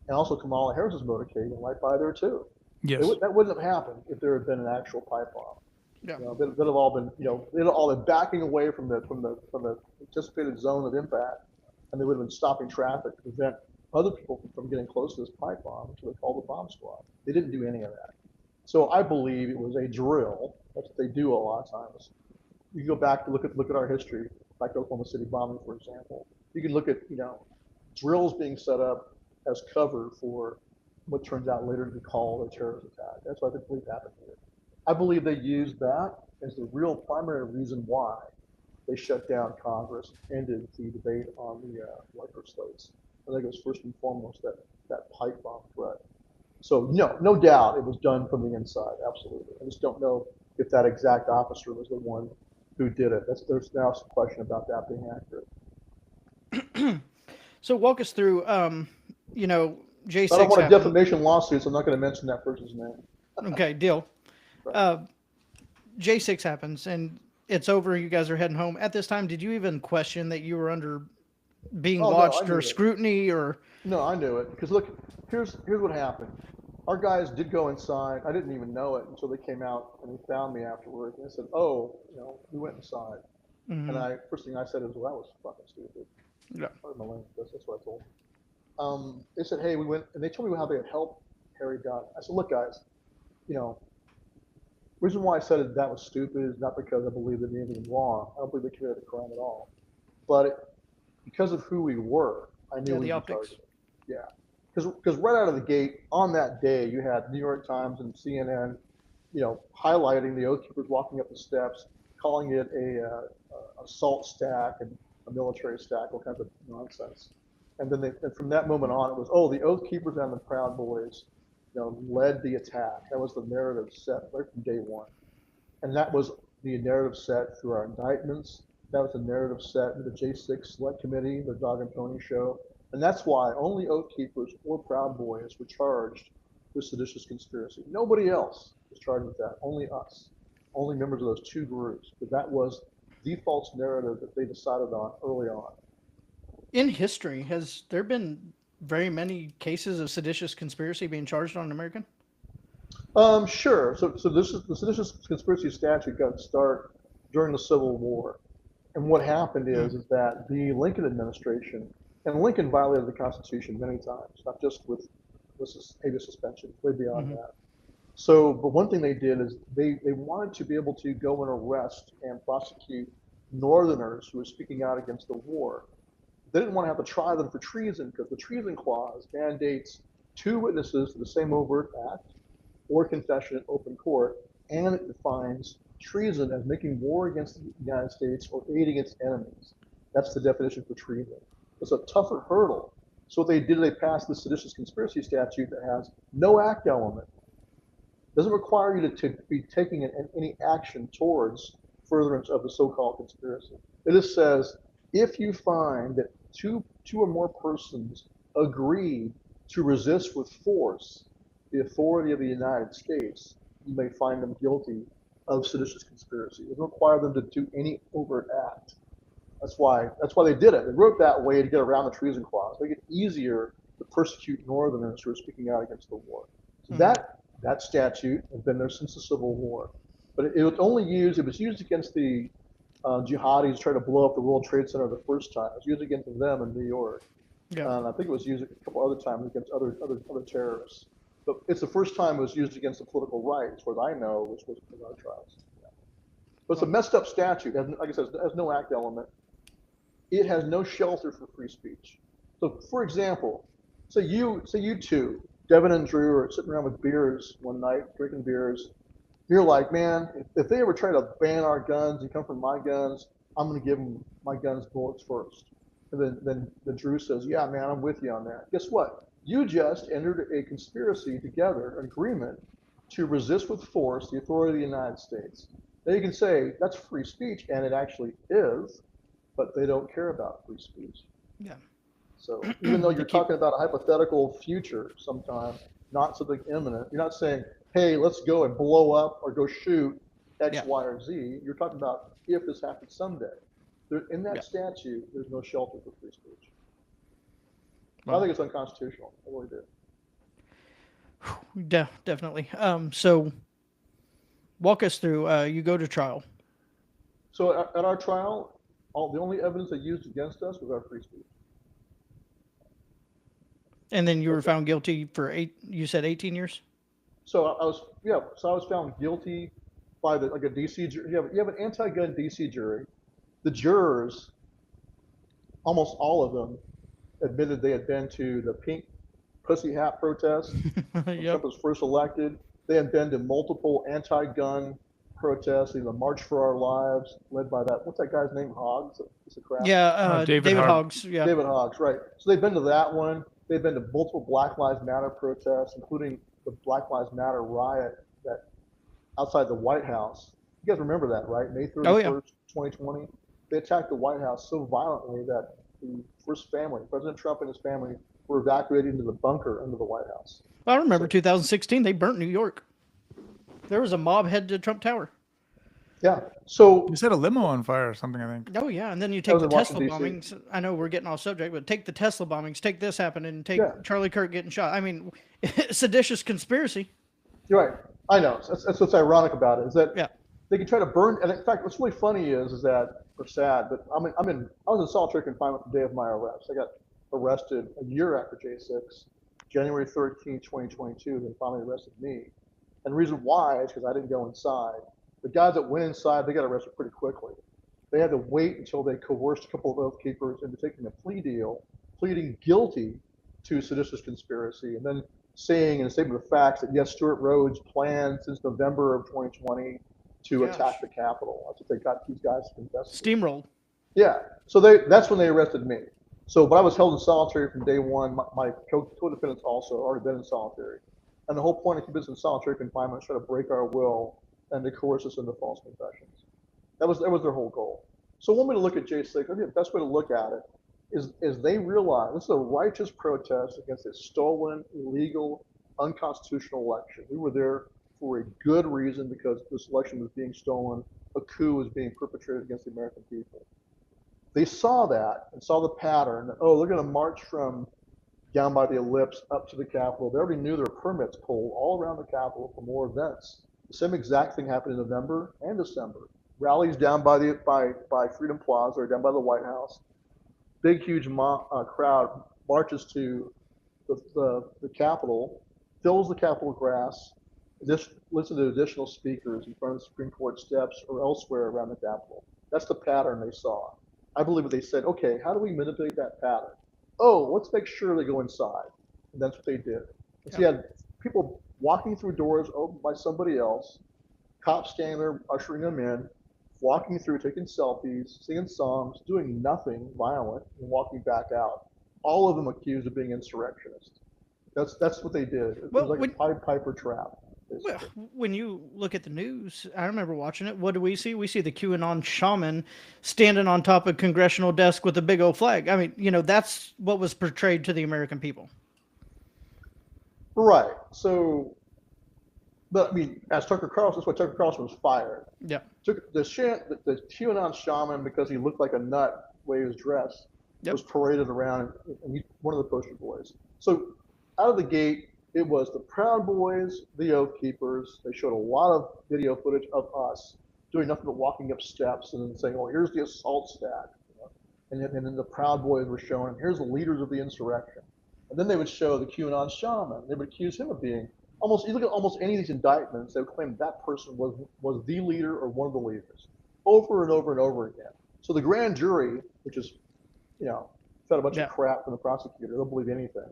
and also Kamala Harris's motorcade right by there too. Yes. That wouldn't have happened if there had been an actual pipe bomb. Yeah. They'd have all been, they'd all been backing away from the anticipated zone of impact, and they would have been stopping traffic to prevent other people from getting close to this pipe bomb until they called the bomb squad. They didn't do any of that. So I believe it was a drill. That's what they do a lot of times. You can go back to look at our history, like Oklahoma City bombing, for example. You can look at drills being set up as cover for what turns out later to be called a terrorist attack. That's what I believe happened here. I believe they used that as the real primary reason why they shut down Congress and ended the debate on the wiper slates. I think it was first and foremost that pipe bomb threat. So no doubt it was done from the inside, absolutely. I just don't know if that exact officer was the one who did it. There's now some question about that being accurate. So walk us through, J6. I don't want a defamation lawsuit, so I'm not going to mention that person's name. Okay, deal. Right. J6 happens, and it's over. You guys are heading home. At this time, did you even question that you were under being watched or scrutiny or? No, I knew it because look, here's what happened. Our guys did go inside. I didn't even know it until they came out and they found me afterwards. And they said, "Oh, we went inside." Mm-hmm. And first thing I said is, "Well, that was fucking stupid." Yeah. That's what I told them. They said, "Hey, we went," and they told me how they had helped Harry Dunn. I said, "Look, guys, reason why I said that was stupid is not because I believe they did anything wrong. I don't believe they committed a crime at all, but because of who we were, I knew we were targeted. Yeah, because right out of the gate on that day, you had New York Times and CNN, highlighting the Oath Keepers walking up the steps, calling it a assault stack and a military stack, all kinds of nonsense. And then from that moment on, it was, the Oath Keepers and the Proud Boys led the attack. That was the narrative set right from day one. And that was the narrative set through our indictments. That was the narrative set in the J6 Select Committee, the Dog and Pony Show. And that's why only Oath Keepers or Proud Boys were charged with seditious conspiracy. Nobody else was charged with that, only us. Only members of those two groups. But that was the false narrative that they decided on early on. In history, has there been very many cases of seditious conspiracy being charged on an American? Sure. So the seditious conspiracy statute got its start during the Civil War. And what happened is that the Lincoln administration, and Lincoln violated the Constitution many times, not just with habeas suspension, way beyond that. So, but one thing they did is they wanted to be able to go and arrest and prosecute Northerners who were speaking out against the war. They didn't want to have to try them for treason because the treason clause mandates 2 witnesses to the same overt act or confession in open court, and it defines treason as making war against the United States or aiding its enemies. That's the definition for treason. It's a tougher hurdle. So what they did, they passed the seditious conspiracy statute that has no act element. Doesn't require you to be taking any action towards furtherance of the so-called conspiracy. It just says if you find that two or more persons agreed to resist with force the authority of the United States, you may find them guilty of seditious conspiracy. It doesn't require them to do any overt act. That's why they did it. They wrote that way to get around the treason clause, make it easier to persecute Northerners who are speaking out against the war. So that statute has been there since the Civil War, but it was only used. It was used against the jihadis trying to blow up the World Trade Center the first time. It was used against them in New York. Yeah. And I think it was used a couple other times against other terrorists. But it's the first time it was used against the political right, as far as I know, which was in our trials. Yeah. But it's a messed up statute. Like I said, it has no act element. It has no shelter for free speech. So, for example, say you two, Devin and Drew, are sitting around with beers one night, drinking beers. You're like, man, if they ever try to ban our guns and come from my guns, I'm going to give them my guns bullets first. And then Drew says, yeah, man, I'm with you on that. Guess what? You just entered a conspiracy together, an agreement to resist with force the authority of the United States. Now you can say that's free speech, and it actually is, but they don't care about free speech. Yeah. So even though you're talking about a hypothetical future sometime, not something imminent, you're not saying, hey, let's go and blow up or go shoot X, Y, or Z. You're talking about if this happens someday. In that statute, there's no shelter for free speech. Well, I think it's unconstitutional. I really do. Definitely. So walk us through, you go to trial. So at our trial, the only evidence they used against us was our free speech. And then you were found guilty for you said 18 years? So I was found guilty by a DC jury. You have an anti-gun DC jury. The jurors, almost all of them, admitted they had been to the pink pussy hat protest when Trump was first elected. They had been to multiple anti-gun protests, the March for Our Lives, led by what's that guy's name, Hoggs? Yeah, David Hoggs. Yeah. David Hoggs, right. So they've been to that one. They've been to multiple Black Lives Matter protests, including the Black Lives Matter riot that outside the White House. You guys remember that, right? May 31st, 2020. They attacked the White House so violently that the first family, President Trump and his family, were evacuated into the bunker under the White House. I remember 2016, they burnt New York. There was a mob headed to Trump Tower. Yeah. So you set a limo on fire or something, I think. Oh yeah, and then you take the Tesla bombings. I know we're getting off subject, but take the Tesla bombings, take this happening, and take Charlie Kirk getting shot. I mean, seditious conspiracy. You're right. I know. That's what's ironic about it is that they can try to burn. And in fact, what's really funny is that, or sad, but I was in solitary confinement the day of my arrest. I got arrested a year after J6, January 13, 2022. They finally arrested me. And the reason why is because I didn't go inside. The guys that went inside, they got arrested pretty quickly. They had to wait until they coerced a couple of oath keepers into taking a plea deal, pleading guilty to seditious conspiracy, and then saying in a statement of facts that yes, Stewart Rhodes planned since November of 2020 to attack the Capitol. That's what they got these guys to confess. Steamrolled. Yeah. So that's when they arrested me. So, but I was held in solitary from day one. My co-defendants also already been in solitary. And the whole point of keeping us in solitary confinement is try to break our will and to coerce us into false confessions. That was their whole goal. So one way to look at J6, I think the best way to look at it is they realize this is a righteous protest against a stolen, illegal, unconstitutional election. We were there for a good reason because this election was being stolen. A coup was being perpetrated against the American people. They saw that and saw the pattern. That, they're going to march from down by the ellipse up to the Capitol. They already knew there were permits pulled all around the Capitol for more events. The same exact thing happened in November and December. Rallies down by Freedom Plaza or down by the White House. Big, huge crowd marches to the Capitol, fills the Capitol grass, listen to additional speakers in front of the Supreme Court steps or elsewhere around the Capitol. That's the pattern they saw. I believe what they said, okay, how do we manipulate that pattern? Let's make sure they go inside. And that's what they did. And so you had people walking through doors opened by somebody else, Cops standing there ushering them in, walking through, taking selfies, singing songs, doing nothing violent, and walking back out. All of them accused of being insurrectionists. That's what they did. It was Well, like a Pied Piper trap, well, basically. when you look at the news, I remember watching it. What do we see? We see the QAnon shaman standing on top of congressional desk with a big old flag. I mean, that's what was portrayed to the American people. Right. So, but I mean, as Tucker Carlson, that's why Tucker Carlson was fired. Yeah. The QAnon shaman, because he looked like a nut the way he was dressed, Yep. was paraded around, and he's one of the poster boys. So out of the gate, it was the Proud Boys, the Oath Keepers. They showed a lot of video footage of us doing nothing but walking up steps and then saying, "Oh, here's the assault stack," and then the Proud Boys were showing, "Here's the leaders of the insurrection," and then they would show the QAnon shaman. They would accuse him of being almost. You look at almost any of these indictments, they would claim that person was the leader or one of the leaders, over and over and over again. So the grand jury, which is fed a bunch Yeah. of crap from the prosecutor, they'll believe anything.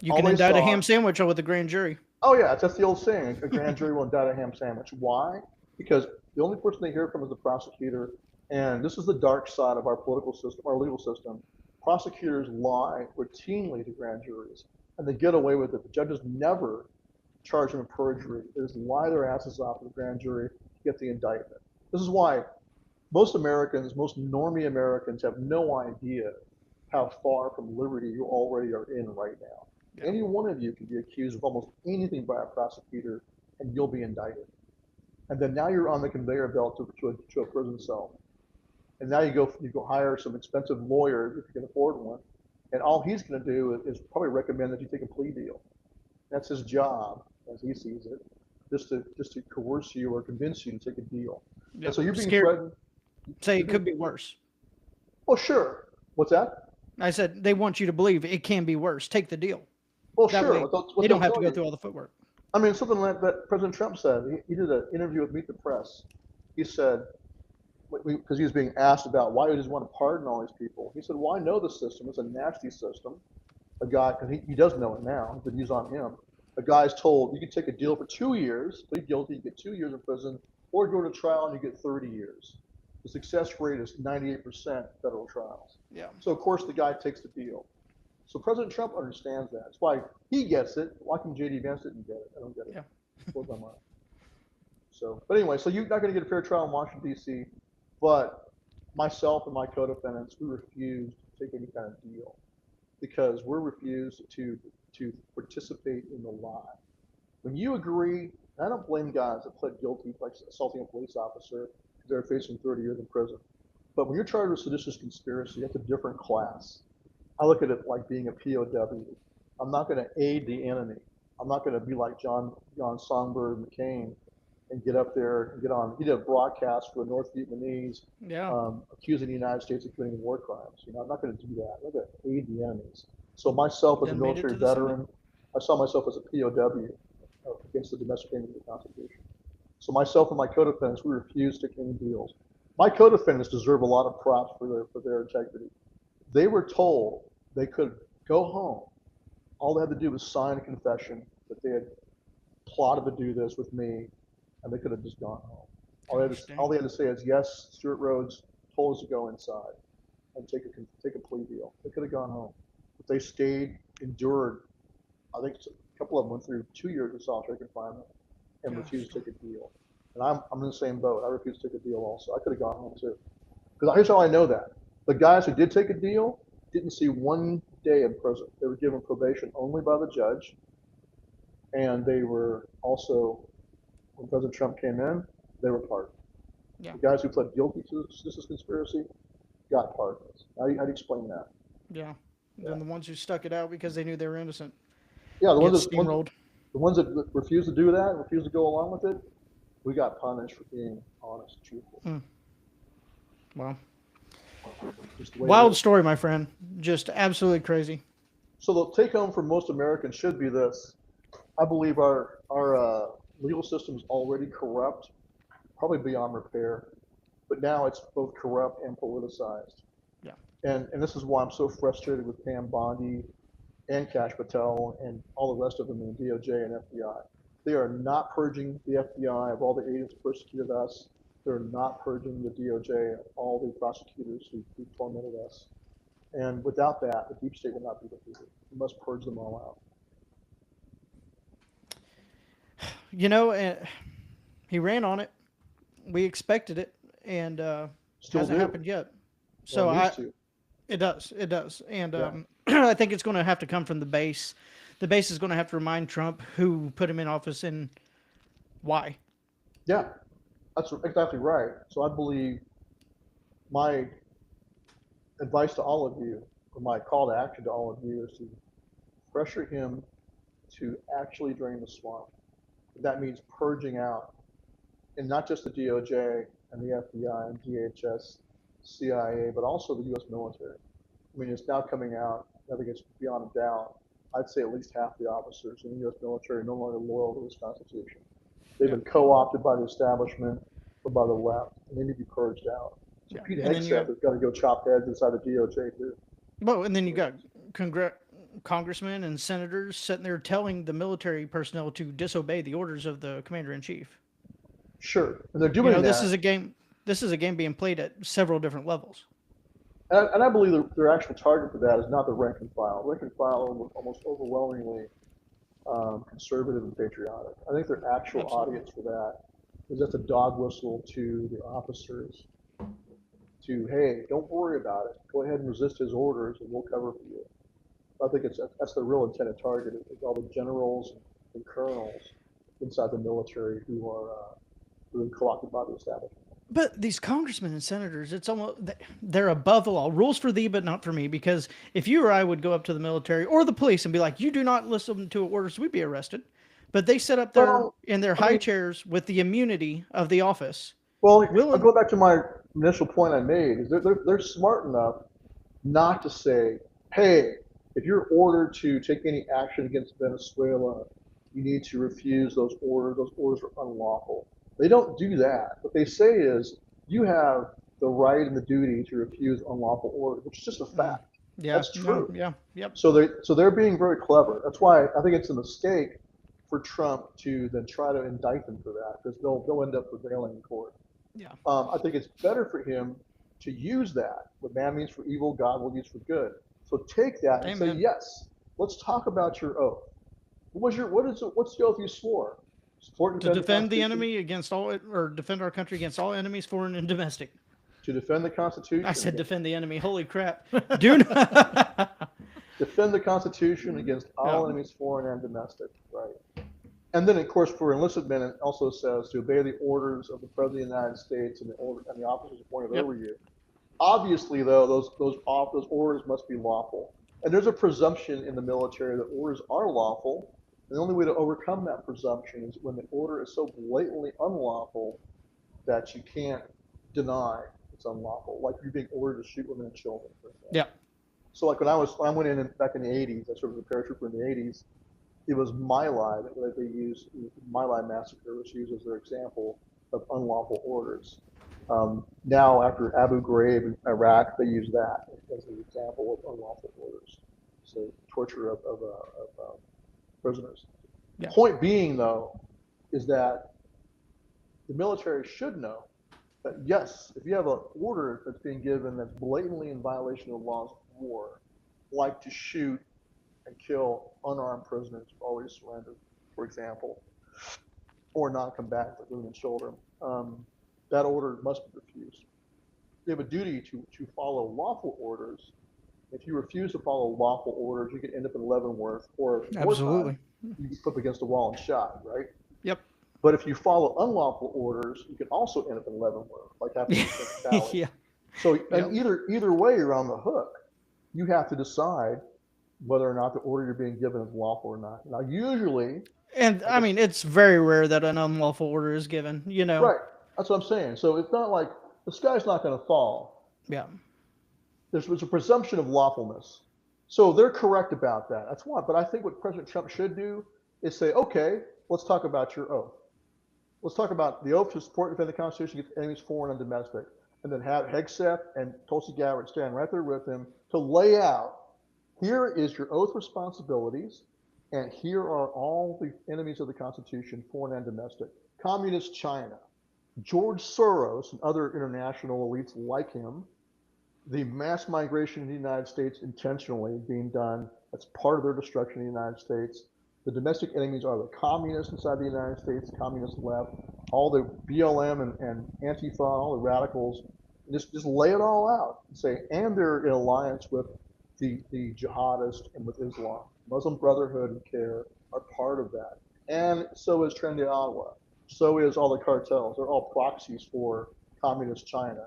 You All can they indict a saw, ham sandwich with a grand jury. oh yeah, that's the old saying: a grand jury will indict a ham sandwich. Why? Because the only person they hear from is the prosecutor, and this is the dark side of our political system, our legal system. Prosecutors lie routinely to grand juries, and they get away with it. The judges never charge them with perjury. They just lie their asses off to the grand jury to get the indictment. This is why most Americans, most normie Americans, have no idea how far from liberty you already are in right now. Yeah. Any one of you can be accused of almost anything by a prosecutor, and you'll be indicted. And then now you're on the conveyor belt to a prison cell. And now you go hire some expensive lawyer if you can afford one, and all he's going to do is probably recommend that you take a plea deal. That's his job, as he sees it, just to coerce you or convince you to take a deal. Yeah. And so you're being Scared. threatened. Say it could be worse. Well, sure. What's that? I said they want you to believe it can be worse. Take the deal. Well, That sure. way, What they don't they'll have to tell go you. through all the footwork. I mean, something like that President Trump said. He did an interview with Meet the Press. He said, because he was being asked about why he just want to pardon all these people. He said, "Well, I know the system. It's a nasty system. A guy, because he does know it now, the news on him. A guy's told you can take a deal for 2 years, plead guilty, you get 2 years in prison, or go to trial and you get 30 years. The success rate is 98% federal trials. Yeah. So of course the guy takes the deal. So President Trump understands that. That's why he gets it. Why can JD Vance didn't get it? I don't get it. Yeah. Blows my mind. So, but anyway, so you're not going to get a fair trial in Washington D.C. But myself and my co-defendants, we refused to take any kind of deal because we're refused to participate in the lie. When you agree, I don't blame guys that pled guilty, like assaulting a police officer, because they're facing 30 years in prison. But when you're charged with seditious conspiracy, that's a different class. I look at it like being a POW. I'm not going to aid the enemy. I'm not going to be like John Songbird McCain and get up there and get on. He did a broadcast for the North Vietnamese, Yeah. accusing the United States of committing war crimes. I'm not going to do that. I'm not going to aid the enemies. So myself as a Then made it military to the Senate. veteran, I saw myself as a POW against the domestic enemy of the Constitution. So myself and my co-defendants, we refused to take any deals. My co-defendants deserve a lot of props for their integrity. They were told they could go home. All they had to do was sign a confession that they had plotted to do this with me, and they could have just gone home. All they had to say is, yes, Stewart Rhodes told us to go inside and take a plea deal. They could have gone home. But they stayed, endured. I think a couple of them went through 2 years of solitary confinement and refused to take a deal. And I'm in the same boat. I refused to take a deal also. I could have gone home too. Because here's how I know that. The guys who did take a deal didn't see 1 day in prison. They were given probation only by the judge. And they were also, when President Trump came in, they were pardoned. Yeah. The guys who pled guilty to this conspiracy got pardons. How do you explain that? Yeah. Then the ones who stuck it out because they knew they were innocent. Yeah, the Get ones steamrolled. that refused to do that, refused to go along with it, we got punished for being honest, truthful. Wow. Just the way it Wild is. story, my friend. Just absolutely crazy. So the take home for most Americans should be this. I believe our legal system is already corrupt, probably beyond repair, but now it's both corrupt and politicized. Yeah. And this is why I'm so frustrated with Pam Bondi and Kash Patel and all the rest of them in the DOJ and FBI. They are not purging the FBI of all the agents who persecuted us. They're not purging the DOJ of all the prosecutors who tormented us. And without that, the deep state will not be defeated. We must purge them all out. You know, he ran on it. We expected it, and Still hasn't do. happened yet. Well, So it needs to. it does, and Yeah. I think it's going to have to come from the base. The base is going to have to remind Trump who put him in office and why. Yeah, that's exactly right. So I believe my advice to all of you, or my call to action to all of you, is to pressure him to actually drain the swamp. That means purging out, and not just the DOJ and the FBI and DHS, CIA, but also the U.S. military. I mean, it's now coming out, I think it's beyond a doubt. I'd say at least half the officers in the U.S. military are no longer loyal to this Constitution. They've been co-opted by the establishment or by the left, and they need to be purged out. So Yeah. Pete And then you Hegseth has got to go chop heads inside the DOJ too. Well, and then you got congressmen and senators sitting there telling the military personnel to disobey the orders of the commander in chief. Sure, and they're You doing know, that. this is a game. This is a game being played at several different levels. And I believe their actual target for that is not the rank and file. Rank and file are almost overwhelmingly conservative and patriotic. I think their actual Absolutely. audience for that is just a dog whistle to the officers to, hey, don't worry about it. Go ahead and resist his orders and we'll cover for you. I think that's the real intended target is all the generals and colonels inside the military who are being co-opted by the establishment. But these congressmen and senators, it's almost they're above the law. Rules for thee, but not for me. Because if you or I would go up to the military or the police and be like, "You do not listen to orders," we'd be arrested. But they sit up there Well, in their I high mean, chairs with the immunity of the office. well, I'll Willing, go back to my initial point I made. Is they're smart enough not to say, hey, if you're ordered to take any action against Venezuela, you need to refuse those orders. Those orders are unlawful. They don't do that. What they say is you have the right and the duty to refuse unlawful orders, which is just a fact. yeah, That's no, true. yeah, yep, So they're being very clever. That's why I think it's a mistake for Trump to then try to indict them for that because they'll end up prevailing in court. yeah. I think it's better for him to use that. What man means for evil, God will use for good. So take that and say, Amen. yes, let's talk about your oath. What's the oath you swore? Support and To defend the defend the Constitution. enemy against all, or defend our country against all enemies, foreign and domestic. To defend the Constitution. I said defend the enemy. Holy crap! Do not. Defend the Constitution against all Yeah. enemies, foreign and domestic. Right. And then, of course, for enlisted men, it also says to obey the orders of the President of the United States and the officers appointed Yep. over you. Obviously, though, those orders must be lawful. And there's a presumption in the military that orders are lawful. And the only way to overcome that presumption is when the order is so blatantly unlawful that you can't deny it's unlawful. Like you're being ordered to shoot women and children, for example. Yeah. So like when I went in back in the 80s, I served as a paratrooper in the 80s. It was My Lai that they used. My Lai massacre was used as their example of unlawful orders. Now, after Abu Ghraib in Iraq, they use that as an example of unlawful orders. So torture of prisoners. Yeah. Point being, though, is that the military should know that yes, if you have an order that's being given that's blatantly in violation of the laws of war, like to shoot and kill unarmed prisoners who've already surrendered, for example, or non-combatants like women and children, that order must be refused. You have a duty to follow lawful orders. If you refuse to follow lawful orders, you could end up in Leavenworth or Absolutely. you get put up against a wall and shot, right? Yep. But if you follow unlawful orders, you can also end up in Leavenworth, like happened in Central Valley. Yeah. So Yep. either way, you're on the hook. You have to decide whether or not the order you're being given is lawful or not. Now, usually, And I mean, it's very rare that an unlawful order is given. You know. right? That's what I'm saying. So it's not like the sky's not going to fall. Yeah. There's a presumption of lawfulness. So they're correct about that. That's why. But I think what President Trump should do is say, okay, let's talk about your oath. Let's talk about the oath to support and defend the Constitution against enemies, foreign and domestic. And then have Hegseth and Tulsi Gabbard stand right there with him to lay out, here is your oath responsibilities. And here are all the enemies of the Constitution, foreign and domestic. Communist China, George Soros and other international elites like him, the mass migration in the United States intentionally being done, that's part of their destruction in the United States. The domestic enemies are the communists inside the United States, communist left, all the BLM and Antifa, all the radicals. Just lay it all out and say, and they're in alliance with the jihadists and with Islam. Muslim Brotherhood and CARE are part of that. And so is Trendy Ottawa. So is all the cartels. They're all proxies for communist China,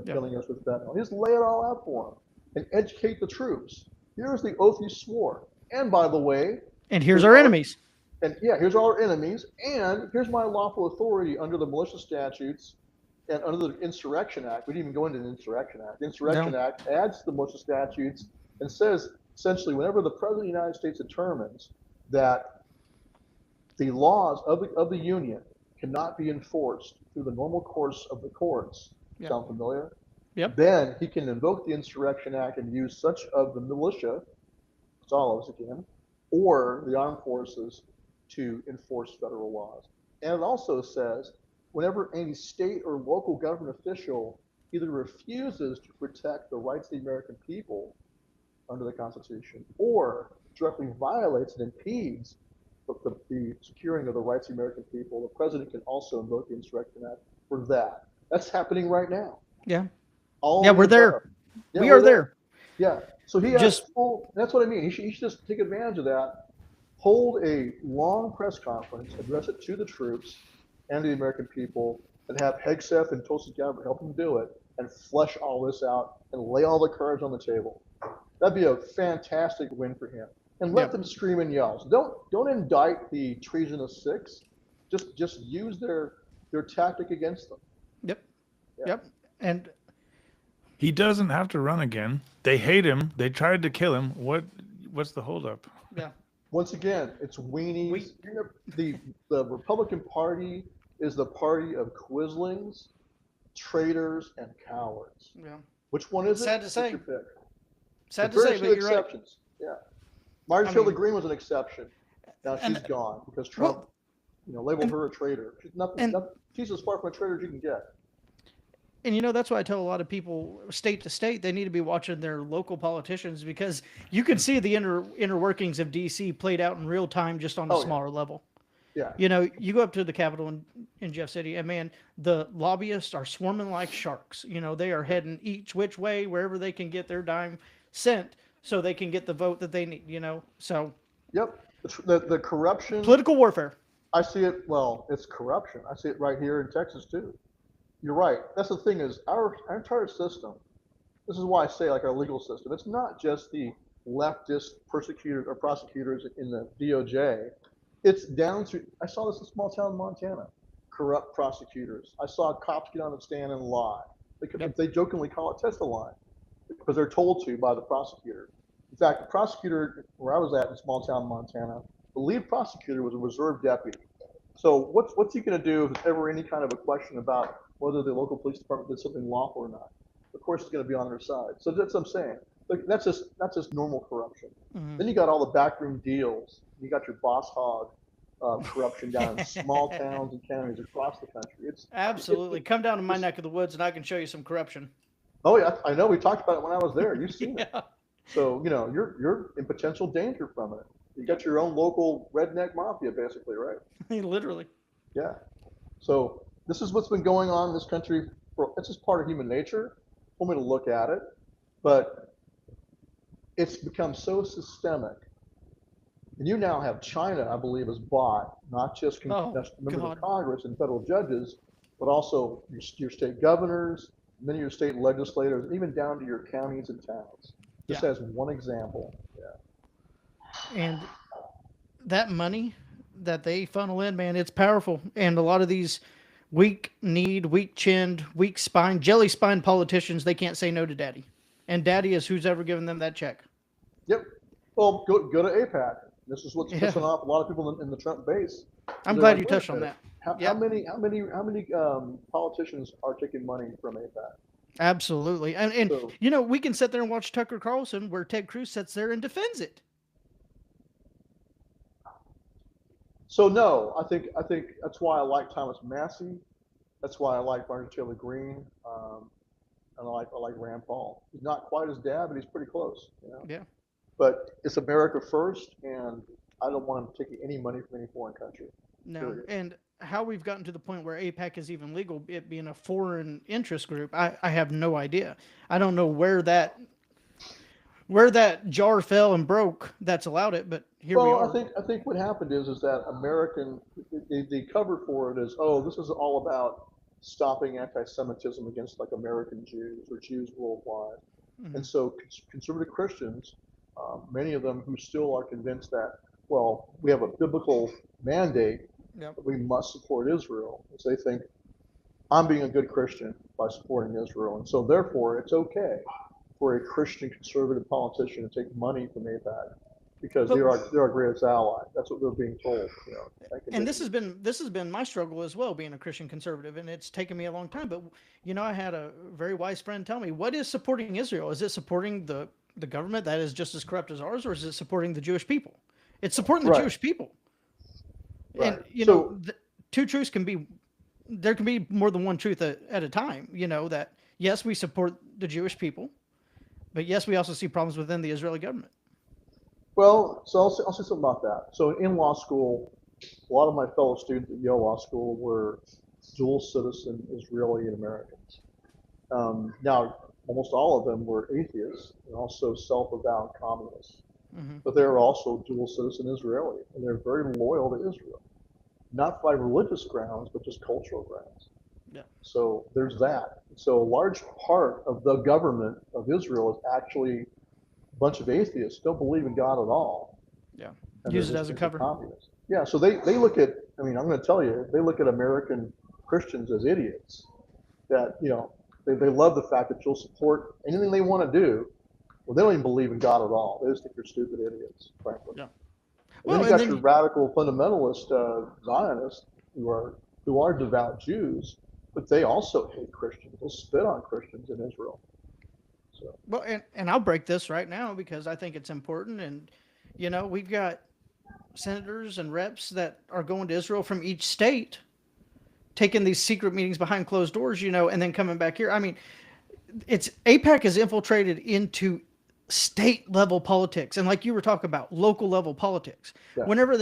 killing us with fentanyl. Just lay it all out for them and educate the troops. Here's the oath you swore. And by the way, and here's our enemies. And yeah, here's all our enemies. And here's my lawful authority under the militia statutes and under the Insurrection Act. We didn't even go into the Insurrection Act. The Insurrection Act adds to the militia statutes and says essentially whenever the President of the United States determines that the laws of the Union cannot be enforced through the normal course of the courts, sound familiar? Yep. Then he can invoke the Insurrection Act and use such of the militia, it's all of us again, or the armed forces to enforce federal laws. And it also says whenever any state or local government official either refuses to protect the rights of the American people under the Constitution or directly violates and impedes the securing of the rights of the American people, the president can also invoke the Insurrection Act for that. That's happening right now. Yeah. We're there. Yeah, we are there. Yeah. So he has full, that's what I mean. He should just take advantage of that, hold a long press conference, address it to the troops and to the American people, and have Hegseth and Tulsi Gabbard help him do it and flesh all this out and lay all the cards on the table. That'd be a fantastic win for him. And let them scream and yell. Don't indict the treasonous six. Just use their tactic against them. Yep. And he doesn't have to run again. They hate him. They tried to kill him. What's the holdup? Yeah. Once again, it's weenies. The Republican Party is the party of quislings, traitors, and cowards. Yeah. Which one is it? Sad to say. What's your pick? Sad to say, but you're right. Yeah. Marjorie Taylor Greene was an exception. Now she's gone because Trump, labeled her a traitor. She's nothing. She's as far from a traitor as you can get. And that's why I tell a lot of people, state to state, they need to be watching their local politicians because you can see the inner workings of DC played out in real time, just on a smaller level. Yeah. You go up to the Capitol in Jeff City, and man, the lobbyists are swarming like sharks. They are heading each which way, wherever they can get their dime sent, so they can get the vote that they need. So. Yep. The corruption. Political warfare. I see it. Well, it's corruption. I see it right here in Texas too. You're right. That's the thing is our entire system. This is why I say like our legal system. It's not just the leftist persecutors or prosecutors in the DOJ. It's down to, I saw this in small town Montana, corrupt prosecutors. I saw cops get on the stand and lie. They jokingly call it testifying because they're told to by the prosecutor. In fact, the prosecutor where I was at in small town Montana, the lead prosecutor was a reserve deputy. So what's he going to do if there's ever any kind of a question about whether the local police department did something lawful or not? Of course, it's going to be on their side. So that's what I'm saying. Look, that's just normal corruption. Mm-hmm. Then you got all the backroom deals. You got your boss hog corruption down in small towns and counties across the country. It's absolutely. Come down to my neck of the woods and I can show you some corruption. Oh yeah, I know. We talked about it when I was there. You've seen it. So you're in potential danger from it. You got your own local redneck mafia, basically, right? Literally. Yeah. So this is what's been going on in this country. It's just part of human nature. For me to look at it, but it's become so systemic. And you now have China, I believe, has bought not just members of Congress and federal judges, but also your state governors, many of your state legislators, and even down to your counties and towns. Just as one example. Yeah. And that money that they funnel in, man, it's powerful. And a lot of these weak-kneed, weak-chinned, weak-spined, jelly-spined politicians, they can't say no to daddy. And daddy is who's ever given them that check. Yep. Well, go to AIPAC. This is what's pissing off a lot of people in the Trump base. I'm glad you touched on that. How many politicians are taking money from AIPAC? Absolutely. And so, we can sit there and watch Tucker Carlson where Ted Cruz sits there and defends it. So no, I think that's why I like Thomas Massey. That's why I like Martin Taylor Greene. And I like Rand Paul. He's not quite his dad, but he's pretty close. Yeah. But it's America first, and I don't want him taking any money from any foreign country. No. Period. And how we've gotten to the point where APAC is even legal, it being a foreign interest group, I have no idea. I don't know where that jar fell and broke that's allowed it, but here we Well, are. I think what happened is that American the cover for it is, oh, this is all about stopping anti-Semitism against like American Jews or Jews worldwide. Hmm. And so conservative Christians, many of them who still are convinced that, well, we have a biblical mandate Yep. that we must support Israel. And so they think, I'm being a good Christian by supporting Israel. And so therefore, it's okay for a Christian conservative politician to take money from AIPAC because But they're our greatest ally. That's what they're being told. and this has been my struggle as well, being a Christian conservative, and it's taken me a long time. But I had a very wise friend tell me, what is supporting Israel? Is it supporting the government that is just as corrupt as ours, or is it supporting the Jewish people? It's supporting the Right. Jewish people. Right. And So two truths can be, there can be more than one truth at a time. That yes, we support the Jewish people, but yes, we also see problems within the Israeli government. well, so I'll say something about that. So in law school, a lot of my fellow students at Yale Law School were dual citizen Israeli and Americans. Now, almost all of them were atheists and also self-avowed communists, Hmm. but they were also dual citizen Israeli, and they're very loyal to Israel, not by religious grounds, but just cultural grounds. Yeah. So there's that. So a large part of the government of Israel is actually a bunch of atheists, don't believe in God at all, Yeah. and they're Use it just as a into cover. communists. Yeah, so they look at, I mean, I'm going to tell you, they look at American Christians as idiots. That, they love the fact that you'll support anything they want to do. Well, they don't even believe in God at all. They just think you're stupid idiots, frankly. Yeah. And then Well, you and got then your radical fundamentalist Zionists who are devout Jews, but they also hate Christians. They'll spit on Christians in Israel. So Well, and I'll break this right now because I think it's important. And, we've got senators and reps that are going to Israel from each state, taking these secret meetings behind closed doors, and then coming back here. I mean, it's APAC is infiltrated into state level politics. And like you were talking about, local level politics. yeah, Whenever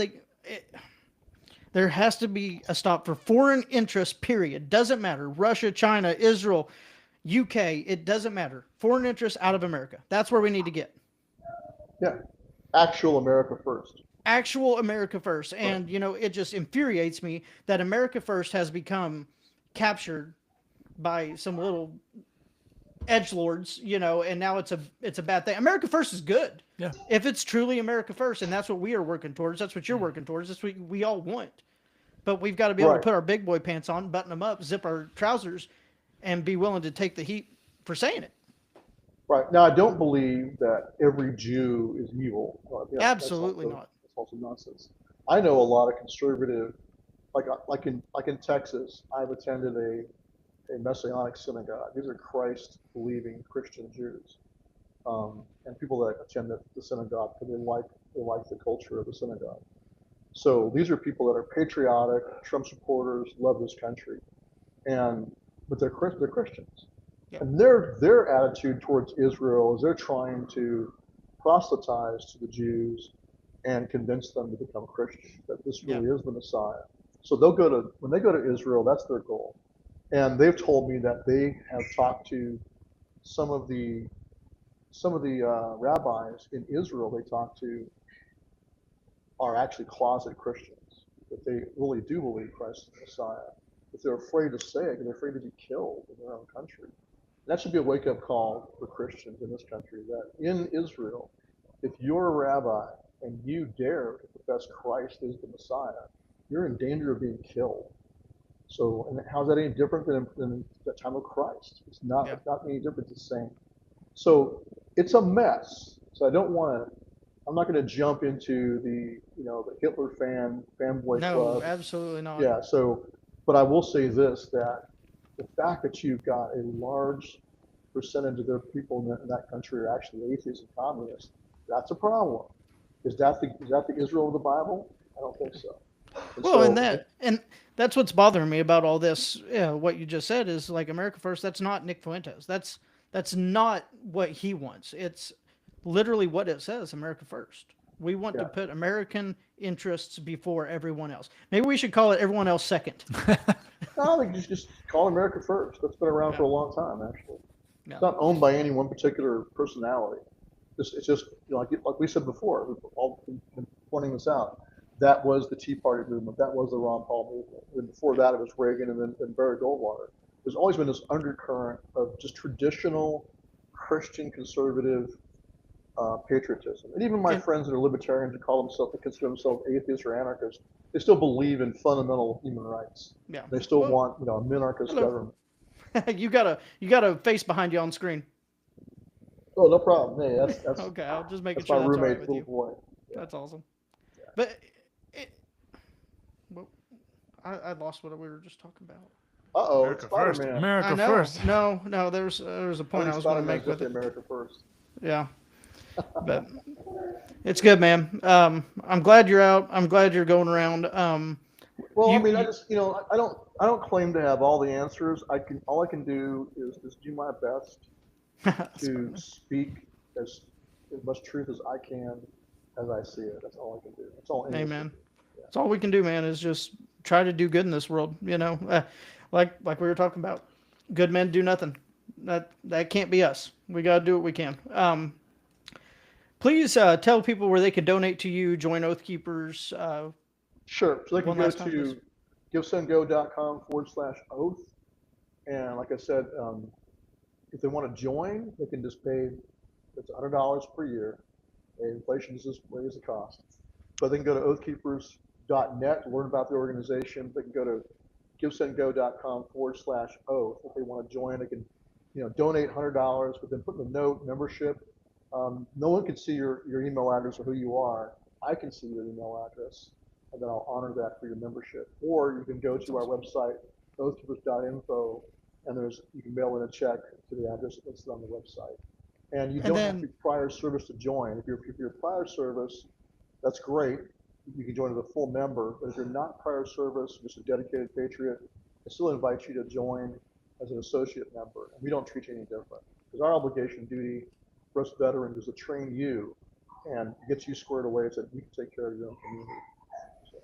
there has to be a stop for foreign interest, period. Doesn't matter. Russia, China, Israel, UK, it doesn't matter. Foreign interests out of America. That's where we need to get. yeah, actual America first. Actual America first. Right. And, it just infuriates me that America first has become captured by some little edge lords, and now it's a bad thing. America first is good. Yeah. If it's truly America first, and that's what we are working towards, that's what you're working towards, that's what we all want. But we've got to be able to Right. put our big boy pants on, button them up, zip our trousers, and be willing to take the heat for saying it. Right. Now, I don't believe that every Jew is evil. Absolutely That's not. also nonsense. I know a lot of conservative, like in Texas, I've attended a Messianic synagogue. These are Christ-believing Christian Jews, and people that attend the synagogue because they like the culture of the synagogue. So these are people that are patriotic, Trump supporters, love this country, but they're Christians, Yeah. and their attitude towards Israel is they're trying to proselytize to the Jews and convince them to become Christians, that this really is the Messiah. So when they go to Israel, that's their goal. And they've told me that they have talked to some of the rabbis in Israel they talk to are actually closet Christians, that they really do believe Christ is the Messiah, but they're afraid to say it, and they're afraid to be killed in their own country. And that should be a wake-up call for Christians in this country, that in Israel, if you're a rabbi and you dare to profess Christ is the Messiah, you're in danger of being killed. So, and how's that any different than the time of Christ? It's not, Yeah. not any different, it's the same. So it's a mess. So I'm not going to jump into the Hitler fanboy No, club. absolutely not. Yeah. So, but I will say this, that the fact that you've got a large percentage of their people in that country are actually atheists and communists, that's a problem. Is that the Israel of the Bible? I don't think so. And Well, so, and that's what's bothering me about all this. What you just said is like America First. That's not Nick Fuentes. That's not what he wants. It's literally what it says, America First. We want to yeah, put American interests before everyone else. Maybe we should call it everyone else second. no, I think you should just call America First. That's been around for Yeah. a long time, actually. Yeah. It's not owned by any one particular personality. It's just, like we said before, we've all been pointing this out. That was the Tea Party movement. That was the Ron Paul movement. And before that, it was Reagan and then Barry Goldwater. There's always been this undercurrent of just traditional Christian conservative patriotism. And even my And friends that are libertarians and call themselves, they consider themselves atheists or anarchists, they still believe in fundamental human rights. yeah. They still Well, want, a minarchist hello. government. You got a face behind you on screen. Oh, no problem. Hey, Okay, I'll just making that's my sure that's all right roommate's with little you. boy. Yeah. That's awesome. But it, well, I lost what we were just talking about. Uh-oh, it's America first. Spider-Man. I America know. first. No. There's a I point I think was going to Spider-Man's make with definitely it. America First. Yeah, but it's good, man. I'm glad you're out. I'm glad you're going around. Well, I You, mean, I you just, I don't claim to have all the answers. All I can do is just do my best to Spider-Man. speak as much truth as I can as I see it. That's all I can do. That's all any of us can Amen. do. Yeah. That's all we can do, man. Is just try to do good in this world. Like we were talking about. Good men do nothing. That can't be us. We got to do what we can. Please tell people where they can donate to you. Join Oath Keepers. Sure. So they can One go last time, please. to givesendgo.com/oath. And like I said, if they want to join, they can just pay, it's $100 per year. Inflation just raised the cost. But they can go to oathkeepers.net to learn about the organization. They can go to givesendgo.com/oath. If they want to join, they can, donate $100, but then put in the note membership. No one can see your email address or who you are. I can see your email address, and then I'll honor that for your membership. Or you can go to our website, oathkeepers.info, and you can mail in a check to the address that's listed on the website. And you And don't have to then be prior service to join. If you're prior service, that's great. You can join as a full member. But if you're not prior service, just a dedicated patriot, I still invite you to join as an associate member. And we don't treat you any different. Because our obligation and duty for us veterans is to train you and get you squared away so that you can take care of your own community. So,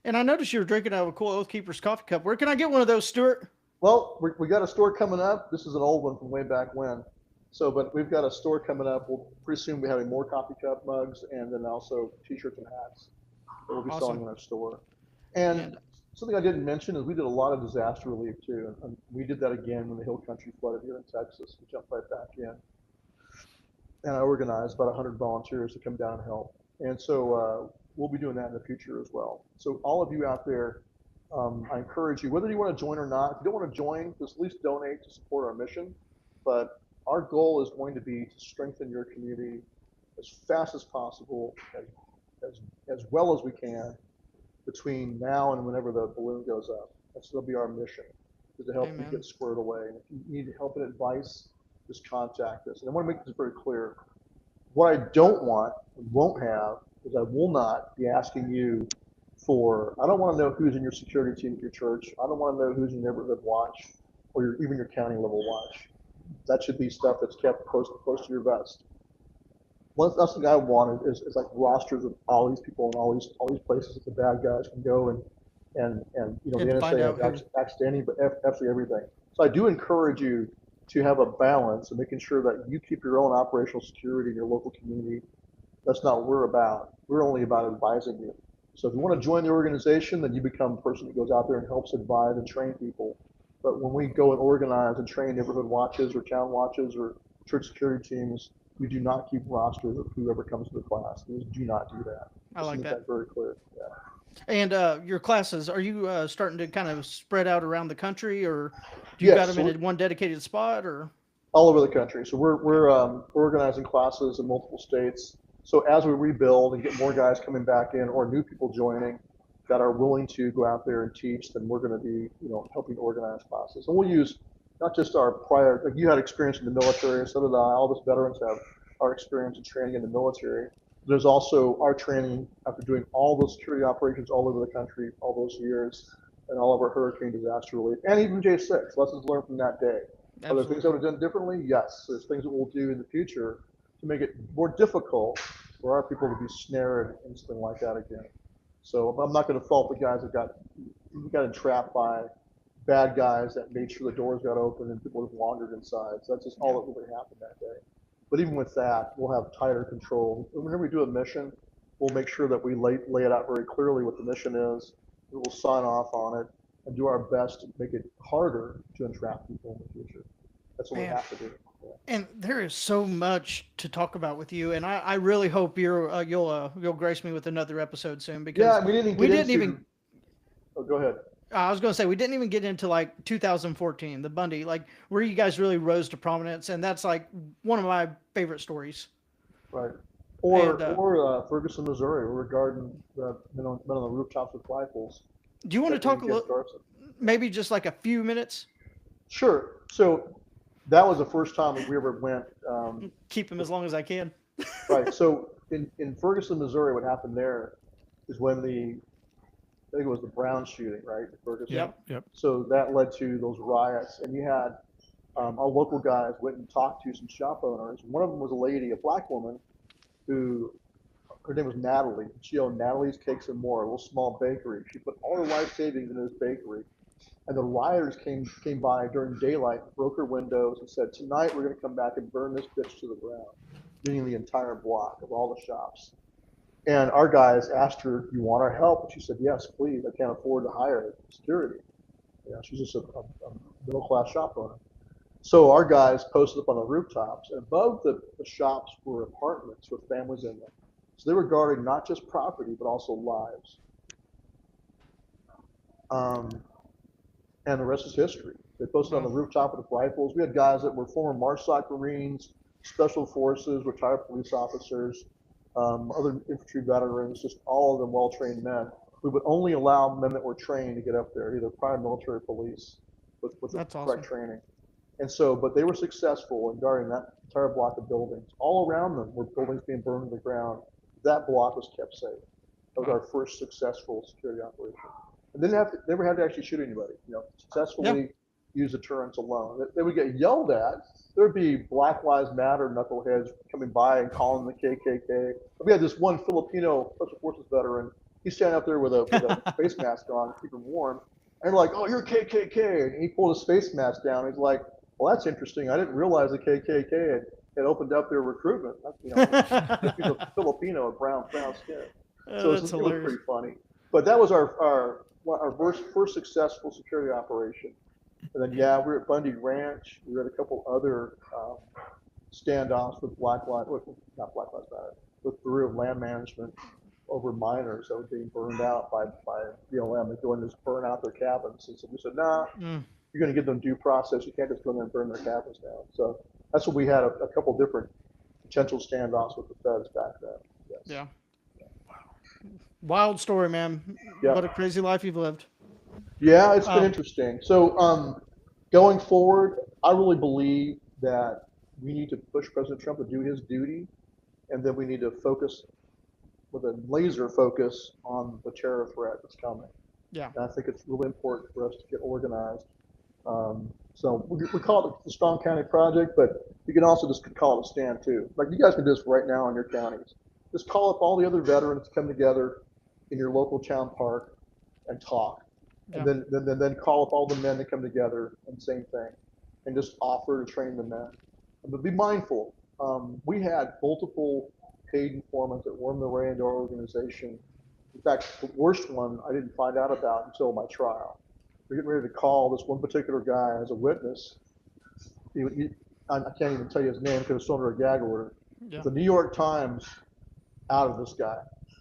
and I noticed you were drinking out of a cool Oath Keepers coffee cup. Where can I get one of those, Stuart? well, we got a store coming up. This is an old one from way back when. So, but we've got a store coming up. We'll pretty soon be having more coffee cup mugs and then also T-shirts and hats that we'll be selling Awesome. in our store. And And something I didn't mention is we did a lot of disaster relief too. And we did that again when the Hill Country flooded here in Texas. We jumped right back in. And I organized about 100 volunteers to come down and help. And so we'll be doing that in the future as well. So all of you out there, I encourage you, whether you want to join or not, if you don't want to join, just at least donate to support our mission. But our goal is going to be to strengthen your community as fast as possible, as well as we can, between now and whenever the balloon goes up. That's going to be our mission, is to help you amen. get squared away. And if you need help and advice, just contact us. And I want to make this very clear. What I don't want and won't have is I will not be asking you I don't want to know who's in your security team at your church. I don't want to know who's in your neighborhood watch or even your county level watch. That should be stuff that's kept close to your vest. One that's the thing I want is like rosters of all these people and all these places that the bad guys can go and the And find NSA out has who. outstanding, but absolutely everything. So I do encourage you to have a balance and making sure that you keep your own operational security in your local community. That's not what we're about. We're only about advising you. So if you want to join the organization, then you become a person that goes out there and helps advise and train people. But when we go and organize and train neighborhood watches or town watches or church security teams, we do not keep rosters of whoever comes to the class. We do not do that. I Just to like make that. that very clear. Yeah. And your classes, are you starting to kind of spread out around the country, or do you got Yes, them so in one dedicated spot, or? all over the country. So we're organizing classes in multiple states. So as we rebuild and get more guys coming back in or new people joining that are willing to go out there and teach, then we're going to be helping organize classes. And we'll use not just our prior, like you had experience in the military, so did I. All of us veterans have our experience and training in the military. There's also our training after doing all those security operations all over the country, all those years, and all of our hurricane disaster relief, and even J6, lessons learned from that day. Are there things I Absolutely. would have done differently? Yes. There's things that we'll do in the future to make it more difficult for our people to be snared in something like that again. So I'm not going to fault the guys that got entrapped by bad guys that made sure the doors got open and people just wandered inside. So that's just all Yeah. that really happened that day. But even with that, we'll have tighter control. Whenever we do a mission, we'll make sure that we lay it out very clearly what the mission is. We'll sign off on it and do our best to make it harder to entrap people in the future. That's what we Man. have to do. Yeah. And there is so much to talk about with you, and I really hope you'll grace me with another episode soon because Yeah, we didn't we get didn't into. even. Oh, go ahead. I was going to say we didn't even get into like 2014, the Bundy, like where you guys really rose to prominence, and that's like one of my favorite stories. Right. And Or Ferguson, Missouri, where we're guarding the men on the rooftops with rifles, do you want to protecting talk a against little, arson. maybe just like a few minutes? Sure. So that was the first time that we ever went. Keep them as long as I can. Right. So in Ferguson, Missouri, what happened there is when I think it was the Brown shooting, right? In Ferguson. Yep. Yep. So that led to those riots, and you had our local guys went and talked to some shop owners. One of them was a lady, a black woman, who her name was Natalie. She owned Natalie's Cakes and More, a little small bakery. She put all her life savings in this bakery. And the rioters came by during daylight, broke her windows, and said, "Tonight we're going to come back and burn this bitch to the ground," meaning the entire block of all the shops. And our guys asked her, "You want our help?" And she said, "Yes, please. I can't afford to hire security. You know, she's just a middle class shop owner." So our guys posted up on the rooftops, and above the shops were apartments with families in them. So they were guarding not just property, but also lives. Um, and the rest is history. They posted on the Well, rooftop with rifles. We had guys that were former Marsoc Marines, Special Forces, retired police officers, other infantry veterans, just all of them well-trained men. We would only allow men that were trained to get up there, either prior military police with the that's awesome. correct training. And so, but they were successful in guarding that entire block of buildings. All around them were buildings being burned to the ground. That block was kept safe. That was Wow. our first successful security operation. And didn't have to, never had to actually shoot anybody. You know, Yeah. successfully use deterrence alone. They would get yelled at. There would be Black Lives Matter knuckleheads coming by and calling the KKK. We had this one Filipino Special Forces veteran. He's standing up there with a face mask on to keep him warm. And they're like, "Oh, you're KKK." And he pulled his face mask down. He's like, "Well, that's interesting. I didn't realize the KKK had opened up their recruitment. You know, just he's a Filipino with brown skin." So That's it was hilarious. pretty funny. But that was our first successful security operation. And then, yeah, we were at Bundy Ranch. We were at a couple other standoffs with not Black Lives Matter, with Bureau of Land Management over miners that were being burned out by BLM. They go in and just burn out their cabins. And so we said, "Nah, Mm, you're going to give them due process. You can't just go in there and burn their cabins down." So that's what we had a couple different potential standoffs with the feds back then. Yes. yeah. Wild story, man. Yeah. What a crazy life you've lived. Yeah, it's been Um, interesting. So going forward, I really believe that we need to push President Trump to do his duty, and then we need to focus with a laser focus on the terror threat that's coming. yeah. And I think it's really important for us to get organized. So we call it the Strong County Project, but you can also just call it a stand too. Like you guys can do this right now in your counties. Just call up all the other veterans, come together in your local town park and talk. Yeah. And then call up all the men that come together and same thing, and just offer to train the men. But be mindful. We had multiple paid informants that wormed their way into our organization. In fact, the worst one I didn't find out about until my trial. We're getting ready to call this one particular guy as a witness. I can't even tell you his name because it's still under a gag order. Yeah. The New York Times out of this guy.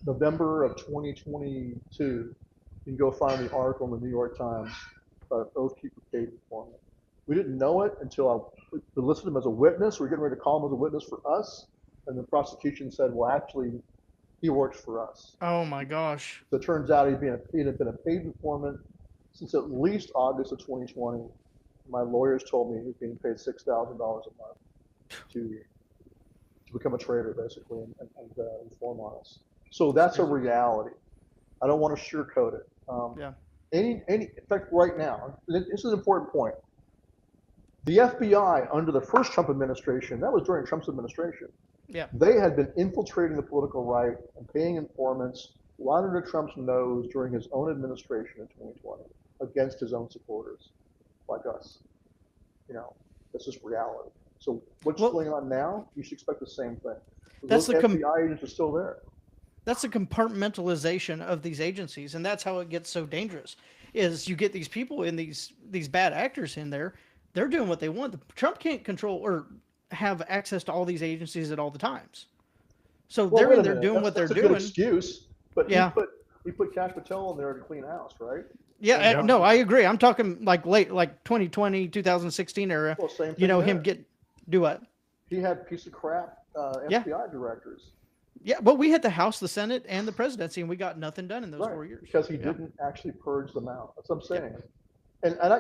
November of 2022, you can go find the article in the New York Times about oathkeeper paid informant. We didn't know it until I listed him as a witness. We're getting ready to call him as a witness for us. And the prosecution said, well, actually, he works for us. Oh my gosh. So it turns out he had been a paid informant since at least August of 2020. My lawyers told me he was being paid $6,000 a month to to become a traitor, basically, and inform on us. So that's a reality. I don't want to sugarcoat it. Yeah. In fact, right now, this is an important point. The FBI under the first Trump administration, that was during Trump's administration, Yeah. they had been infiltrating the political right and paying informants right under Trump's nose during his own administration in 2020 against his own supporters, like us. You know, that's just reality. So what's Well, going on now? You should expect the same thing. That's Those the FBI agents are still there. that's the compartmentalization of these agencies, and that's how it gets so dangerous. Is you get these people in these bad actors in there, they're doing what they want. Trump can't control or have access to all these agencies at all the times. So Well, they're wait a in there minute. doing That's, what they're that's a good doing. excuse, but Yeah. we put Cash Patel in there to clean house, right? Yeah, Yeah. no, I agree. I'm talking like late, like 2020, 2016 era. Well, same thing You know, there. him do what? He had piece of crap Yeah. FBI directors. Yeah, but we had the House, the Senate, and the presidency, and we got nothing done in those Right, 4 years. because he Yeah. didn't actually purge them out. That's what I'm saying. And I'm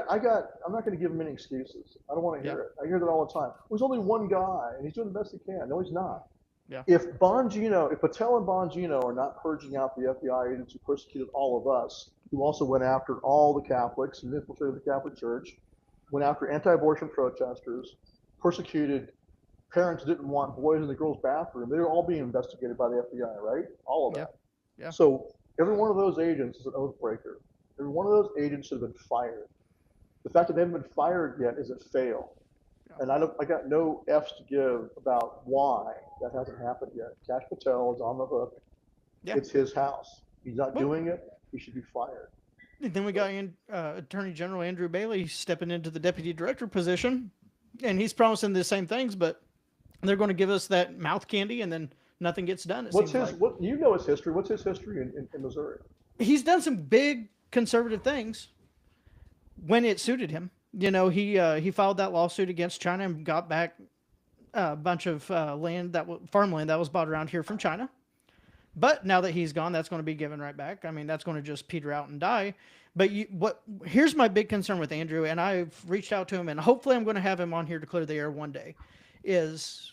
not going to give him any excuses. I don't want to hear it. I hear that all the time. There's only one guy, and he's doing the best he can. No, he's not. Yeah. If Patel and Bongino are not purging out the FBI agents who persecuted all of us, who also went after all the Catholics and infiltrated the Catholic Church, went after anti-abortion protesters, persecuted parents who didn't want boys in the girls' bathroom, they're all being investigated by the FBI, right? All of that. Yeah. So every one of those agents is an oath breaker. Every one of those agents should have been fired. The fact that they haven't been fired yet is a fail. And I got no F's to give about why that hasn't happened yet. Cash Patel is on the hook. Yeah. It's his house. He's not Well- doing it. He should be fired. And then we got Attorney General Andrew Bailey stepping into the deputy director position, and he's promising the same things, but they're going to give us that mouth candy, and then nothing gets done. What's his? What you know his history? What's his history in Missouri? He's done some big conservative things when it suited him. You know, he filed that lawsuit against China and got back a bunch of farmland that was bought around here from China. But now that he's gone, that's going to be given right back. I mean, that's going to just peter out and die. But here's my big concern with Andrew, and I've reached out to him, and hopefully I'm going to have him on here to clear the air one day, is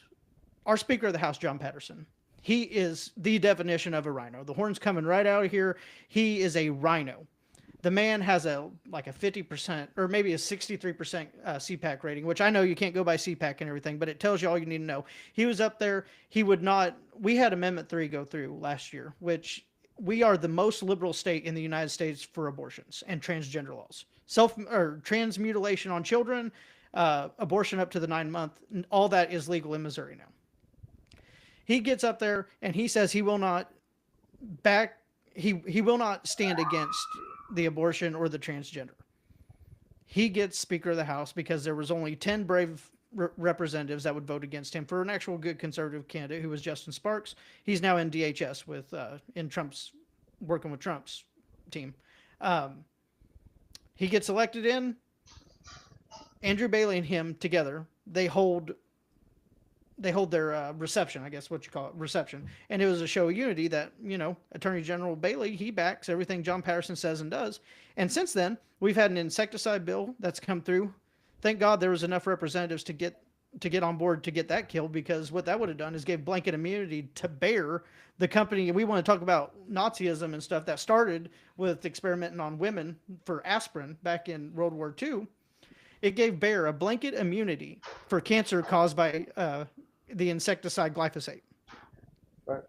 our Speaker of the House, John Patterson. He is the definition of a rhino. The horn's coming right out of here. He is a rhino. The man has a 50% or maybe a 63% CPAC rating, which I know you can't go by CPAC and everything, but it tells you all you need to know. He was up there. He would not. We had Amendment 3 go through last year, which we are the most liberal state in the United States for abortions and transgender laws. Trans mutilation on children, abortion up to the 9-month, all that is legal in Missouri now. He gets up there and he says he will not he will not stand against the abortion or the transgender. He gets Speaker of the House because there was only 10 brave representatives that would vote against him for an actual good conservative candidate who was Justin Sparks. He's now in DHS with working with Trump's team. He gets elected in. Andrew Bailey and him together, they hold their reception, I guess what you call it, reception. And it was a show of unity that, you know, Attorney General Bailey, he backs everything John Patterson says and does. And since then, we've had an insecticide bill that's come through. Thank God there was enough representatives to get on board to get that killed, because what that would have done is gave blanket immunity to Bayer, the company. We want to talk about Nazism and stuff that started with experimenting on women for aspirin back in World War II. It gave Bayer a blanket immunity for cancer caused by the insecticide glyphosate. Right.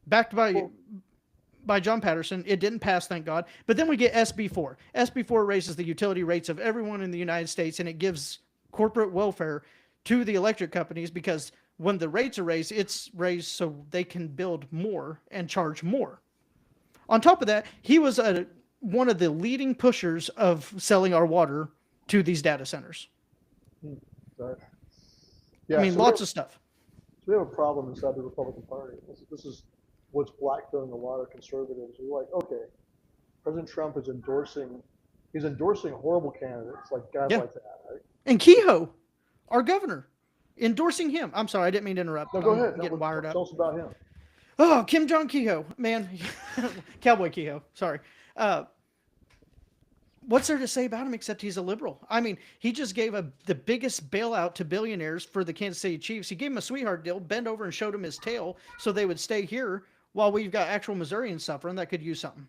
Backed by John Patterson. It didn't pass, thank God. But then we get SB4. SB4 raises the utility rates of everyone in the United States, and it gives corporate welfare to the electric companies, because when the rates are raised, it's raised so they can build more and charge more. On top of that, he was one of the leading pushers of selling our water to these data centers. Right. Yeah, I mean, so lots of stuff. So we have a problem inside the Republican Party. This is what's blackpilling a lot of conservatives. We're like, okay, President Trump is endorsing horrible candidates, like guys like that, right? And Kehoe, our governor, endorsing him. I'm sorry, I didn't mean to interrupt. No, go I'm ahead. getting wired up. Tell us about him. Oh, Kim Jong Kehoe, man. Cowboy Kehoe, sorry. what's there to say about him except he's a liberal? I mean, he just gave the biggest bailout to billionaires for the Kansas City Chiefs. He gave him a sweetheart deal, bent over and showed him his tail so they would stay here while we've got actual Missourians suffering that could use something.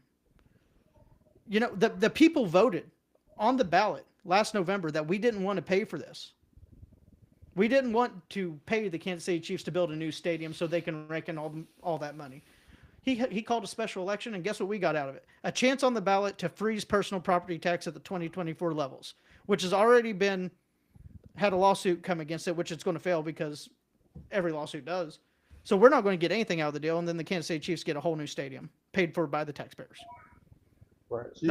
You know, the people voted on the ballot last November that we didn't want to pay for this. We didn't want to pay the Kansas City Chiefs to build a new stadium so they can rake in all that money. He called a special election, and guess what we got out of it? A chance on the ballot to freeze personal property tax at the 2024 levels, which has already had a lawsuit come against it, which it's going to fail because every lawsuit does. So we're not going to get anything out of the deal, and then the Kansas City Chiefs get a whole new stadium paid for by the taxpayers. Right. So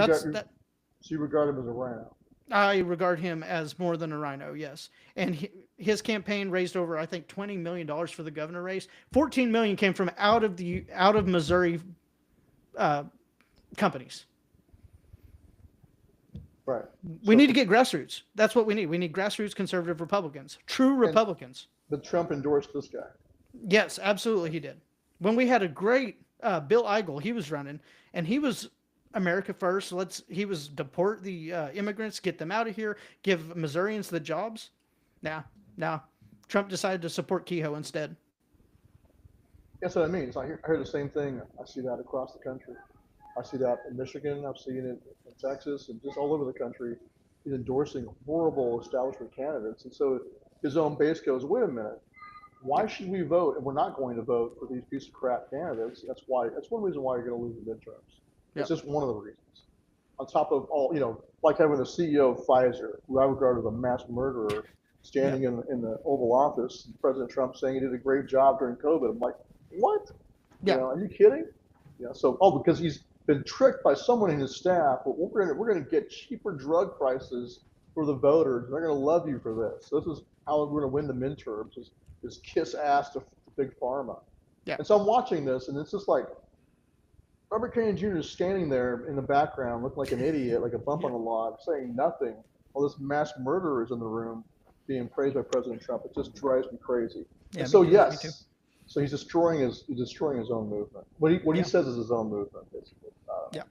you regard him as a rhino. I regard him as more than a rhino, yes. And his campaign raised over, I think, $20 million for the governor race. $14 million came from out of Missouri companies. Right. We need to get grassroots. That's what we need. We need grassroots conservative Republicans, true Republicans. But Trump endorsed this guy. Yes, absolutely he did. When we had a great Bill Eigel, he was running, and he was America first. He was deport the immigrants, get them out of here, give Missourians the jobs. Now, Trump decided to support Kehoe instead. That's what I mean. So I hear the same thing. I see that across the country. I see that in Michigan. I've seen it in Texas and just all over the country. He's endorsing horrible establishment candidates. And so his own base goes, wait a minute, why should we vote? And we're not going to vote for these piece of crap candidates. That's one reason why you're going to lose the midterms. It's just one of the reasons. On top of all, like having the CEO of Pfizer, who I regard as a mass murderer, standing in the Oval Office, President Trump saying he did a great job during COVID. I'm like, what? Yeah. Are you kidding? Yeah. So, because he's been tricked by someone in his staff. But we're gonna get cheaper drug prices for the voters. They're gonna love you for this. This is how we're gonna win the midterms. Is kiss ass to big pharma. Yeah. And so I'm watching this, and it's just like Robert Kennedy Jr. is standing there in the background, looking like an idiot, like a bump on the log, saying nothing. While this mass murderer is in the room, being praised by President Trump. It just drives me crazy. Yeah, and so me too. So he's destroying his own movement. What he says is his own movement, basically. Yeah.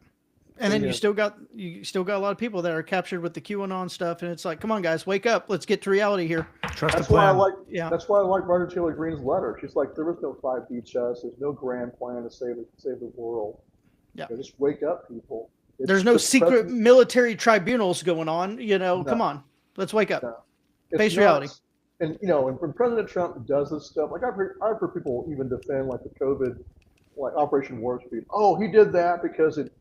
And then you still got a lot of people that are captured with the QAnon stuff, and it's like, come on, guys, wake up, let's get to reality here. Trust That's the plan. That's why I like Marjorie Taylor Greene's letter. She's like, there was no 5D chess. There's no grand plan to save the world. Yeah. Just wake up, people. There's no secret military tribunals going on. No. Come on, let's wake up. No. Face reality. And when President Trump does this stuff, like I've heard people even defend like the COVID, like Operation Warp Speed. Oh, he did that because it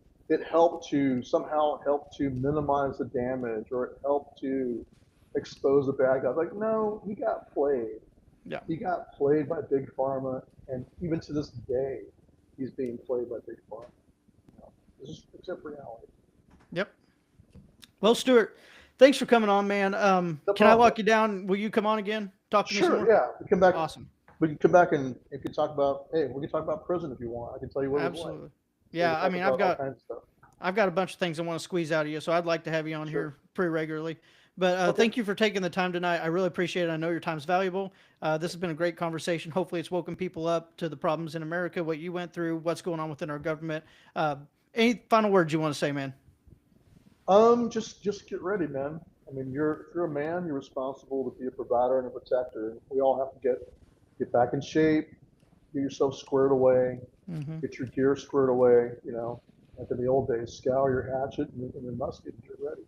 somehow helped to minimize the damage, or it helped to expose the bad guys. Like, no, he got played. Yeah. He got played by Big Pharma, and even to this day, he's being played by Big Pharma. This is except reality. Yep. Well, Stewart, thanks for coming on, man. Can I lock you down? Will you come on again? Talk to me some more? Sure, yeah. We come back. Awesome. We can come back and we can talk about prison if you want. I can tell you what Absolutely. it was like. Yeah, I mean, I've got stuff. a bunch of things I want to squeeze out of you, so I'd like to have you on here pretty regularly. But thank you for taking the time tonight. I really appreciate it. I know your time's valuable. This has been a great conversation. Hopefully it's woken people up to the problems in America, what you went through, what's going on within our government. Any final words you want to say, man? Just get ready, man. I mean, if you're a man, you're responsible to be a provider and a protector. And we all have to get back in shape, get yourself squared away, get your gear squared away. Like in the old days, scour your hatchet and your musket and get ready.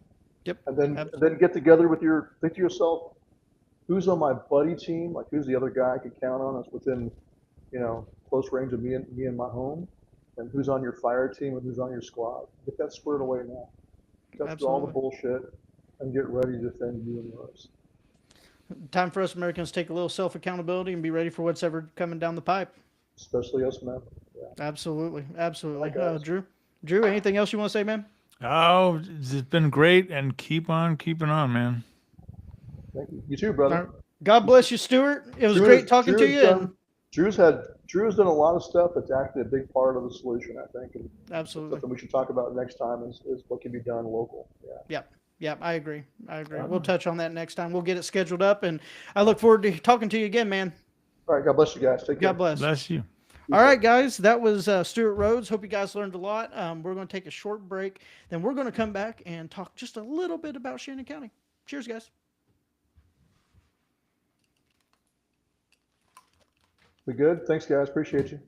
Yep. And then get together think to yourself, who's on my buddy team? Like, who's the other guy I could count on that's within, close range of me and my home? And who's on your fire team and who's on your squad? Get that squared away now. Cut through all the bullshit and get ready to defend you and yours. Time for us Americans to take a little self-accountability and be ready for what's ever coming down the pipe. Especially us men. Yeah. Absolutely. Drew, anything else you want to say, man? Oh, it's been great, and keep on keeping on, man. Thank you. You too, brother. God bless you, Stewart. It was great talking to you. Drew's done a lot of stuff that's actually a big part of the solution, I think. And absolutely. Something we should talk about next time is what can be done local. Yeah. Yep. I agree. We'll touch on that next time. We'll get it scheduled up, and I look forward to talking to you again, man. All right. God bless you guys. Take care. God bless. Bless you. All right, guys, that was Stewart Rhodes. Hope you guys learned a lot. We're going to take a short break. Then we're going to come back and talk just a little bit about Shannon County. Cheers, guys. We good? Thanks, guys. Appreciate you.